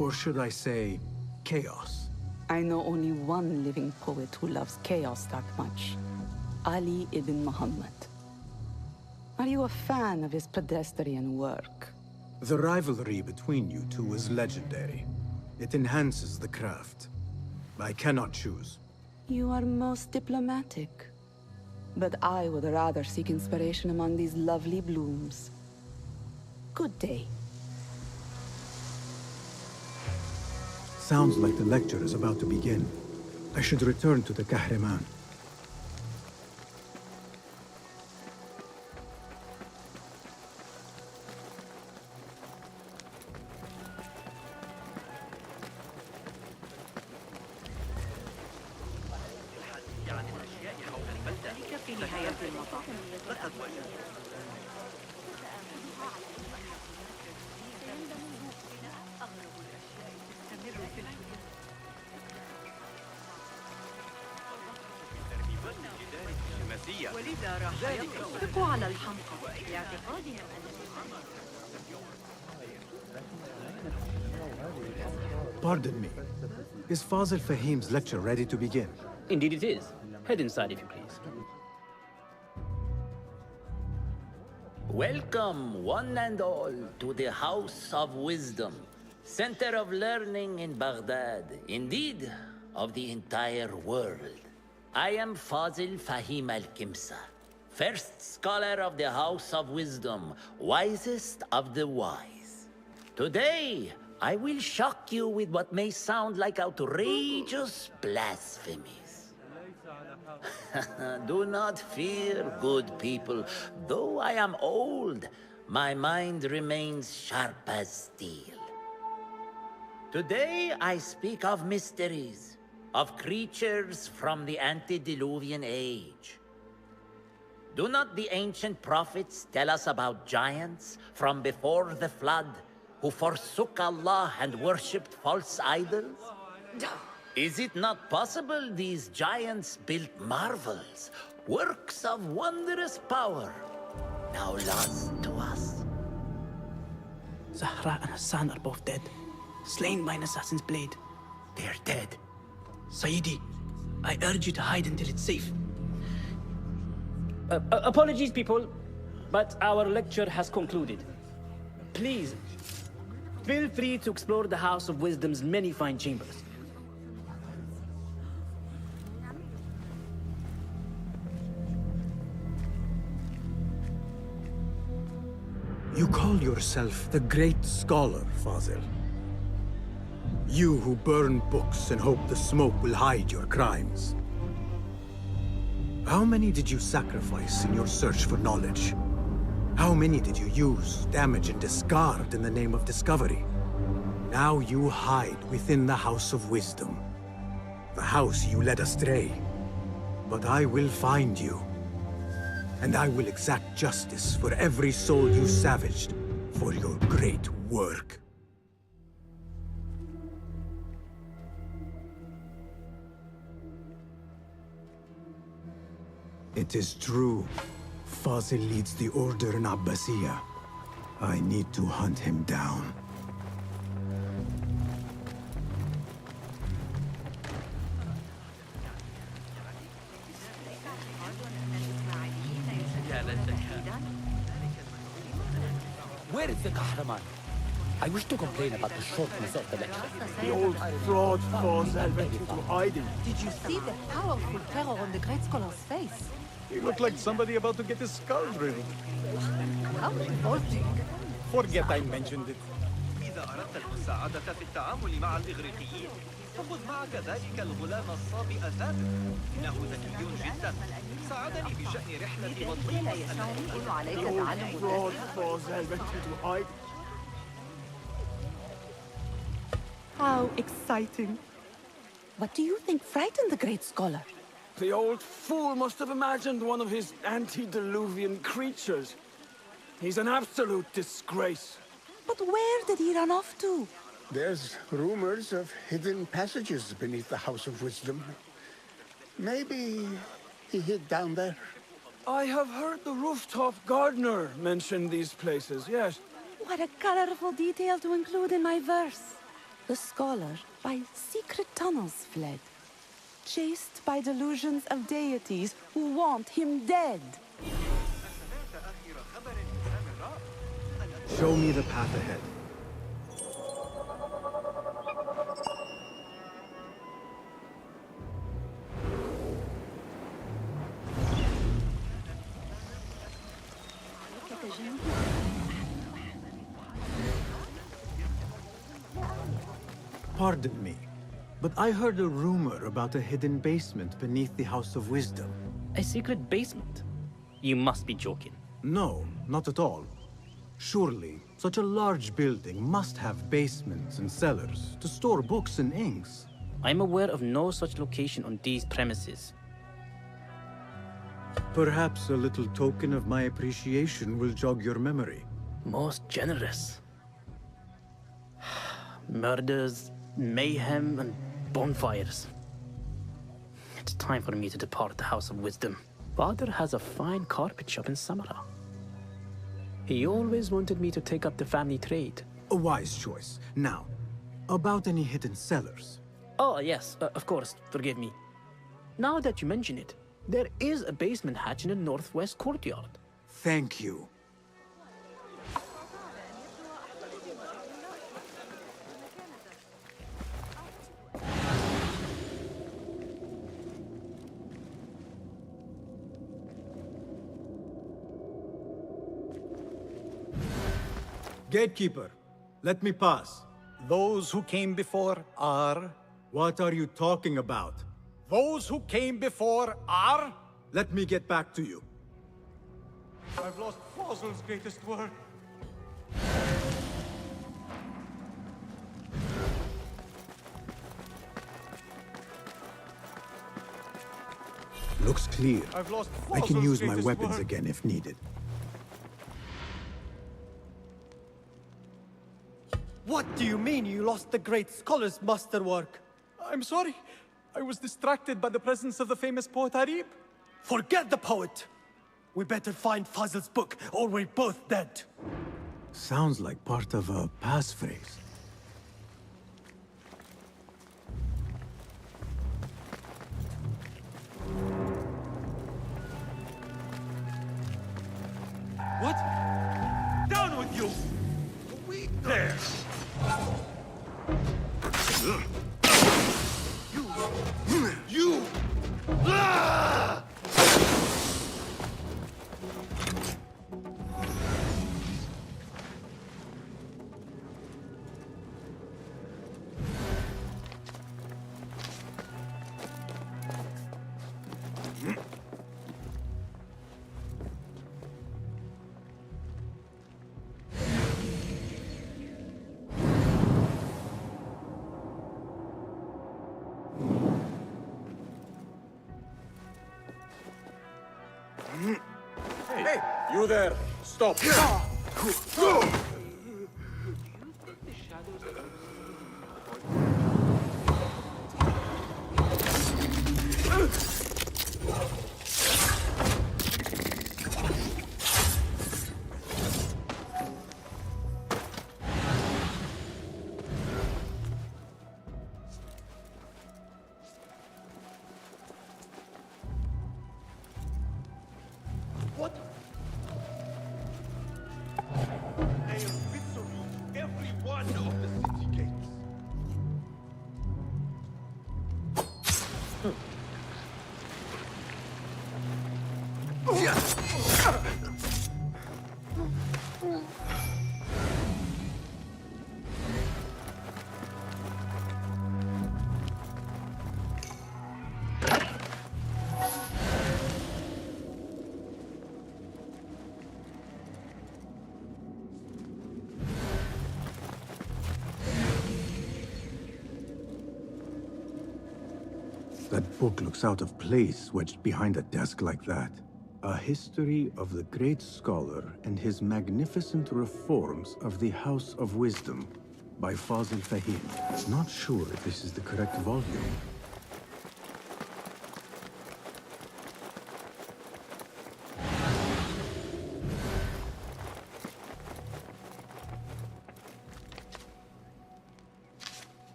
Or should I say, chaos. I know only one living poet who loves chaos that much. Ali ibn Muhammad. Are you a fan of his pedestrian work? The rivalry between you two is legendary. It enhances the craft. I cannot choose. You are most diplomatic. But I would rather seek inspiration among these lovely blooms. Good day. Sounds like the lecture is about to begin. I should return to the Kahraman. ولذا راح يطلق على الحمقى لاعتقادهم Pardon me. Is Fazil Fahim's lecture ready to begin? Indeed it is. Head inside if you please. Welcome, one and all, to the House of Wisdom, center of learning in Baghdad, indeed, of the entire world. I am Fazil Fahim al-Kimsa, first scholar of the House of Wisdom, wisest of the wise. Today, I will shock you with what may sound like outrageous blasphemies. Do not fear, good people. Though I am old, my mind remains sharp as steel. Today I speak of mysteries, of creatures from the antediluvian age. Do not the ancient prophets tell us about giants from before the flood who forsook Allah and worshipped false idols? Is it not possible these giants built marvels, works of wondrous power, now lost to us? Zahra and Hassan are both dead, slain by an assassin's blade. They're dead. Sayyidi, I urge you to hide until it's safe. Apologies, people, but our lecture has concluded. Please, feel free to explore the House of Wisdom's many fine chambers. You call yourself the great scholar, Fazil. You who burn books and hope the smoke will hide your crimes. How many did you sacrifice in your search for knowledge? How many did you use, damage, and discard in the name of discovery? Now you hide within the House of Wisdom. The house you led astray. But I will find you. And I will exact justice for every soul you savaged for your great work. It is true. Fazil leads the Order in Abbasiyah. I need to hunt him down. Where is the Kahraman? I wish to complain about the shortness of the lecture. The old fraud Fazil went into hiding. Did you see the powerful terror on the great scholar's face? He looked like somebody about to get his skull riddled. How revolting. Forget I mentioned it. إذا أردت المساعدة في التعامل مع الإغريقيين فخذ معك ذلك الغلام الصابئ ثابت. إنه ذكي جدا. ساعدني بشأن رحلة وطريق يمكن عليك The old تعلم fraud Fazil went into hiding. How exciting. What do you think frightened the great scholar? The old fool must have imagined one of his antediluvian creatures. He's an absolute disgrace. But where did he run off to? There's rumors of hidden passages beneath the House of Wisdom. Maybe he hid down there. I have heard the rooftop gardener mention these places, yes. What a colorful detail to include in my verse. The scholar by secret tunnels fled, chased by delusions of deities who want him dead. Show me the path ahead. Pardon me, but I heard a rumor about a hidden basement beneath the House of Wisdom. A secret basement? You must be joking. No, not at all. Surely, such a large building must have basements and cellars to store books and inks. I'm aware of no such location on these premises. Perhaps a little token of my appreciation will jog your memory. Most generous. Murders, mayhem, and bonfires. It's time for me to depart the House of Wisdom. Father has a fine carpet shop in Samara. He always wanted me to take up the family trade. A wise choice. Now, about any hidden cellars? Oh, yes, of course, forgive me. Now that you mention it, there is a basement hatch in the northwest courtyard. Thank you. Gatekeeper, let me pass. Those who came before are... What are you talking about? Those who came before are... Let me get back to you. I've lost Fazil's greatest work. looks clear. I've lost I can Fazl's use my greatest weapons work. again if needed. What do you mean you lost the great scholar's masterwork? I'm sorry. I was distracted by the presence of the famous poet Arib. Forget the poet! We better find Fazl's book, or we're both dead. Sounds like part of a passphrase. What? Down with you! There! You! Ah! Hey, you there! Stop! What? They are vitally every one of the city gates. That book looks out of place wedged behind a desk like that. A history of the great scholar and his magnificent reforms of the House of Wisdom by Fazil Fahim. Not sure if this is the correct volume.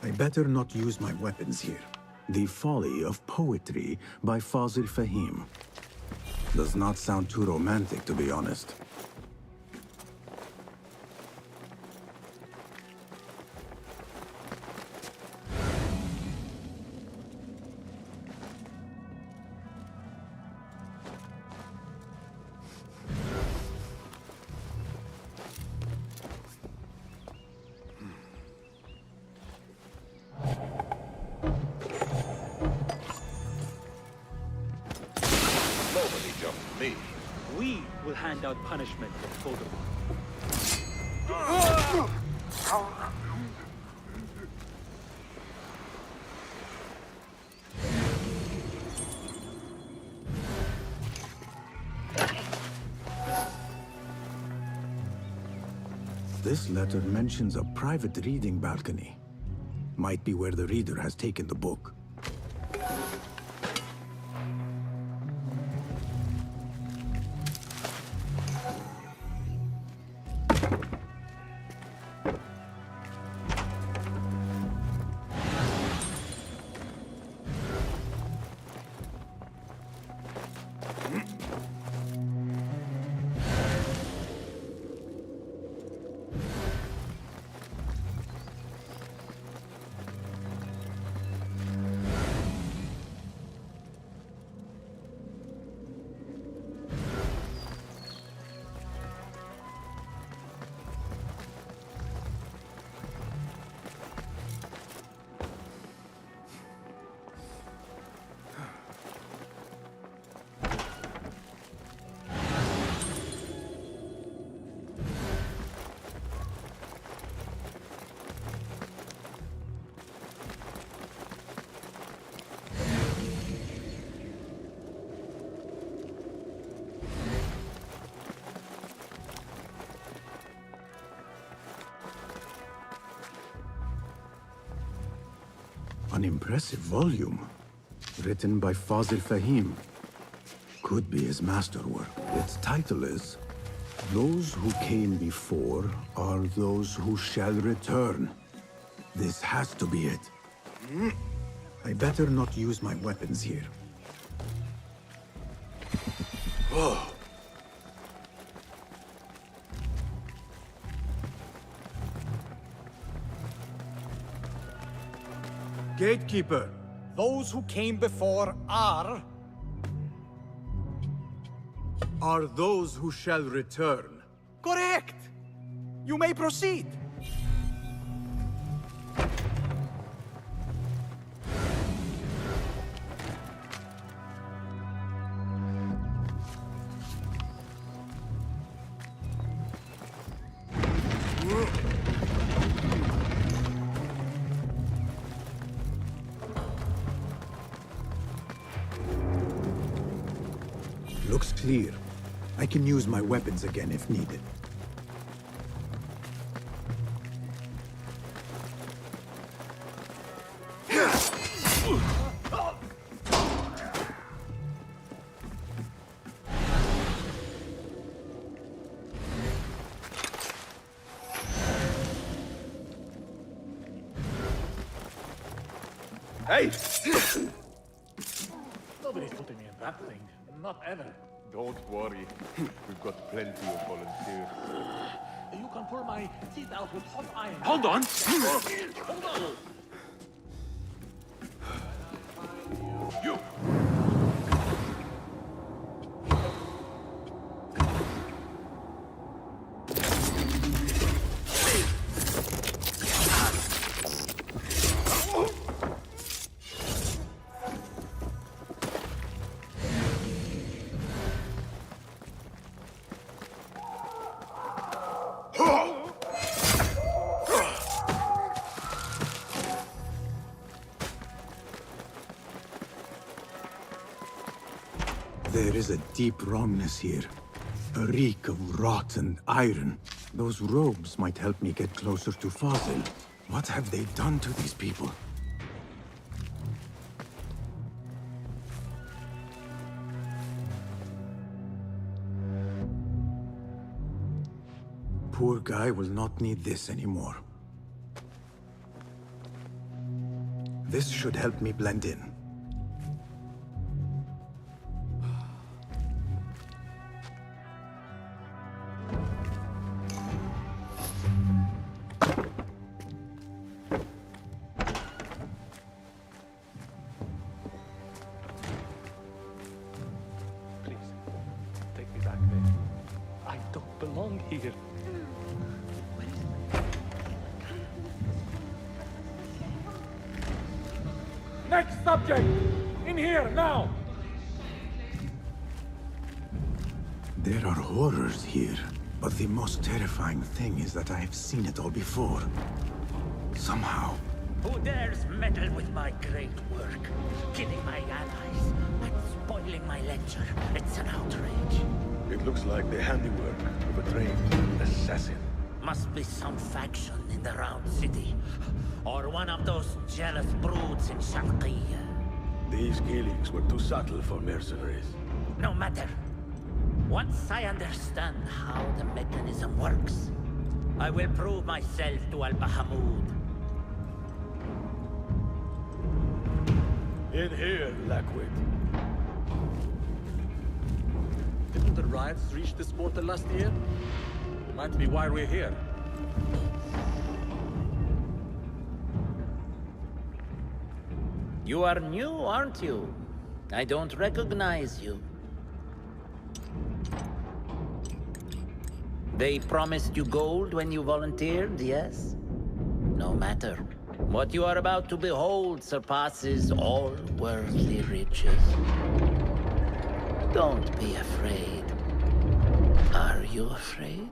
I better not use my weapons here. The Folly of Poetry by Fazil Fahim. Does not sound too romantic, to be honest. Nobody jumped me. We will hand out punishment for them. This letter mentions a private reading balcony. Might be where the reader has taken the book. An impressive volume. Written by Fazil Fahim. Could be his masterwork. Its title is... Those who came before are those who shall return. This has to be it. I better not use my weapons here. Whoa. Gatekeeper, those who came before are those who shall return. correct. You may proceed. Looks clear. I can use my weapons again if needed. Hey! Nobody's putting me in that thing. Not ever. Don't worry. We've got plenty of volunteers. You can pull my teeth out with hot iron. Hold on! Hold on! You! There is a deep wrongness here. A reek of rotten iron. Those robes might help me get closer to Fazil. What have they done to these people? Poor guy will not need this anymore. This should help me blend in. Belong here. Next subject! In here, now! There are horrors here, but the most terrifying thing is that I have seen it all before. Somehow. Who dares meddle with my great work? Killing my allies and spoiling my lecture. It's an outrage. It looks like the handiwork of a trained assassin. Must be some faction in the Round City. Or one of those jealous broods in Sharqiyya. These killings were too subtle for mercenaries. No matter. Once I understand how the mechanism works, I will prove myself to Al-Bahamud. In here, Lackwit. Didn't the riots reach this border last year? Might be why we're here. You are new, aren't you? I don't recognize you. They promised you gold when you volunteered, yes? No matter. What you are about to behold surpasses all worldly riches. Don't be afraid. Are you afraid?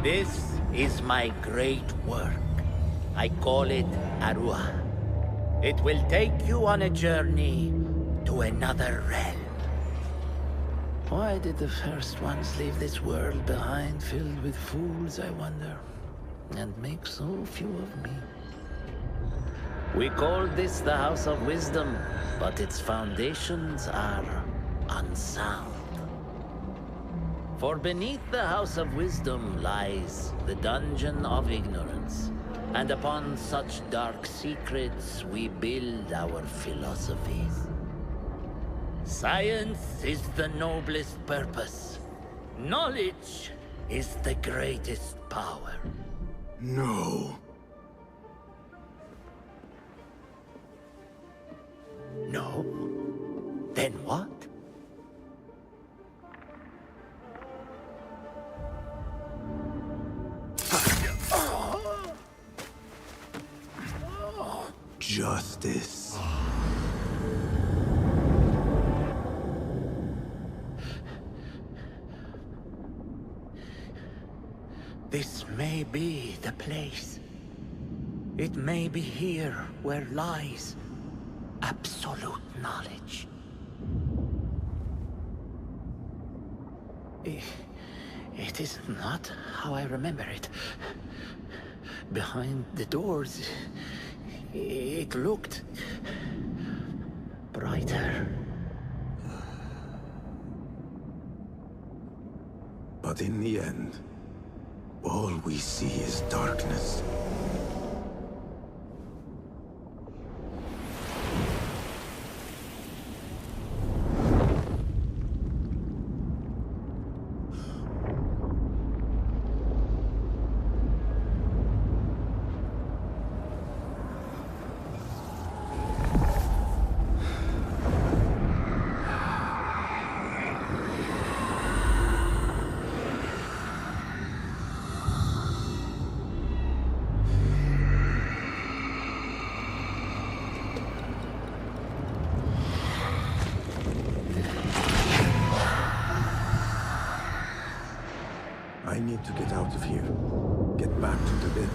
This is my great work. I call it Arua. It will take you on a journey to another realm. Why did the first ones leave this world behind filled with fools, I wonder, and make so few of me? We called this the House of Wisdom, but its foundations are unsound. For beneath the House of Wisdom lies the Dungeon of Ignorance, and upon such dark secrets we build our philosophies. Science is the noblest purpose. Knowledge is the greatest power. No. No? Then what? Justice. This may be the place. It may be here where lies absolute knowledge. It is not how I remember it. Behind the doors, it looked brighter. But in the end, all we see is darkness. I need to get out of here. Get back to the bin.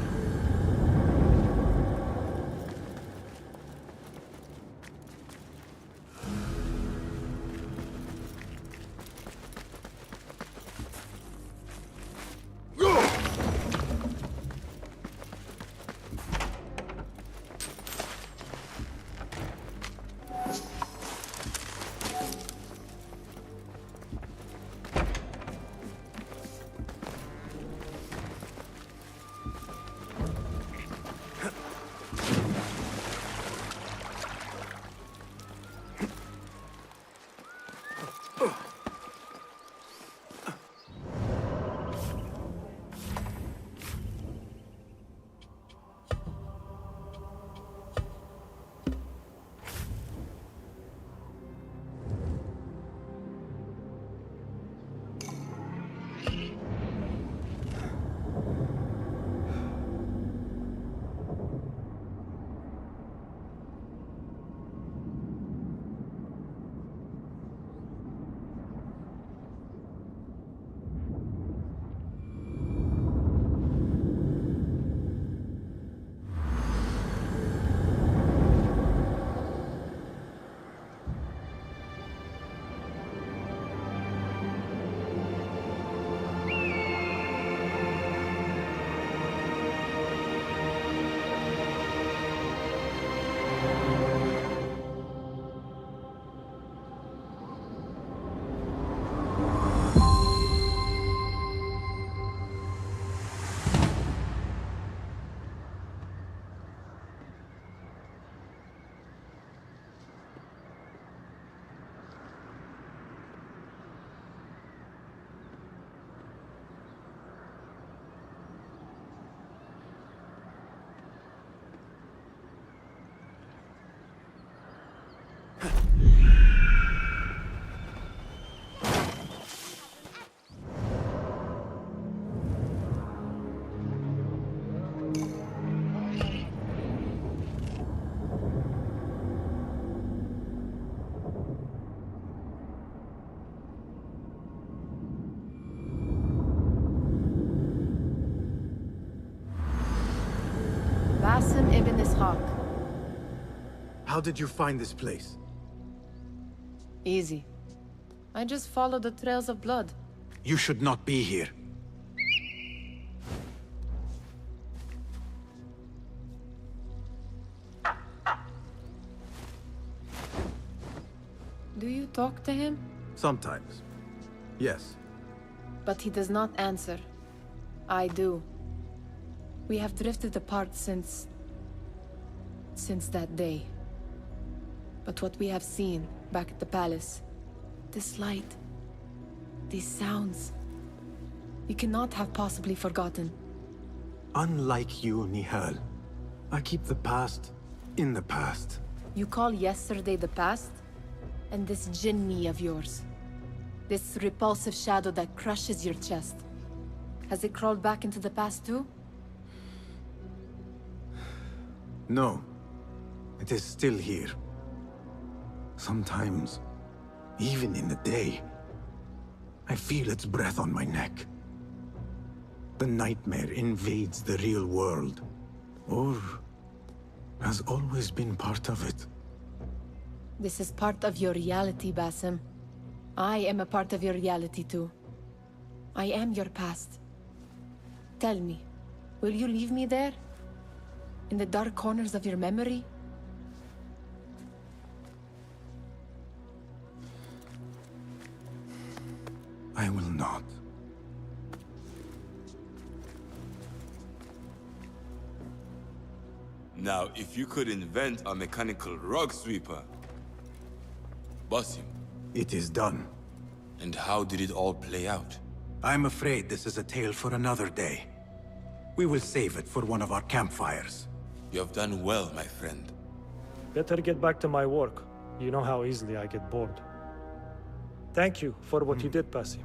Basim ibn Ishaq. How did you find this place? Easy. I just follow the trails of blood. You should not be here. Do you talk to him? Sometimes. Yes. But he does not answer. I do. We have drifted apart since that day. But what we have seen back at the palace, this light, these sounds, we cannot have possibly forgotten. Unlike you, Nihal, I keep the past in the past. You call yesterday the past? And this Jinni of yours, this repulsive shadow that crushes your chest, has it crawled back into the past too? No. It is still here. Sometimes, even in the day, I feel its breath on my neck. The nightmare invades the real world, or has always been part of it. This is part of your reality, Basim. I am a part of your reality too. I am your past. Tell me, will you leave me there? In the dark corners of your memory? I will not. Now, if you could invent a mechanical rug sweeper... Basim. It is done. And how did it all play out? I'm afraid this is a tale for another day. We will save it for one of our campfires. You have done well, my friend. Better get back to my work. You know how easily I get bored. Thank you for what you did, Basim.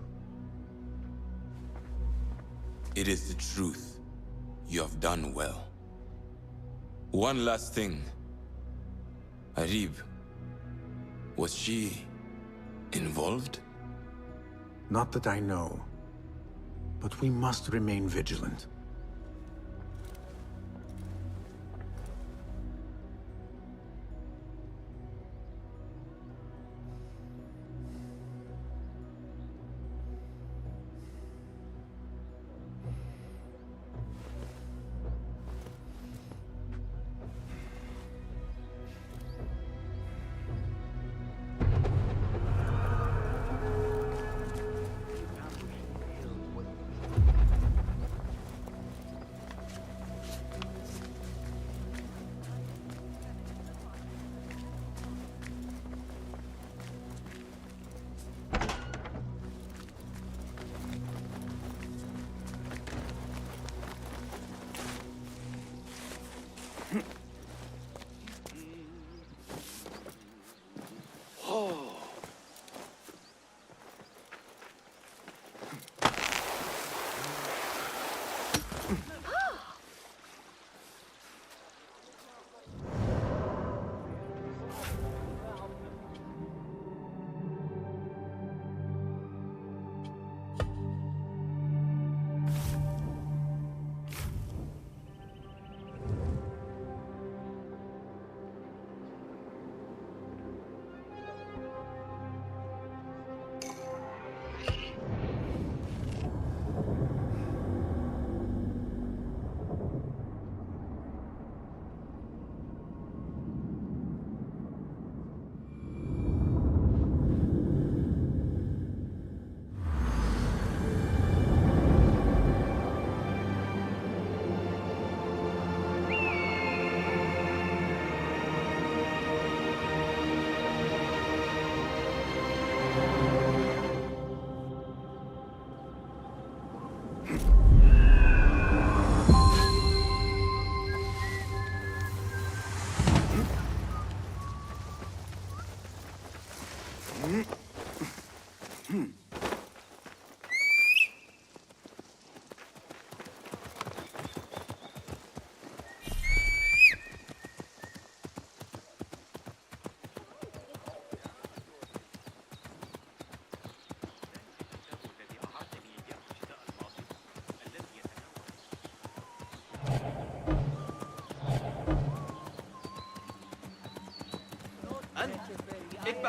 It is the truth. You have done well. One last thing. Arib, was she involved? Not that I know. But we must remain vigilant.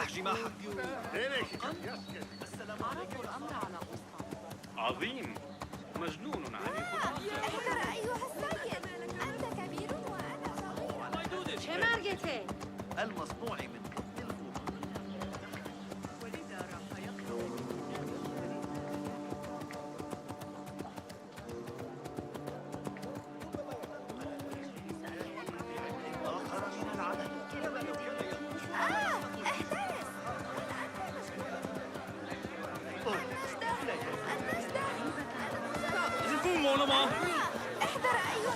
افتح جماحك. السلام عليكم. الأمر على أسطى. عظيم. مجنون عليكم. احذر أيها السيد، أنت كبير وأنا صغير. المصنوع من قطن الفوق. ولذا راح يقرأ. آخر من العدد. احترس. احذر أيها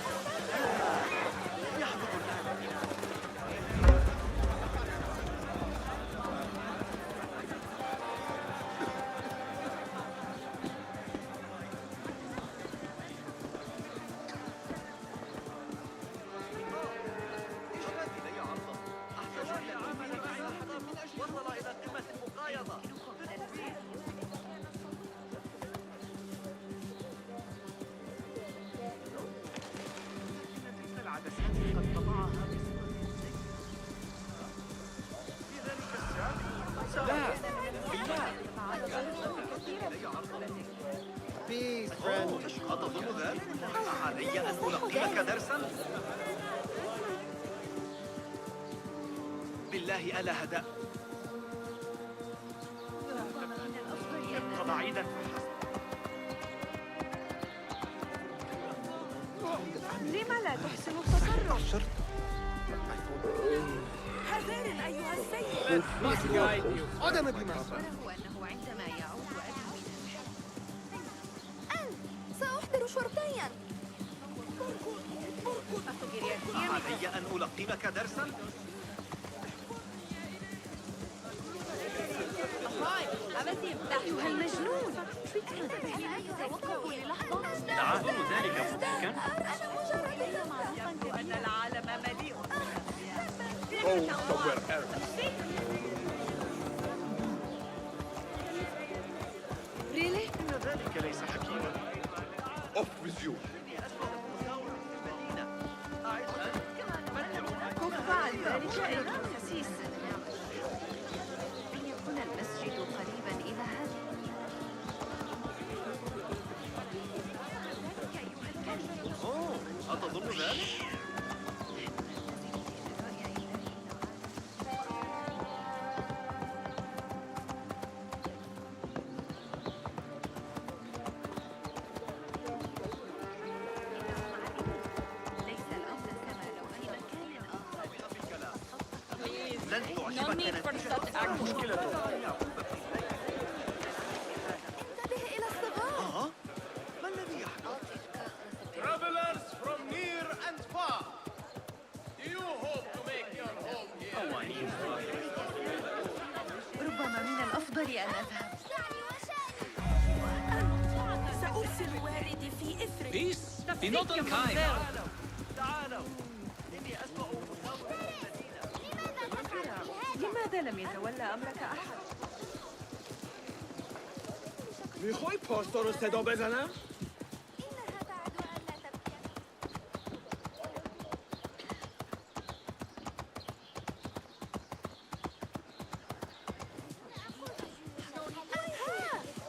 وصل إلى قمة المقايضة. تلك العدسات قد طبعها في ذلك السابق. Peace, friend. أتظن ذلك؟ علي أن ألقيك درسا؟ بالله ألا هدأ. ابق بعيدا لم لا تحسن التصرف؟ حذر أيها السيد. قدم بمصر. وله أنه عندما يعود أبي أنت سأحضر شرطيا. علي أن ألقمك درسا؟ أيها المجنون، توقفوا للحظة. أظن ذلك مضحكا. يبدو أن العالم مليء. إن ذلك ليس حكيما. Off with you. كف عن ذلك أيها الخسيس. أن يكون المسجد قريبا إلى هذا. أتظن ذلك؟ ليس الأمر كما لو أي مكان آخر. لن تعجبك نتيجة مشكلته. انتبه إلى الصغار. ما الذي يحدث؟ Travelers from near and far. Do you hope to make your home here? ربما من الأفضل أن أذهب. سأرسل واردي في إثرك. Peace? Be not unkind. تعالوا. إني أسمع مساوئ المدينة. لماذا لم يتولى أمرك أحد؟ میخوای پاستا رو صدا بزنم؟ إنها تعد ألا تبكي.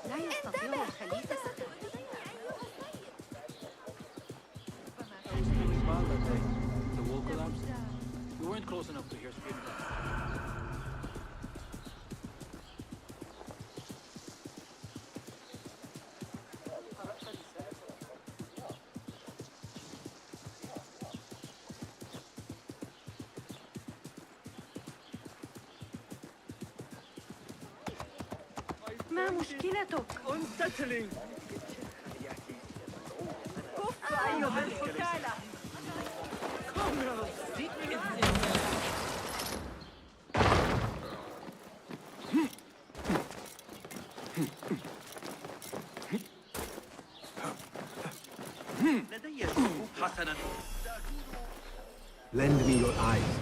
لا يستطيع الخليفة. The wall collapsed. We weren't close enough to hear screaming. ما مشكلتك؟ unsettling. كف أيها الحكالة. لدي الجنوب حسنا. Lend me your eyes.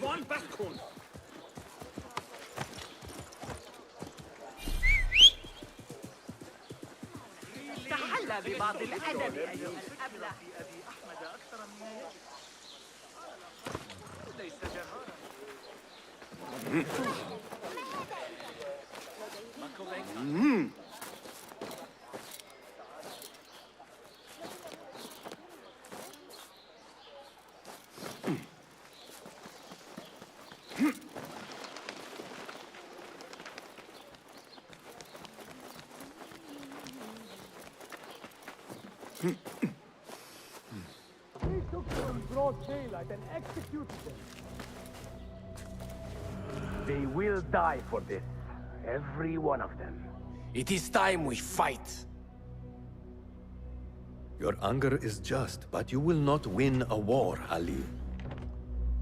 Von Baskun. تحلى ببعض الأدب أيها الأبله. ليس جهارا. They took them in broad daylight and executed them. They will die for this. Every one of them. It is time we fight. Your anger is just, but you will not win a war, Ali.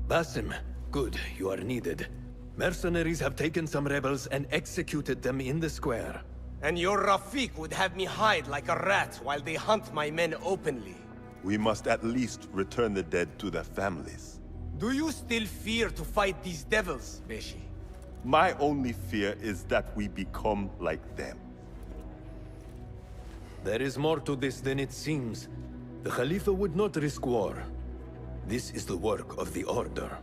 Basim, good, you are needed. Mercenaries have taken some rebels and executed them in the square. And your Rafiq would have me hide like a rat while they hunt my men openly. We must at least return the dead to their families. Do you still fear to fight these devils, Beshi? My only fear is that we become like them. There is more to this than it seems. The Khalifa would not risk war. This is the work of the Order.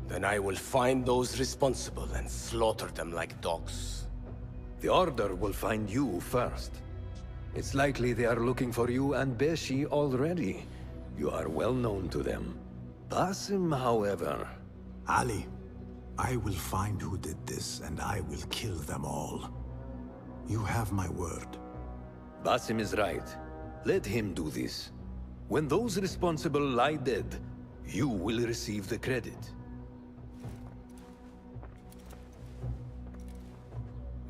Then I will find those responsible and slaughter them like dogs. The Order will find you first. It's likely they are looking for you and Beshi already. You are well known to them. Basim, however... Ali, I will find who did this, and I will kill them all. You have my word. Basim is right. Let him do this. When those responsible lie dead, you will receive the credit.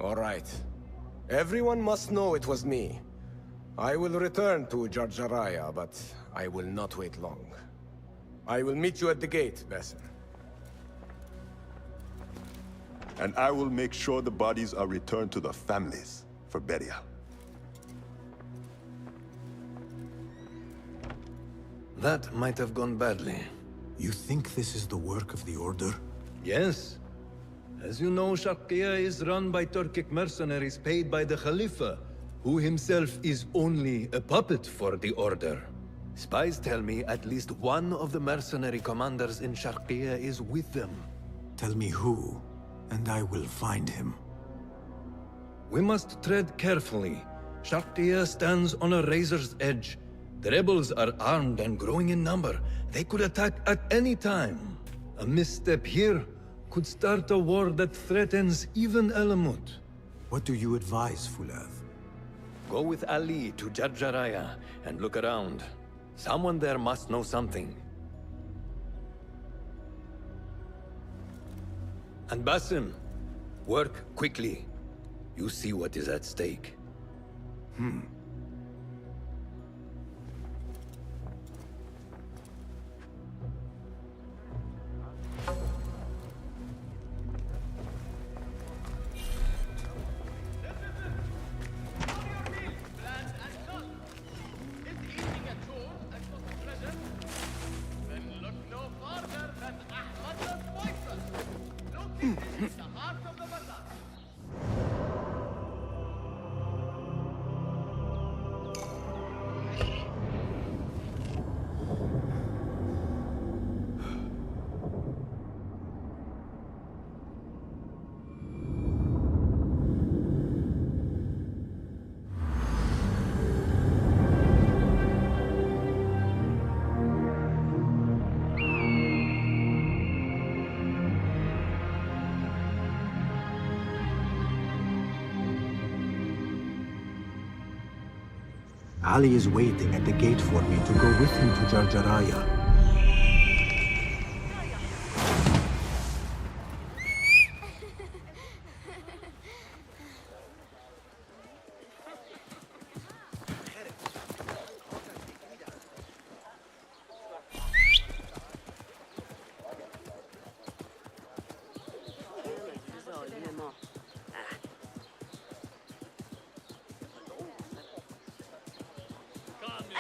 All right. Everyone must know it was me. I will return to Jarjaraya, but I will not wait long. I will meet you at the gate, Basim. And I will make sure the bodies are returned to the families for burial. That might have gone badly. You think this is the work of the Order? Yes. As you know, Sharqiya is run by Turkic mercenaries paid by the Khalifa, who himself is only a puppet for the Order. Spies tell me at least one of the mercenary commanders in Sharqiya is with them. Tell me who, and I will find him. We must tread carefully. Sharqiya stands on a razor's edge. The rebels are armed and growing in number. They could attack at any time. A misstep here could start a war that threatens even Alamut. What do you advise, Fulad? Go with Ali to Jarjaraya and look around. Someone there must know something. And Basim, work quickly. You see what is at stake. Ali is waiting at the gate for me to go with him to Jarjaraya.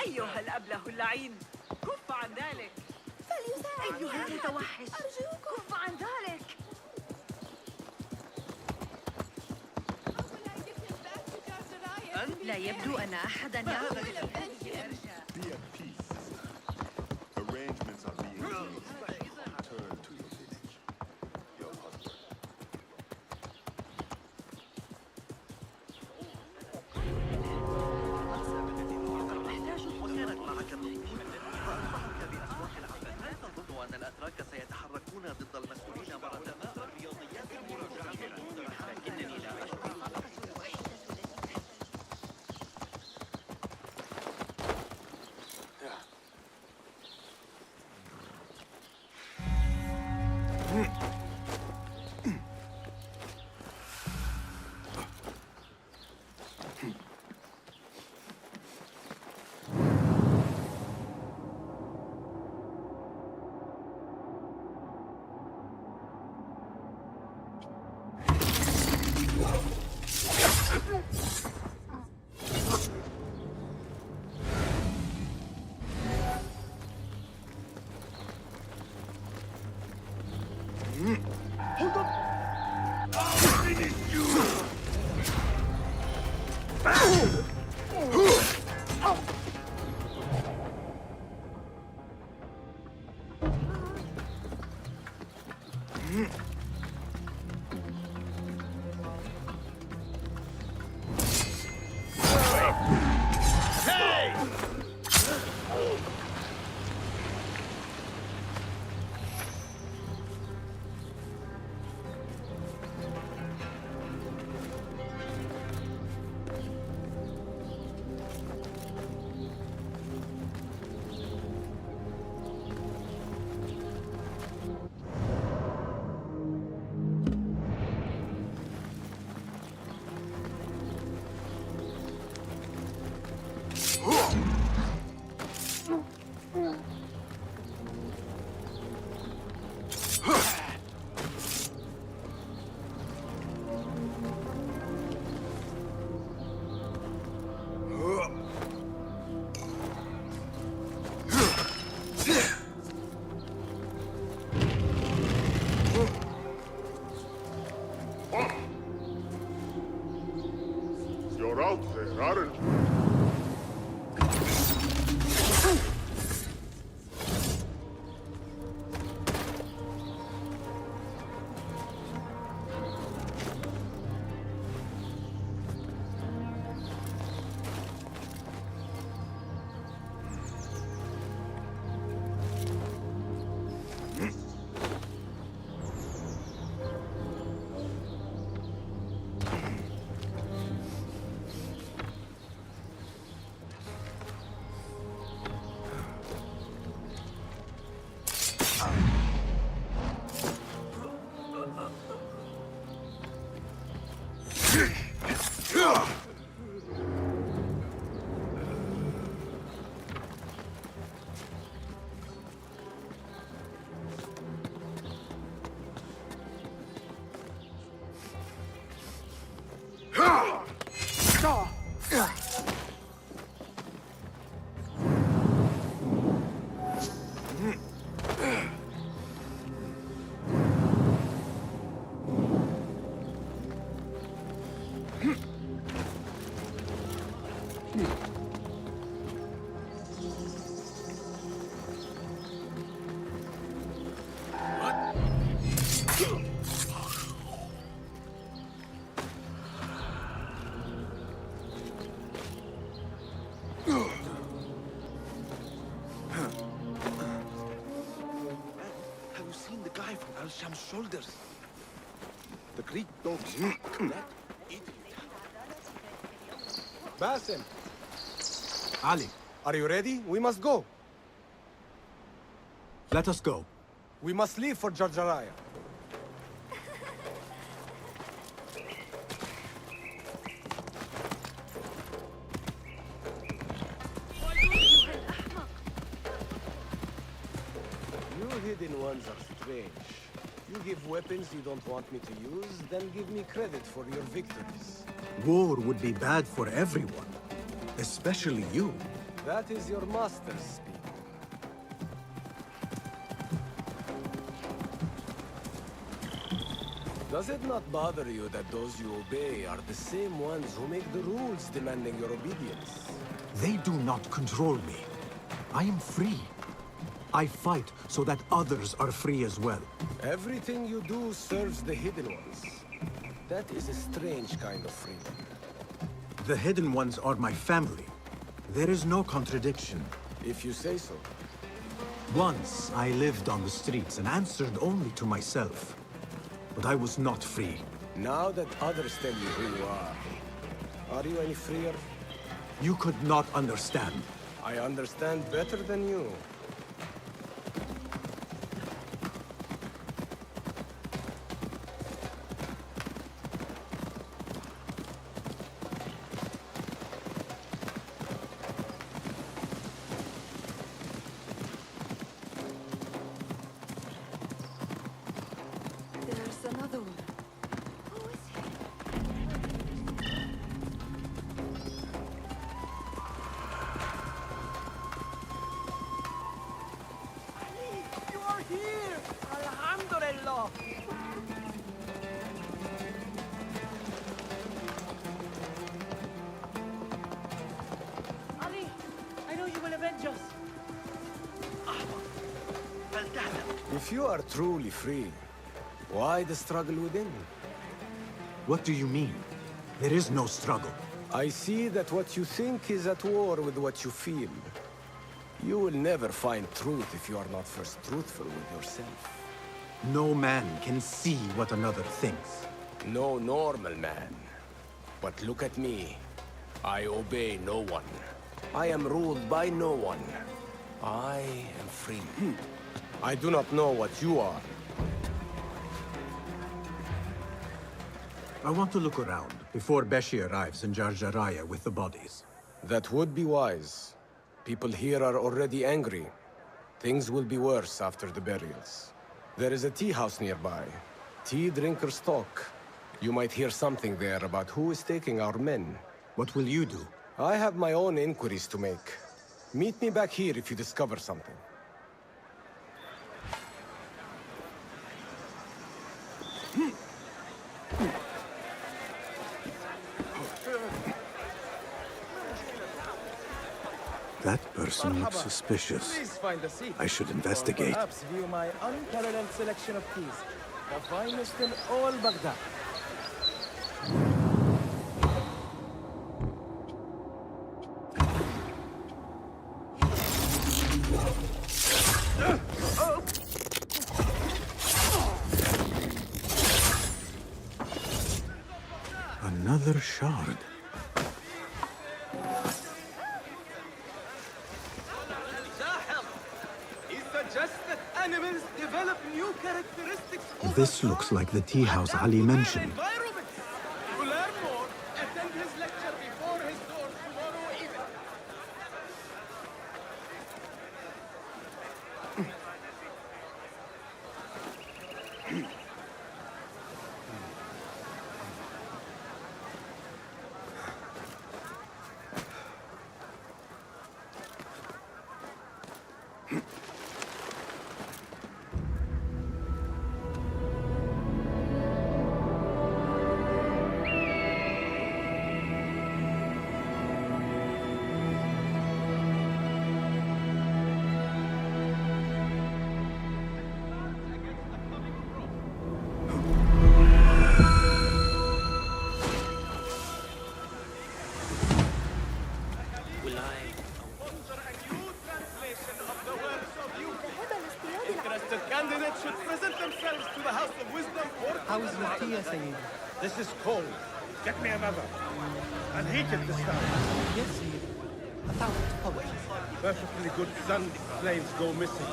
أيها الأبله اللعين، كف عن ذلك. فليساعدني أيها أحد. المتوحش، أرجوكم. كف عن ذلك. لا يبدو أن أحدا يعرف. Be at peace, sister. Arrangements are being made. Return to your village. Your husband. نحتاج وكانت معك الرقود وأصبحت بأسواق العبث. لا تظن أن الأتراك سيتحركون ضد المسؤولين مرة أخرى. الرياضيات المراجعة لكنني لا أشعر. You're out there, aren't you? Have you seen the guy from Al-Sham's shoulders? The Greek dogs. That idiot. Basim, Ali, are you ready? We must go. let us go. We must leave for Jarjaraya. You hidden ones are strange. You give weapons you don't want me to use, then give me credit for your victories. War would be bad for everyone, especially you. That is your master's speaking. Does it not bother you that those you obey are the same ones who make the rules demanding your obedience? They do not control me. I am free. I fight so that others are free as well. Everything you do serves the Hidden Ones. That is a strange kind of freedom. The Hidden Ones are my family. There is no contradiction. If you say so. Once, I lived on the streets and answered only to myself. But I was not free. Now that others tell you who you are you any freer? You could not understand. I understand better than you. There's another one. Who is he? You are here! Alhamdulillah! Ali, I know you will avenge us. If you are truly free, why the struggle within? What do you mean? There is no struggle. I see that what you think is at war with what you feel. You will never find truth if you are not first truthful with yourself. No man can see what another thinks. No normal man. But look at me. I obey no one. I am ruled by no one. I am free. I do not know what you are. I want to look around before Beshi arrives in Jarjaraya with the bodies. That would be wise. People here are already angry. Things will be worse after the burials. There is a tea house nearby. Tea drinkers talk. You might hear something there about who is taking our men. What will you do? I have my own inquiries to make. Meet me back here if you discover something. That person looks suspicious. I should investigate. Perhaps view my unparalleled selection of teas. The finest in all Baghdad. Another shard. Animals develop new characteristics. This looks like the tea house Ali mentioned. To learn more, attend his lecture before his door tomorrow evening. Candidates should present themselves to the House of Wisdom or... How is your tea, Sayyid? This is cold. Get me another. And heat it this time. Yes, Sayyid. 1,000 power. Perfectly good sun slaves go missing.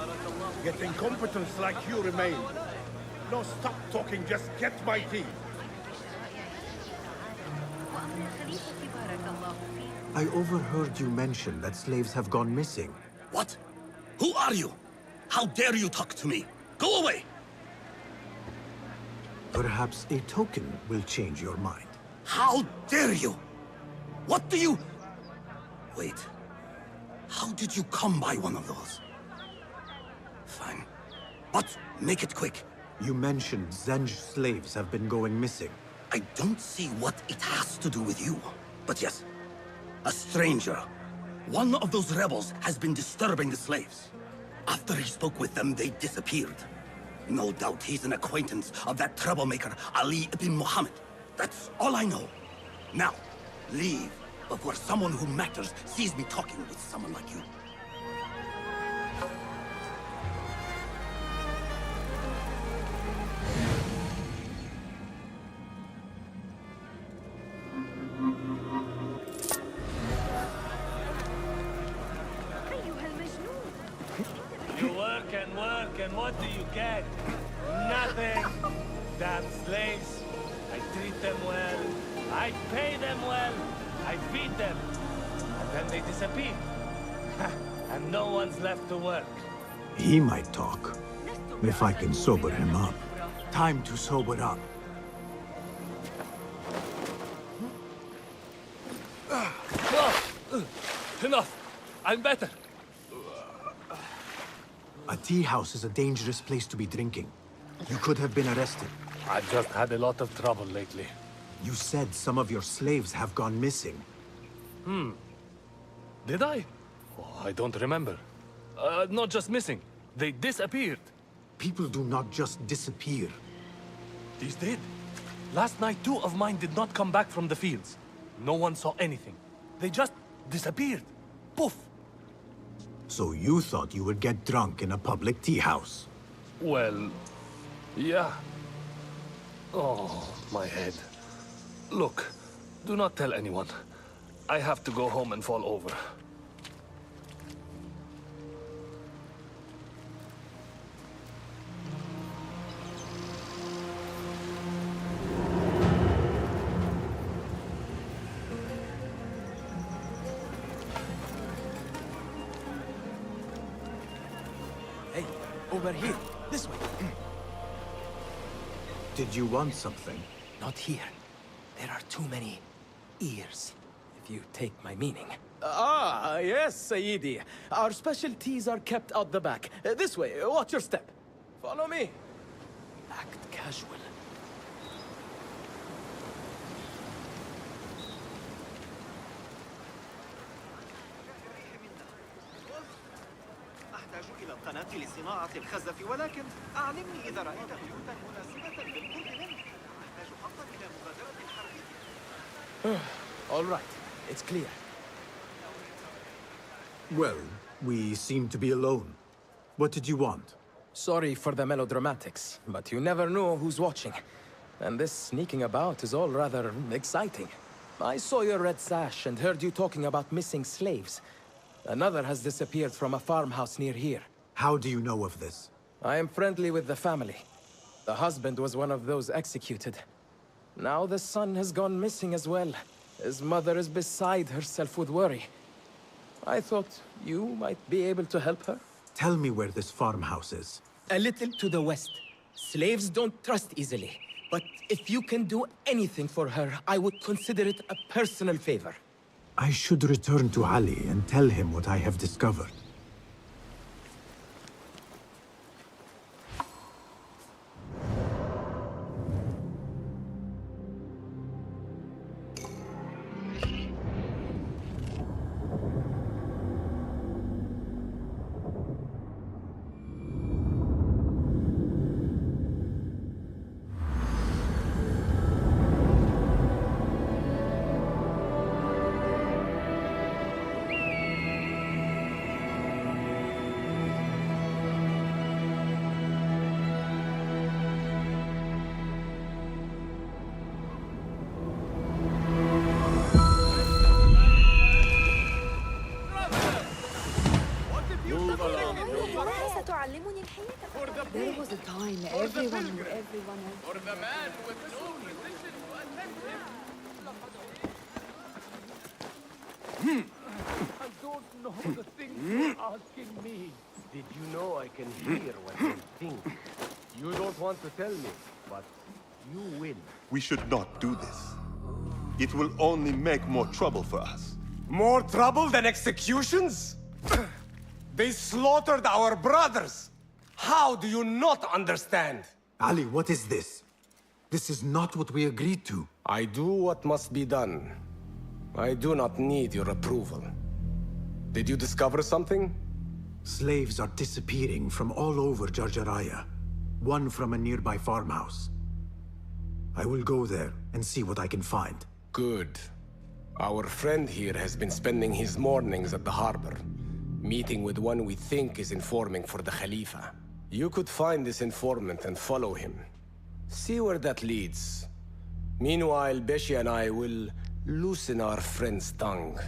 Yet incompetents like you remain. No, stop talking. Just get my tea. I overheard you mention that slaves have gone missing. What? Who are you? How dare you talk to me? Go away! Perhaps a token will change your mind. How dare you? What do you... Wait. How did you come by one of those? Fine. But make it quick. You mentioned Zenj slaves have been going missing. I don't see what it has to do with you. But yes, a stranger. One of those rebels has been disturbing the slaves. After he spoke with them, they disappeared. No doubt he's an acquaintance of that troublemaker, Ali ibn Muhammad. That's all I know. Now, leave before someone who matters sees me talking with someone like you. You work and what do you get? Nothing. Damn slaves. I treat them well. I pay them well. I feed them. And then they disappear. And no one's left to work. He might talk, if I can sober him up. Time to sober up. Enough! I'm better. A tea house is a dangerous place to be drinking. You could have been arrested. I've just had a lot of trouble lately. You said some of your slaves have gone missing. Did I? Oh, I don't remember. Not just missing. They disappeared. People do not just disappear. These did. Last night, 2 of mine did not come back from the fields. No one saw anything. They just disappeared. Poof! So you thought you would get drunk in a public tea house? Well, yeah. Oh, my head. Look, do not tell anyone. I have to go home and fall over. Hey, over here. This way. Did you want something? Not here. There are too many ears, if you take my meaning. Ah, yes, Sayyidi. Our specialties are kept out the back. This way, watch your step. Follow me. Act casual. أحتاج إلى القناة لصناعة الخزف ولكن أعلمني إذا رأيت بيوتا مناسبة للقرب منه. أحتاج حقا إلى مبادرة حربية. All right, it's clear. Well, we seem to be alone. What did you want? Sorry for the melodramatics, but you never know who's watching. And this sneaking about is all rather exciting. I saw your red sash and heard you talking about missing slaves. Another has disappeared from a farmhouse near here. How do you know of this? I am friendly with the family. The husband was one of those executed. Now the son has gone missing as well. His mother is beside herself with worry. I thought you might be able to help her. Tell me where this farmhouse is. A little to the west. Slaves don't trust easily. But if you can do anything for her, I would consider it a personal favor. I should return to Ali and tell him what I have discovered. There was a time everyone knew everyone else. For the man with no position to attend him. I don't know the things you're asking me. Did you know I can hear what you think? You don't want to tell me, but you will. We should not do this. It will only make more trouble for us. More trouble than executions? They slaughtered our brothers! How do you not understand? Ali, what is this? This is not what we agreed to. I do what must be done. I do not need your approval. Did you discover something? Slaves are disappearing from all over Jarjaraya. One from a nearby farmhouse. I will go there and see what I can find. Good. Our friend here has been spending his mornings at the harbor, meeting with one we think is informing for the Khalifa. You could find this informant and follow him. See where that leads. Meanwhile, Beshi and I will loosen our friend's tongue.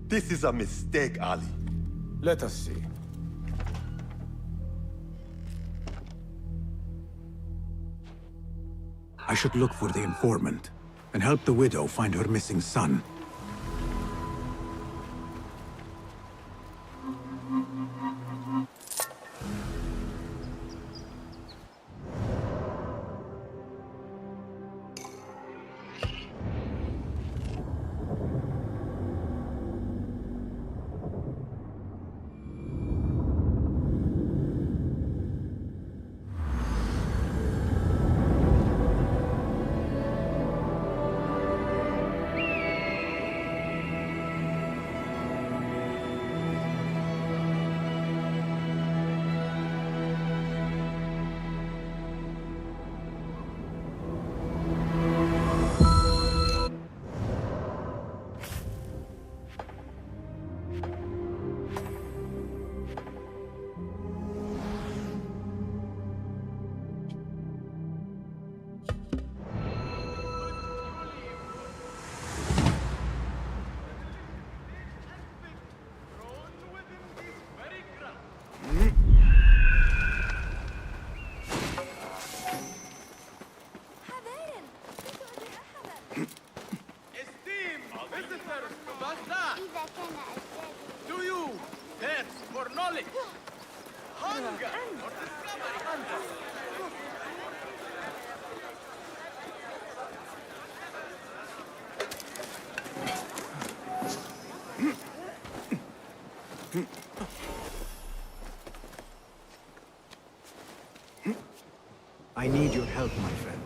This is a mistake, Ali. Let us see. I should look for the informant and help the widow find her missing son. I need your help, my friend.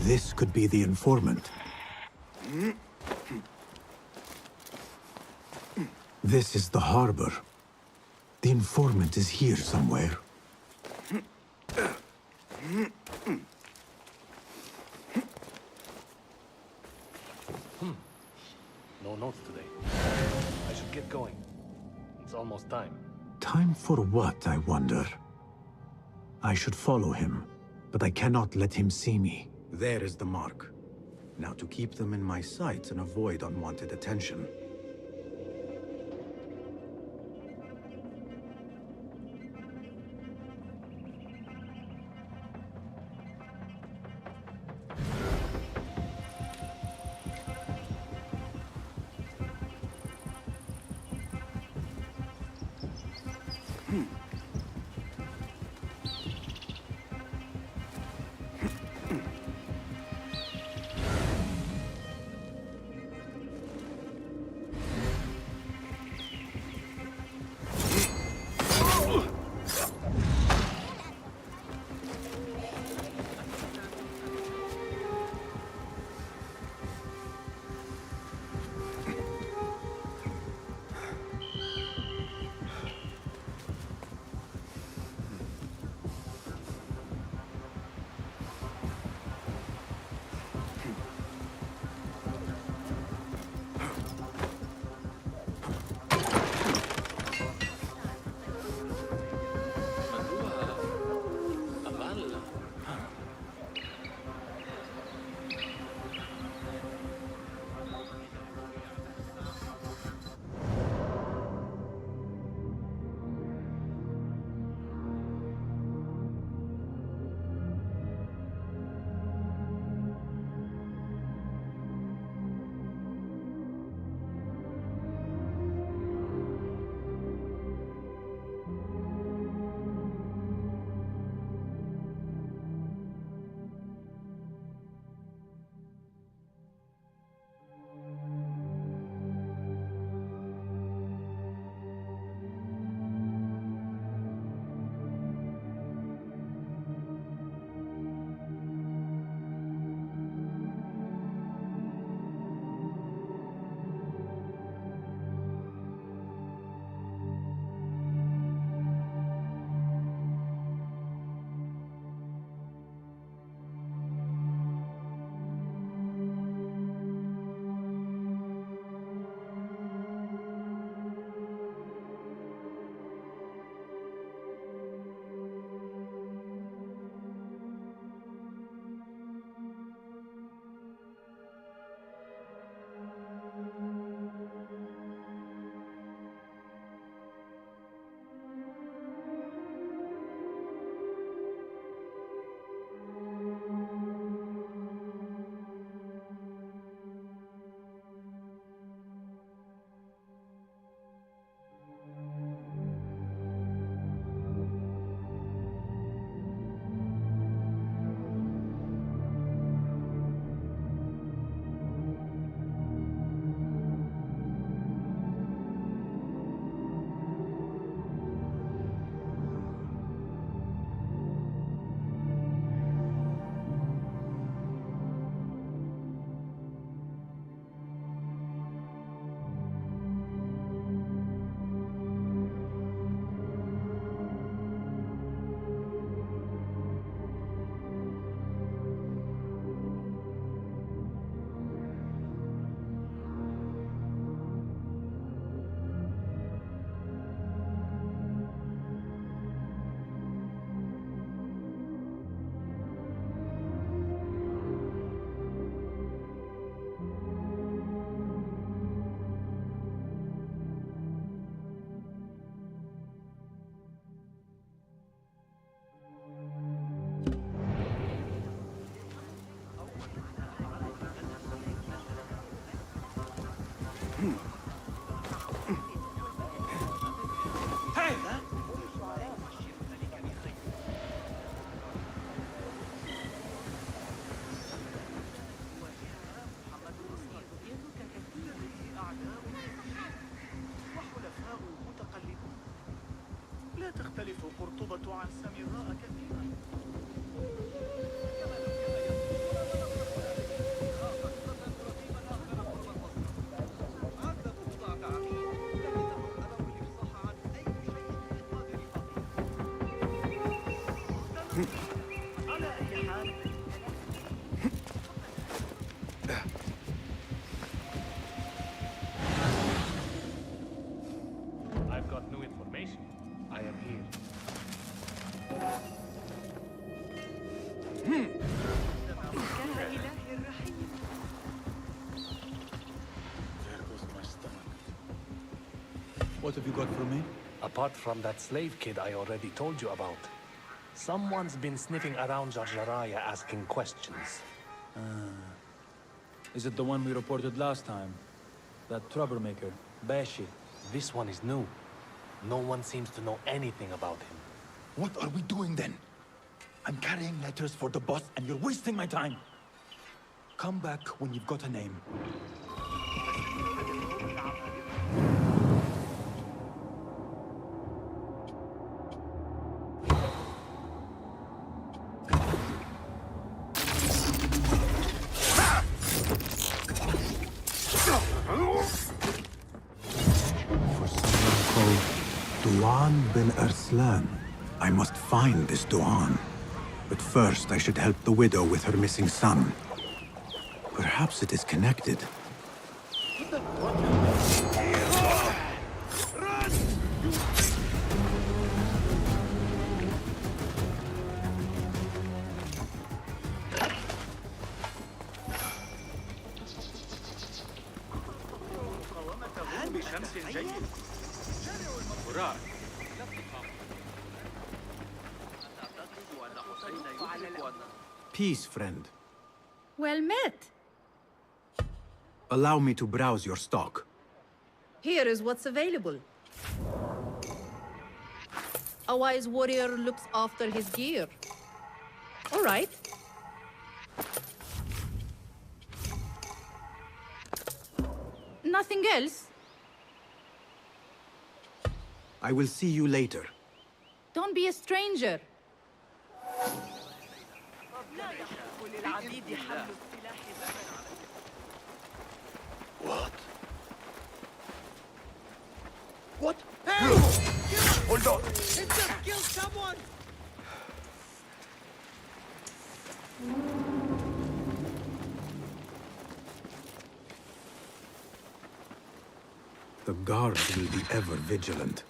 This could be the informant. This is the harbor. The informant is here somewhere. No notes today. I should get going. It's almost time. Time for what, I wonder? I should follow him, but I cannot let him see me. There is the mark. Now to keep them in my sights and avoid unwanted attention. لا تختلف قرطبة عن سامراء كثيرا. على أي حال I've got new information. I am here. There goes my stomach. What have you got for me? Apart from that slave kid I already told you about, someone's been sniffing around Jarjaraya asking questions. Is it the one we reported last time? That troublemaker, Bashi? This one is new. No one seems to know anything about him. What are we doing then? I'm carrying letters for the boss and you're wasting my time. Come back when you've got a name. Duan bin Arslan. I must find this Duan. But first, I should help the widow with her missing son. Perhaps it is connected. بشمس جيد. هراء. Peace, friend. Well met. Allow me to browse your stock. Here is what's available. A wise warrior looks after his gear. All right. Nothing else? I will see you later. Don't be a stranger. What? What? Hey! Hold on! It just killed someone! The guards will be ever vigilant.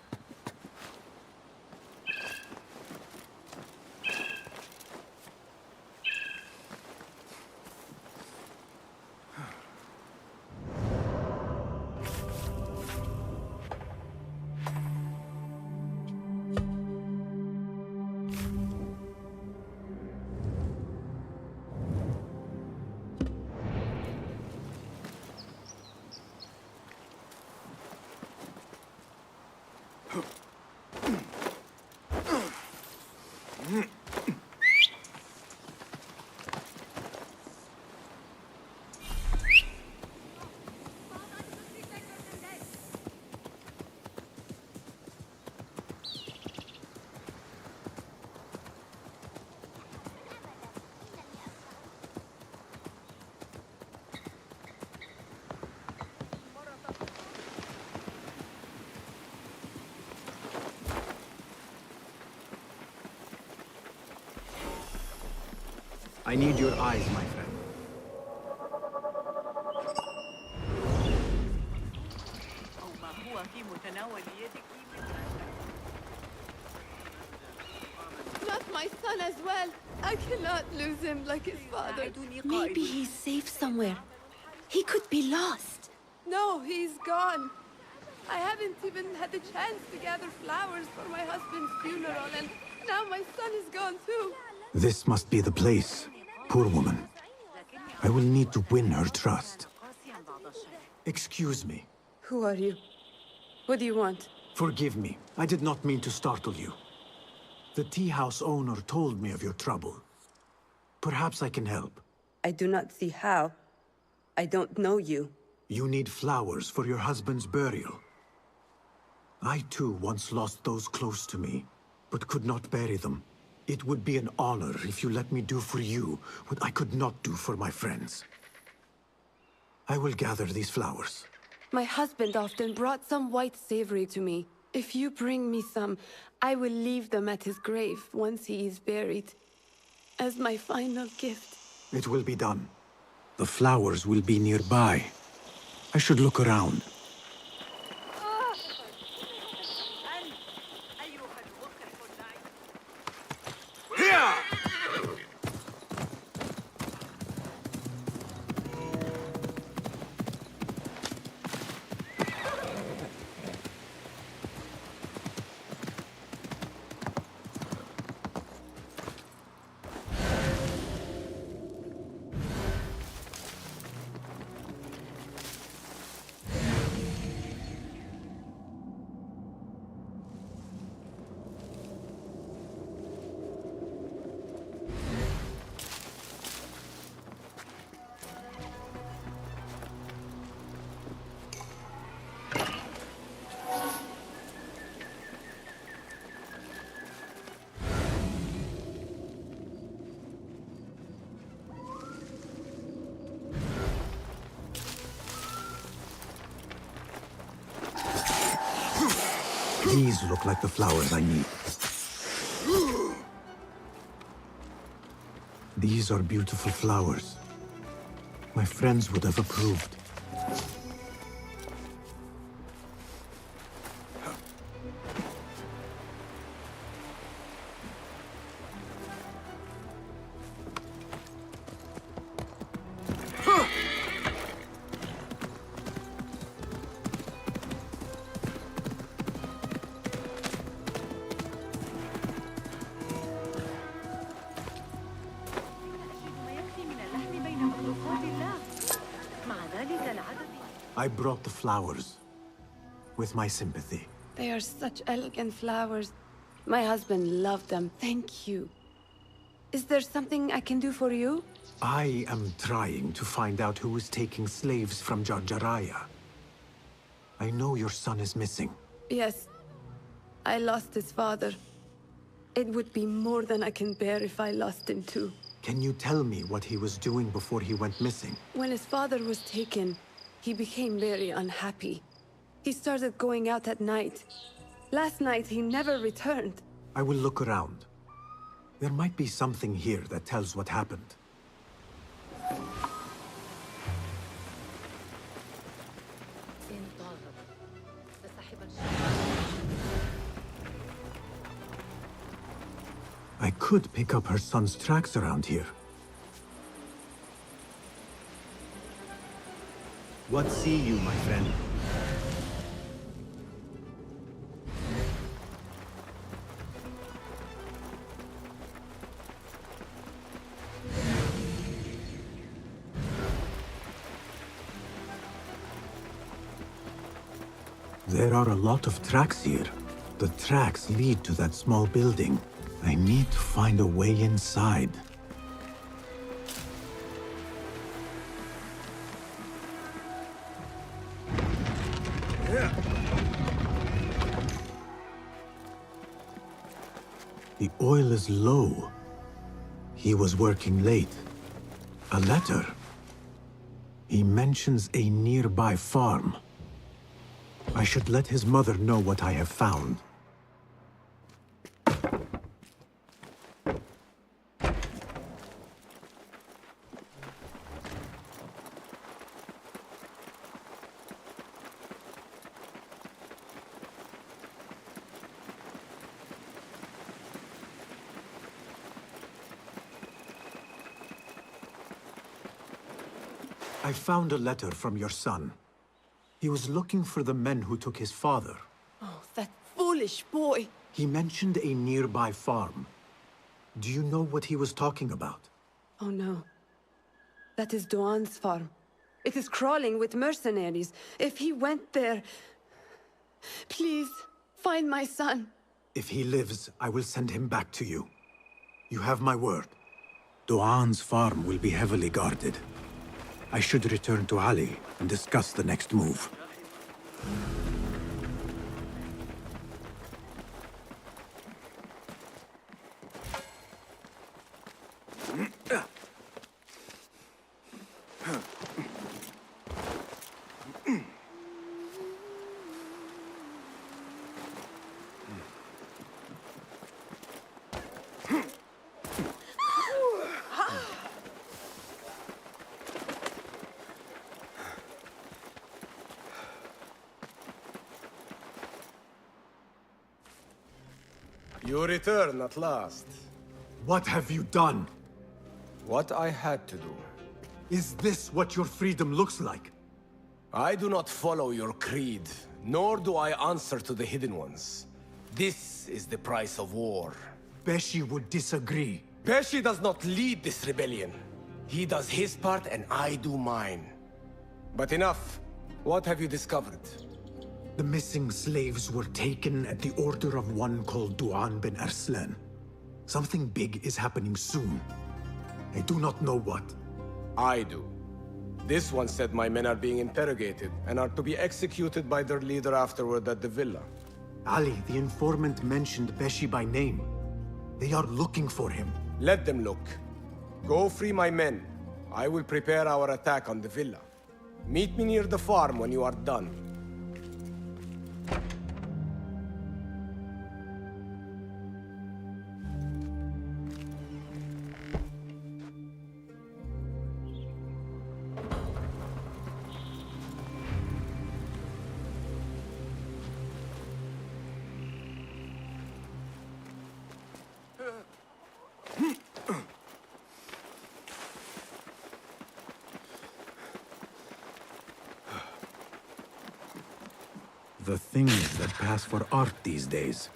I need your eyes, my friend. Not my son as well. I cannot lose him like his father. Maybe he's safe somewhere. He could be lost. No, he's gone. I haven't even had the chance to gather flowers for my husband's funeral, and now my son is gone too. This must be the place. Poor woman. I will need to win her trust. Excuse me. Who are you? What do you want? Forgive me. I did not mean to startle you. The tea house owner told me of your trouble. Perhaps I can help. I do not see how. I don't know you. You need flowers for your husband's burial. I too once lost those close to me, but could not bury them. It would be an honor if you let me do for you what I could not do for my friends. I will gather these flowers. My husband often brought some white savory to me. If you bring me some, I will leave them at his grave once he is buried, as my final gift. It will be done. The flowers will be nearby. I should look around. These look like the flowers I need. These are beautiful flowers. My friends would have approved. I brought the flowers with my sympathy. They are such elegant flowers. My husband loved them. Thank you. Is there something I can do for you? I am trying to find out who is taking slaves from Jarjaraya. I know your son is missing. Yes. I lost his father. It would be more than I can bear if I lost him too. Can you tell me what he was doing before he went missing? When his father was taken, he became very unhappy. He started going out at night. Last night, he never returned. I will look around. There might be something here that tells what happened. I could pick up her son's tracks around here. What see you, my friend? There are a lot of tracks here. The tracks lead to that small building. I need to find a way inside. The oil is low. He was working late. A letter. He mentions a nearby farm. I should let his mother know what I have found. I found a letter from your son. He was looking for the men who took his father. Oh, that foolish boy! He mentioned a nearby farm. Do you know what he was talking about? Oh no. That is Doan's farm. It is crawling with mercenaries. If he went there... Please, find my son. If he lives, I will send him back to you. You have my word. Doan's farm will be heavily guarded. I should return to Ali and discuss the next move. You return at last. What have you done? What I had to do. Is this what your freedom looks like? I do not follow your creed, nor do I answer to the Hidden Ones. This is the price of war. Beshi would disagree. Beshi does not lead this rebellion. He does his part and I do mine. But enough. What have you discovered? The missing slaves were taken at the order of one called Duan bin Arslan. Something big is happening soon. I do not know what. I do. This one said my men are being interrogated and are to be executed by their leader afterward at the villa. Ali, the informant, mentioned Beshi by name. They are looking for him. Let them look. Go free my men. I will prepare our attack on the villa. Meet me near the farm when you are done. The things that pass for art these days.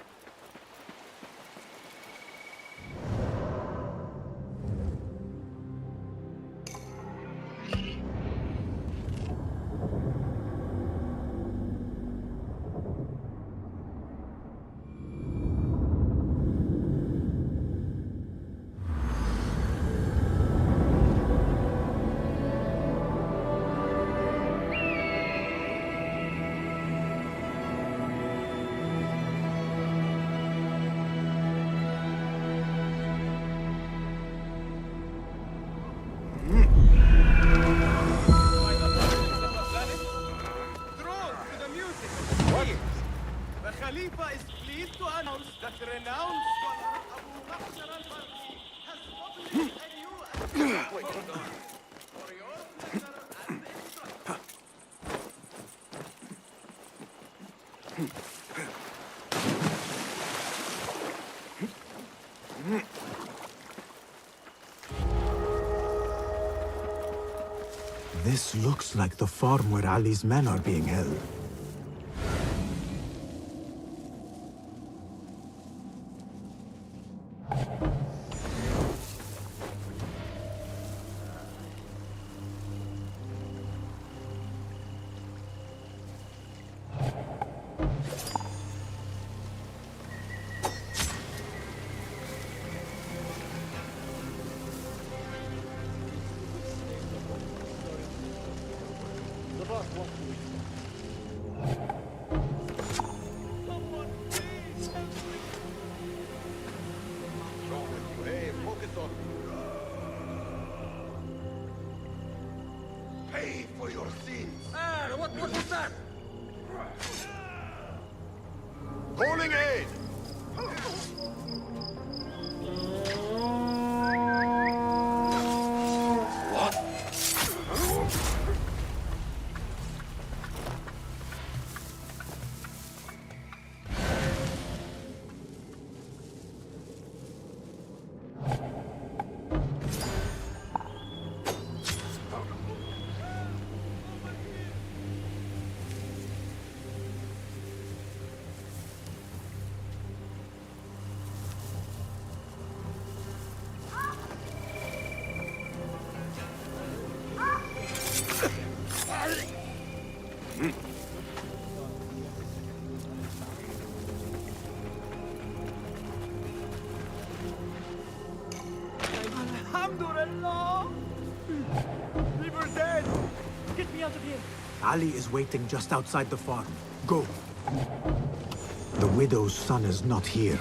This looks like the farm where Ali's men are being held. Pay for your sins. What was that? Calling aid. Alhamdulillah! We were dead! Get me out of here! Ali is waiting just outside the farm. Go. The widow's son is not here.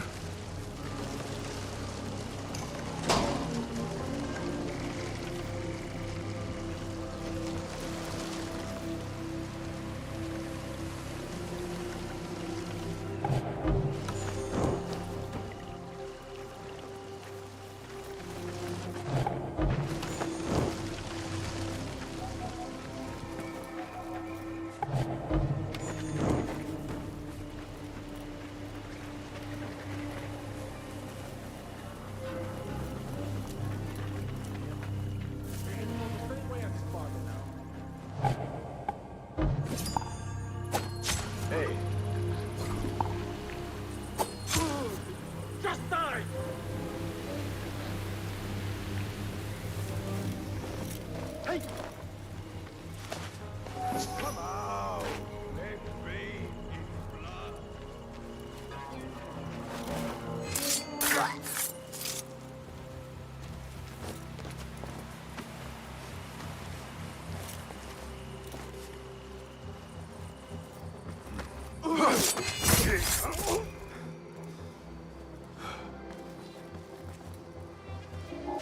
Hey! Come out! Let me in blood.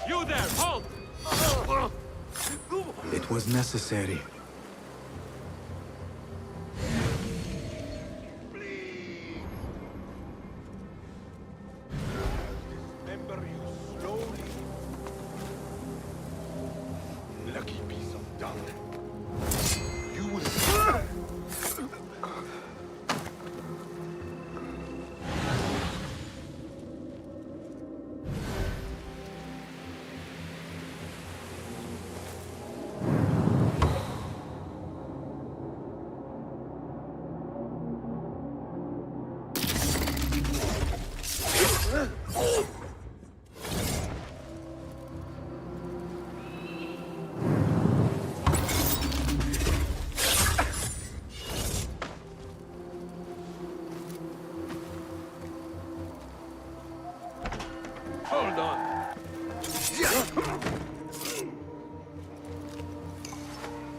You there, halt! It was necessary. Dismember you slowly. Lucky piece of dung. You will. Hold on.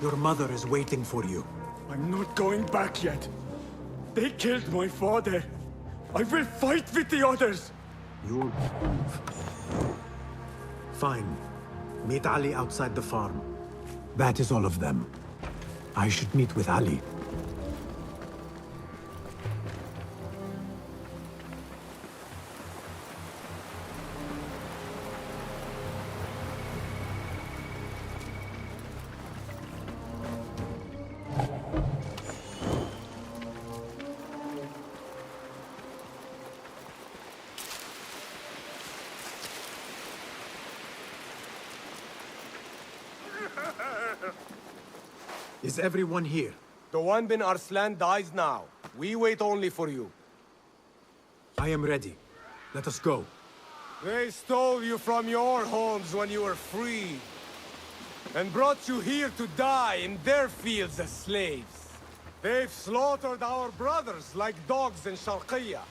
Your mother is waiting for you. I'm not going back yet. They killed my father. I will fight with the others. You'll... Fine. Meet Ali outside the farm. That is all of them. I should meet with Ali. Is everyone here? The one bin Arslan dies now. We wait only for you. I am ready. Let us go. They stole you from your homes when you were free, and brought you here to die in their fields as slaves. They've slaughtered our brothers like dogs in Sharqiyya.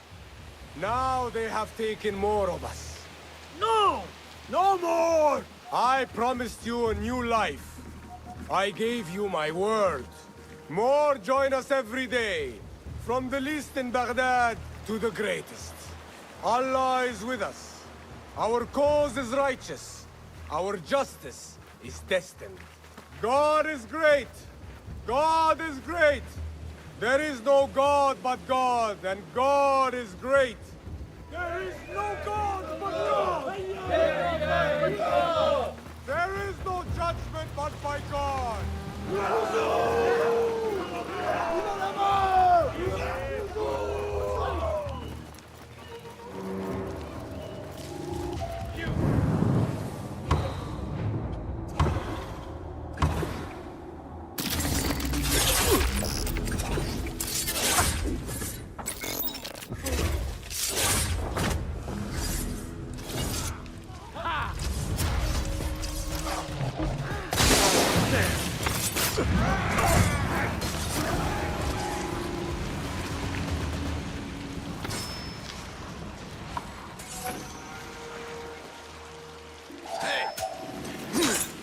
Now they have taken more of us. No! No more! I promised you a new life. I gave you my word. More join us every day, from the least in Baghdad to the greatest. Allah is with us. Our cause is righteous. Our justice is destined. God is great. God is great. There is no God but God, and God is great. There is no God but God! There is no judgment but by God.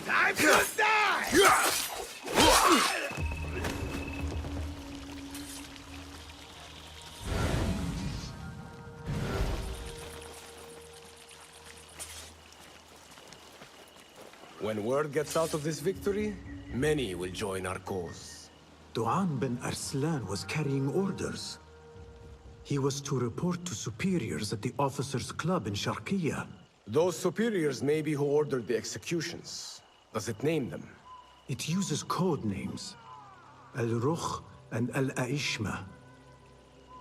Time to die! When word gets out of this victory, many will join our cause. Du'an bin Arslan was carrying orders. He was to report to superiors at the officers' club in Sharqiyya. Those superiors may be who ordered the executions. Does it name them? It uses code names. Al-Rukh and Al-Aishma.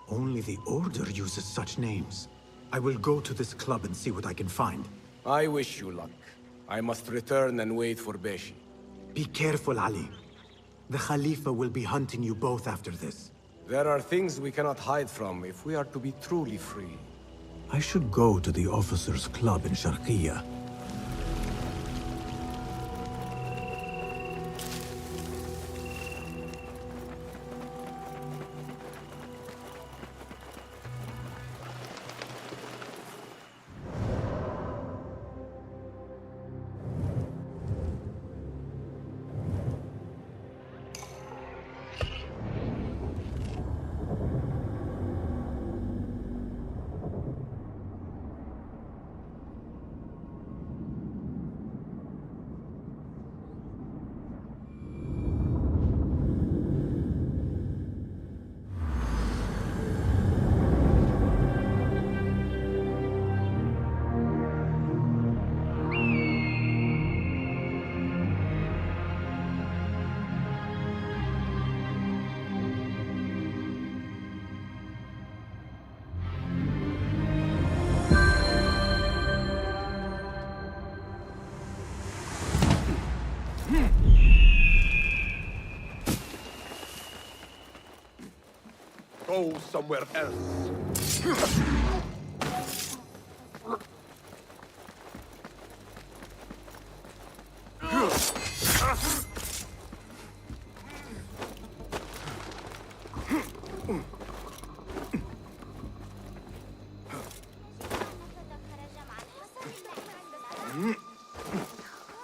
Only the Order uses such names. I will go to this club and see what I can find. I wish you luck. I must return and wait for Beshi. Be careful, Ali. The Khalifa will be hunting you both after this. There are things we cannot hide from if we are to be truly free. I should go to the officers' club in Sharqiyya. Go somewhere else.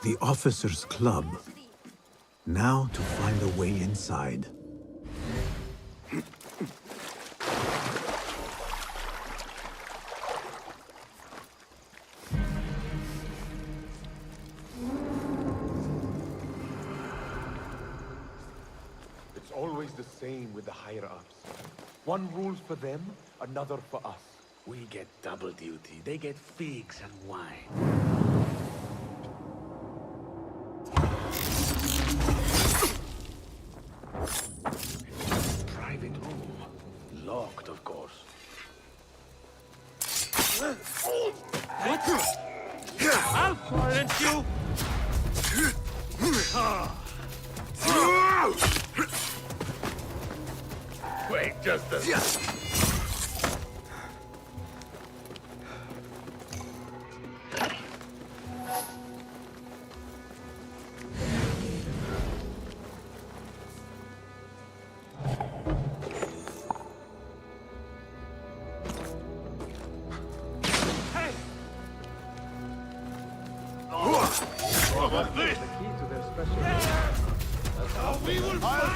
The officers' club. Now to find a way inside. It's always the same with the higher-ups. One rules for them, another for us. We get double duty. They get figs and wine. Private room. Locked, of course. What? I'll silence you! Wait just a...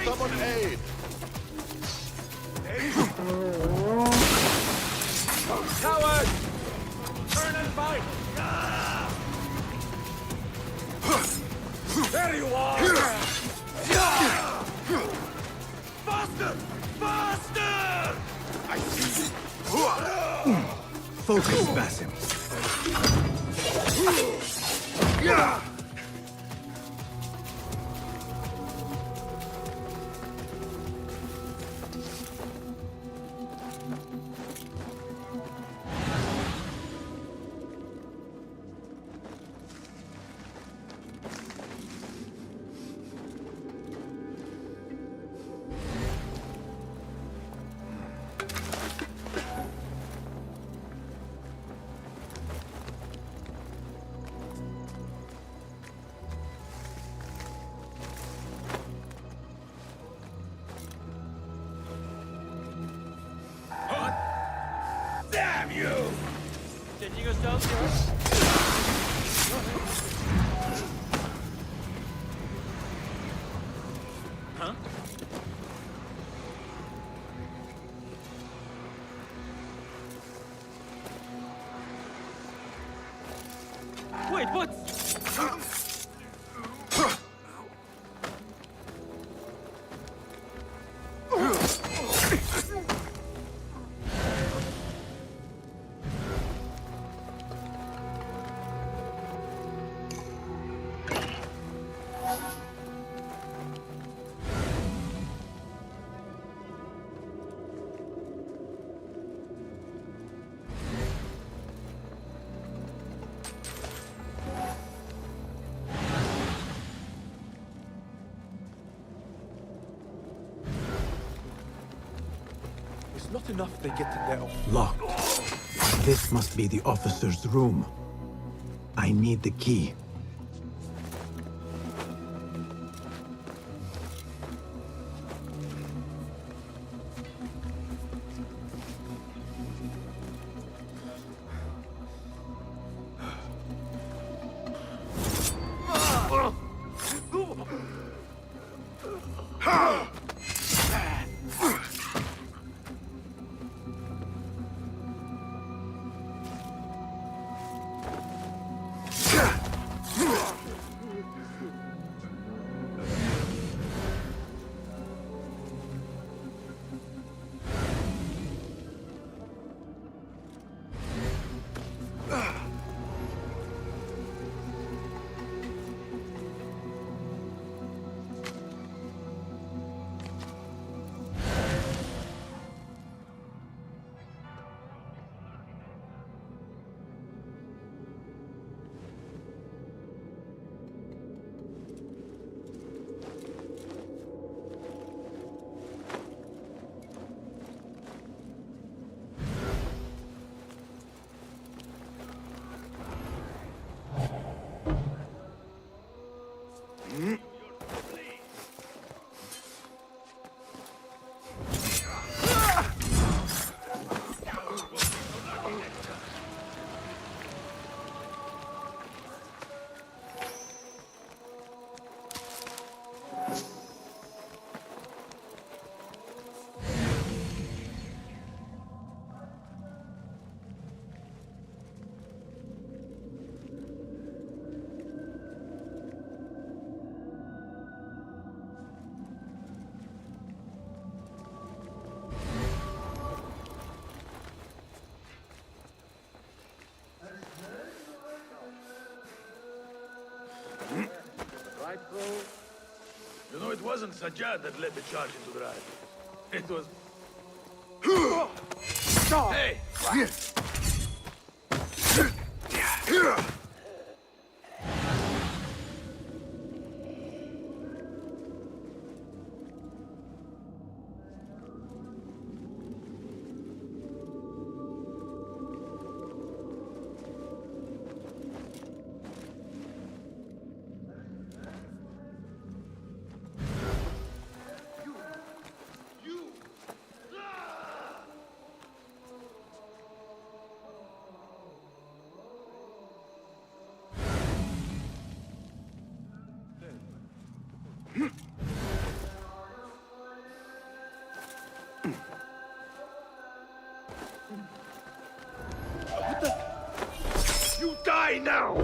Someone aid! Coward! Turn and fight! There you are! Faster! Faster! I see you! Focus, Basim. Damn you! Changing yourself, sir? Huh? Wait, what? It's not enough they get in there. Locked. This must be the officer's room. I need the key. Right, bro? You know, it wasn't Sajjad that led the charge into the riot. It was... Hey! You die now!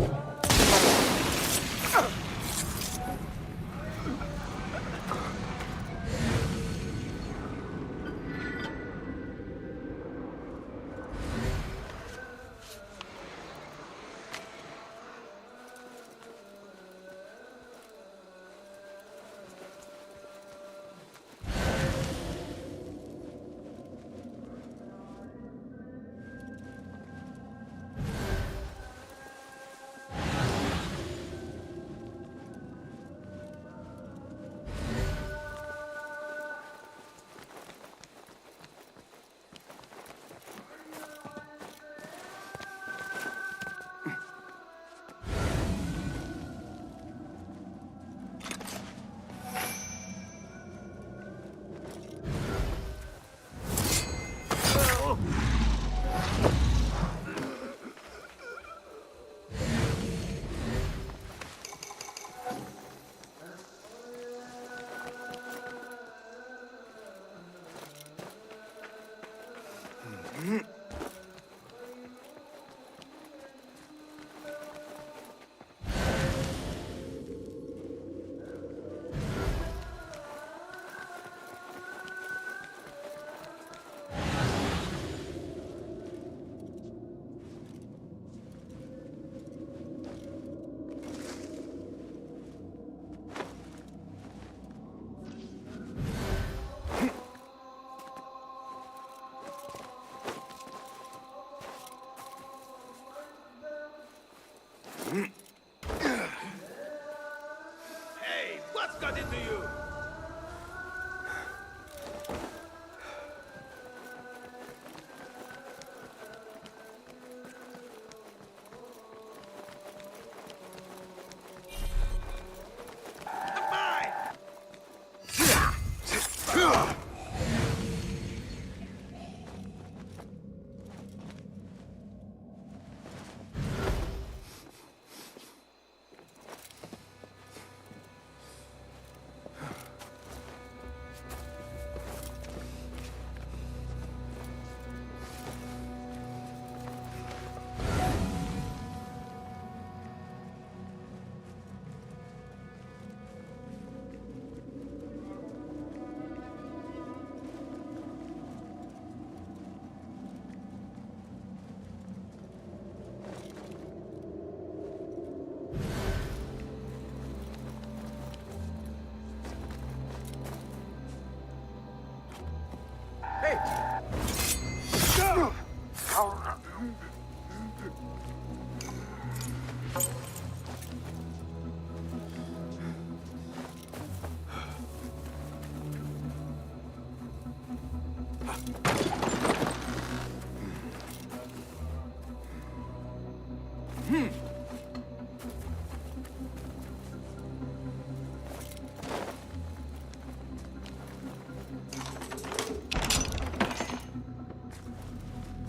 Hey, what's got into you?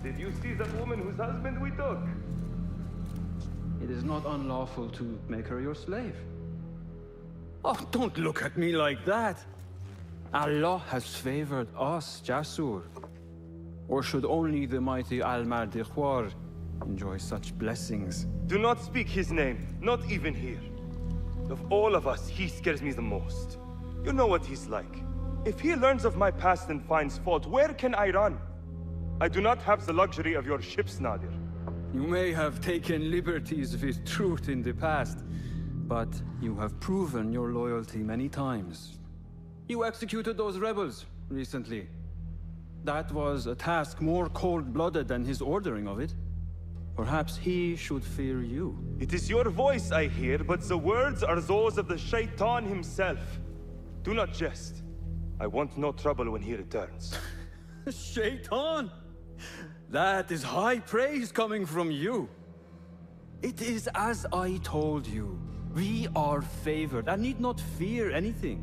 Did you see that woman whose husband we took? It is not unlawful to make her your slave. Oh, don't look at me like that. Allah has favored us, Jasur. Or should only the mighty Al-Mardikhwar enjoy such blessings? Do not speak his name, not even here. Of all of us, he scares me the most. You know what he's like. If he learns of my past and finds fault, where can I run? I do not have the luxury of your ships, Nadir. You may have taken liberties with truth in the past, but you have proven your loyalty many times. You executed those rebels recently. That was a task more cold-blooded than his ordering of it. Perhaps he should fear you. It is your voice I hear, but the words are those of the Shaitan himself. Do not jest. I want no trouble when he returns. Shaitan! That is high praise coming from you. It is as I told you. We are favored and need not fear anything.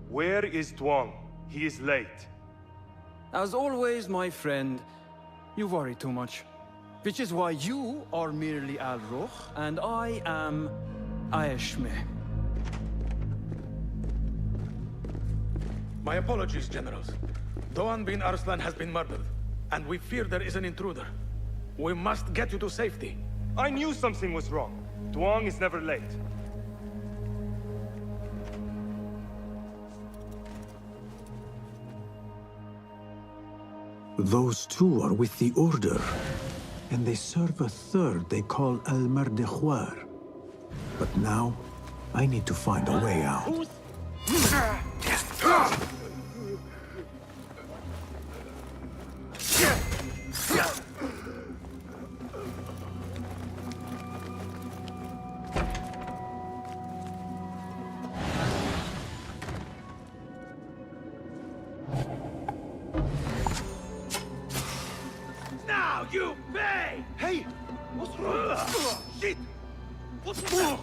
Where is Duang? He is late. As always, my friend, you worry too much. Which is why you are merely Al-Ruh, and I am Aeshme. My apologies, generals. Doğan bin Arslan has been murdered, and we fear there is an intruder. We must get you to safety. I knew something was wrong. Duang is never late. Those two are with the Order, and they serve a third they call Al-Mardikhwar. But now, I need to find a way out. Now you pay! Hey! What's wrong? Shit! What's wrong?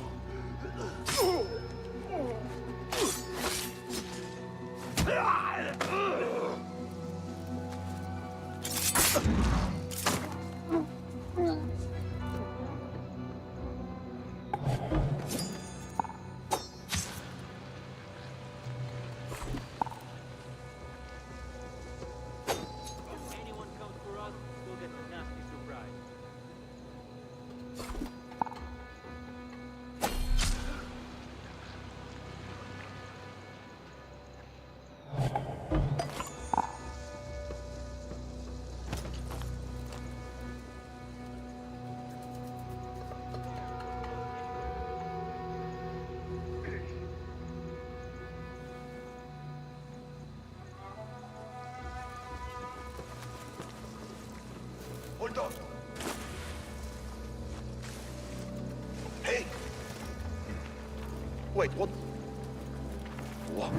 Hold on. Hey! Wait, what? What?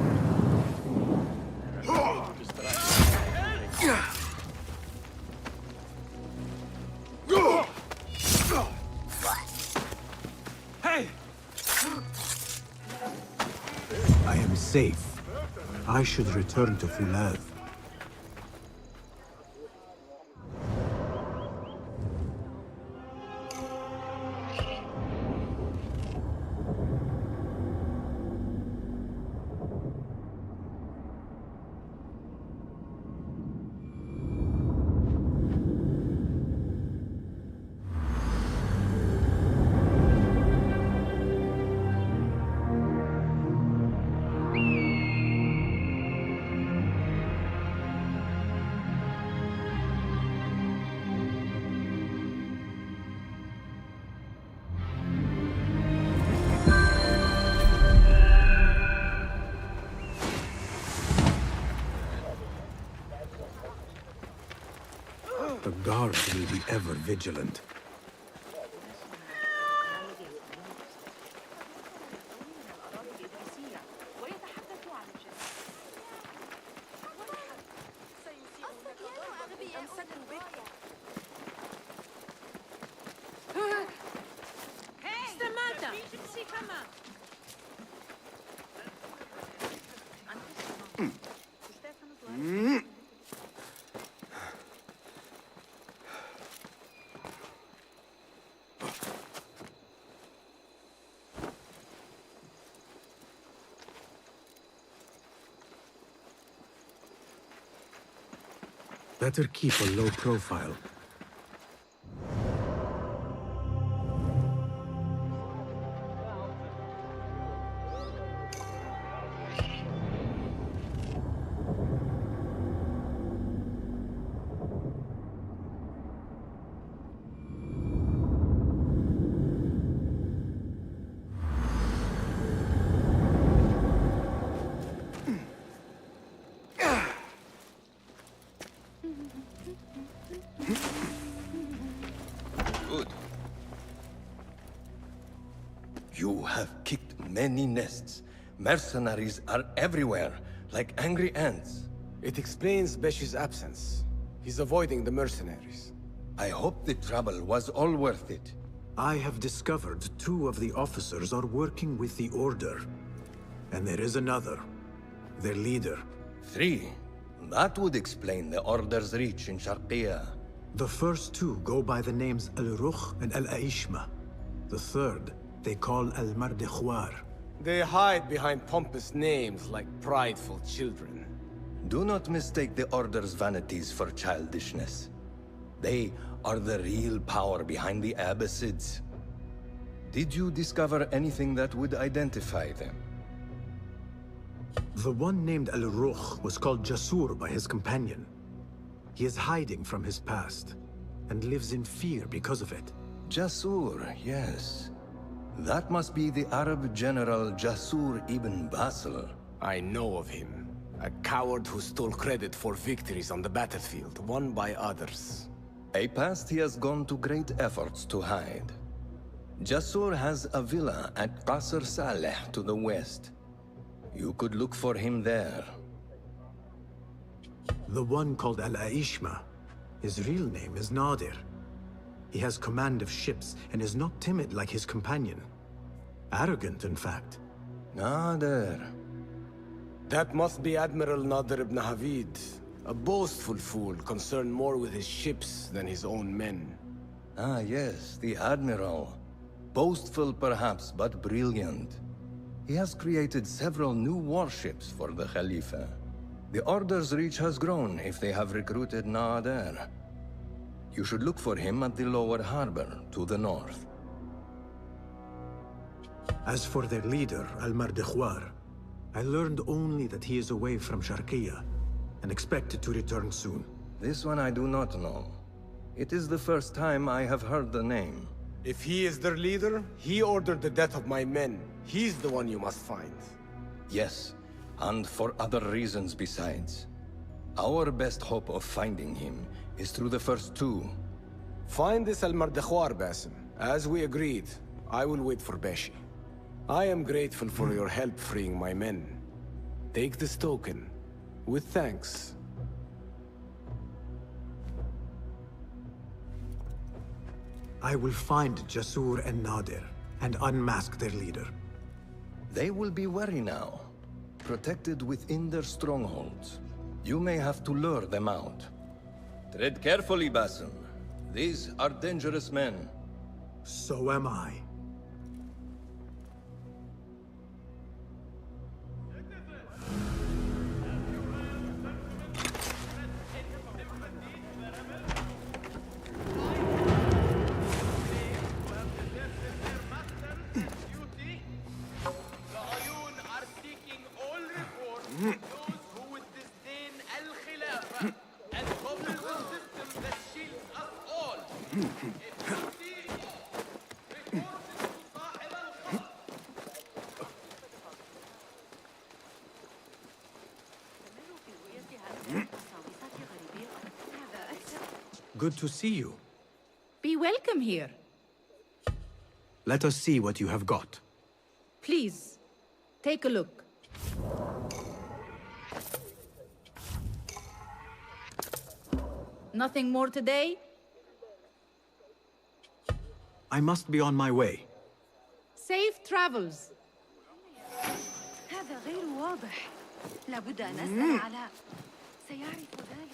Hey! I am safe. I should return to Fulav. The guards will be ever vigilant. Better keep a low profile. Good. You have kicked many nests. Mercenaries are everywhere, like angry ants. It explains Beshi's absence. He's avoiding the mercenaries. I hope the trouble was all worth it. I have discovered 2 of the officers are working with the Order. And there is another. Their leader. 3. That would explain the Order's reach in Sharqiya. The first 2 go by the names Al-Rukh and Al-Aishma. The third, they call Al-Mardekhwar. They hide behind pompous names like prideful children. Do not mistake the Order's vanities for childishness. They are the real power behind the Abbasids. Did you discover anything that would identify them? The one named Al-Rukh was called Jasur by his companion. He is hiding from his past, and lives in fear because of it. Jasur, yes. That must be the Arab general Jasur ibn Basil. I know of him. A coward who stole credit for victories on the battlefield, won by others. A past he has gone to great efforts to hide. Jasur has a villa at Qasr Saleh to the west. You could look for him there. The one called Al-Aishma, his real name is Nadir. He has command of ships and is not timid like his companion. Arrogant, in fact. Nadir. That must be Admiral Nadir ibn Havid. A boastful fool concerned more with his ships than his own men. Ah, yes, the Admiral. Boastful perhaps, but brilliant. He has created several new warships for the Khalifa. The Order's reach has grown if they have recruited Nadir. You should look for him at the lower harbor, to the north. As for their leader, Al-Mardekhwar, I learned only that he is away from Sharqiya, and expected to return soon. This one I do not know. It is the first time I have heard the name. If he is their leader, he ordered the death of my men. He's the one you must find. Yes, and for other reasons besides. Our best hope of finding him is through the first 2. Find this Al-Mardekhwar, Basim. As we agreed, I will wait for Beshi. I am grateful for your help freeing my men. Take this token, with thanks. I will find Jasur and Nadir, and unmask their leader. They will be wary now, protected within their strongholds. You may have to lure them out. Tread carefully, Basim. These are dangerous men. So am I. good to see you. Be welcome here. Let us see what you have got. Please, take a look. Nothing more today? I must be on my way. Safe travels. هذا غير واضح. لابد أن أسأل علاء. سيعرف ذلك.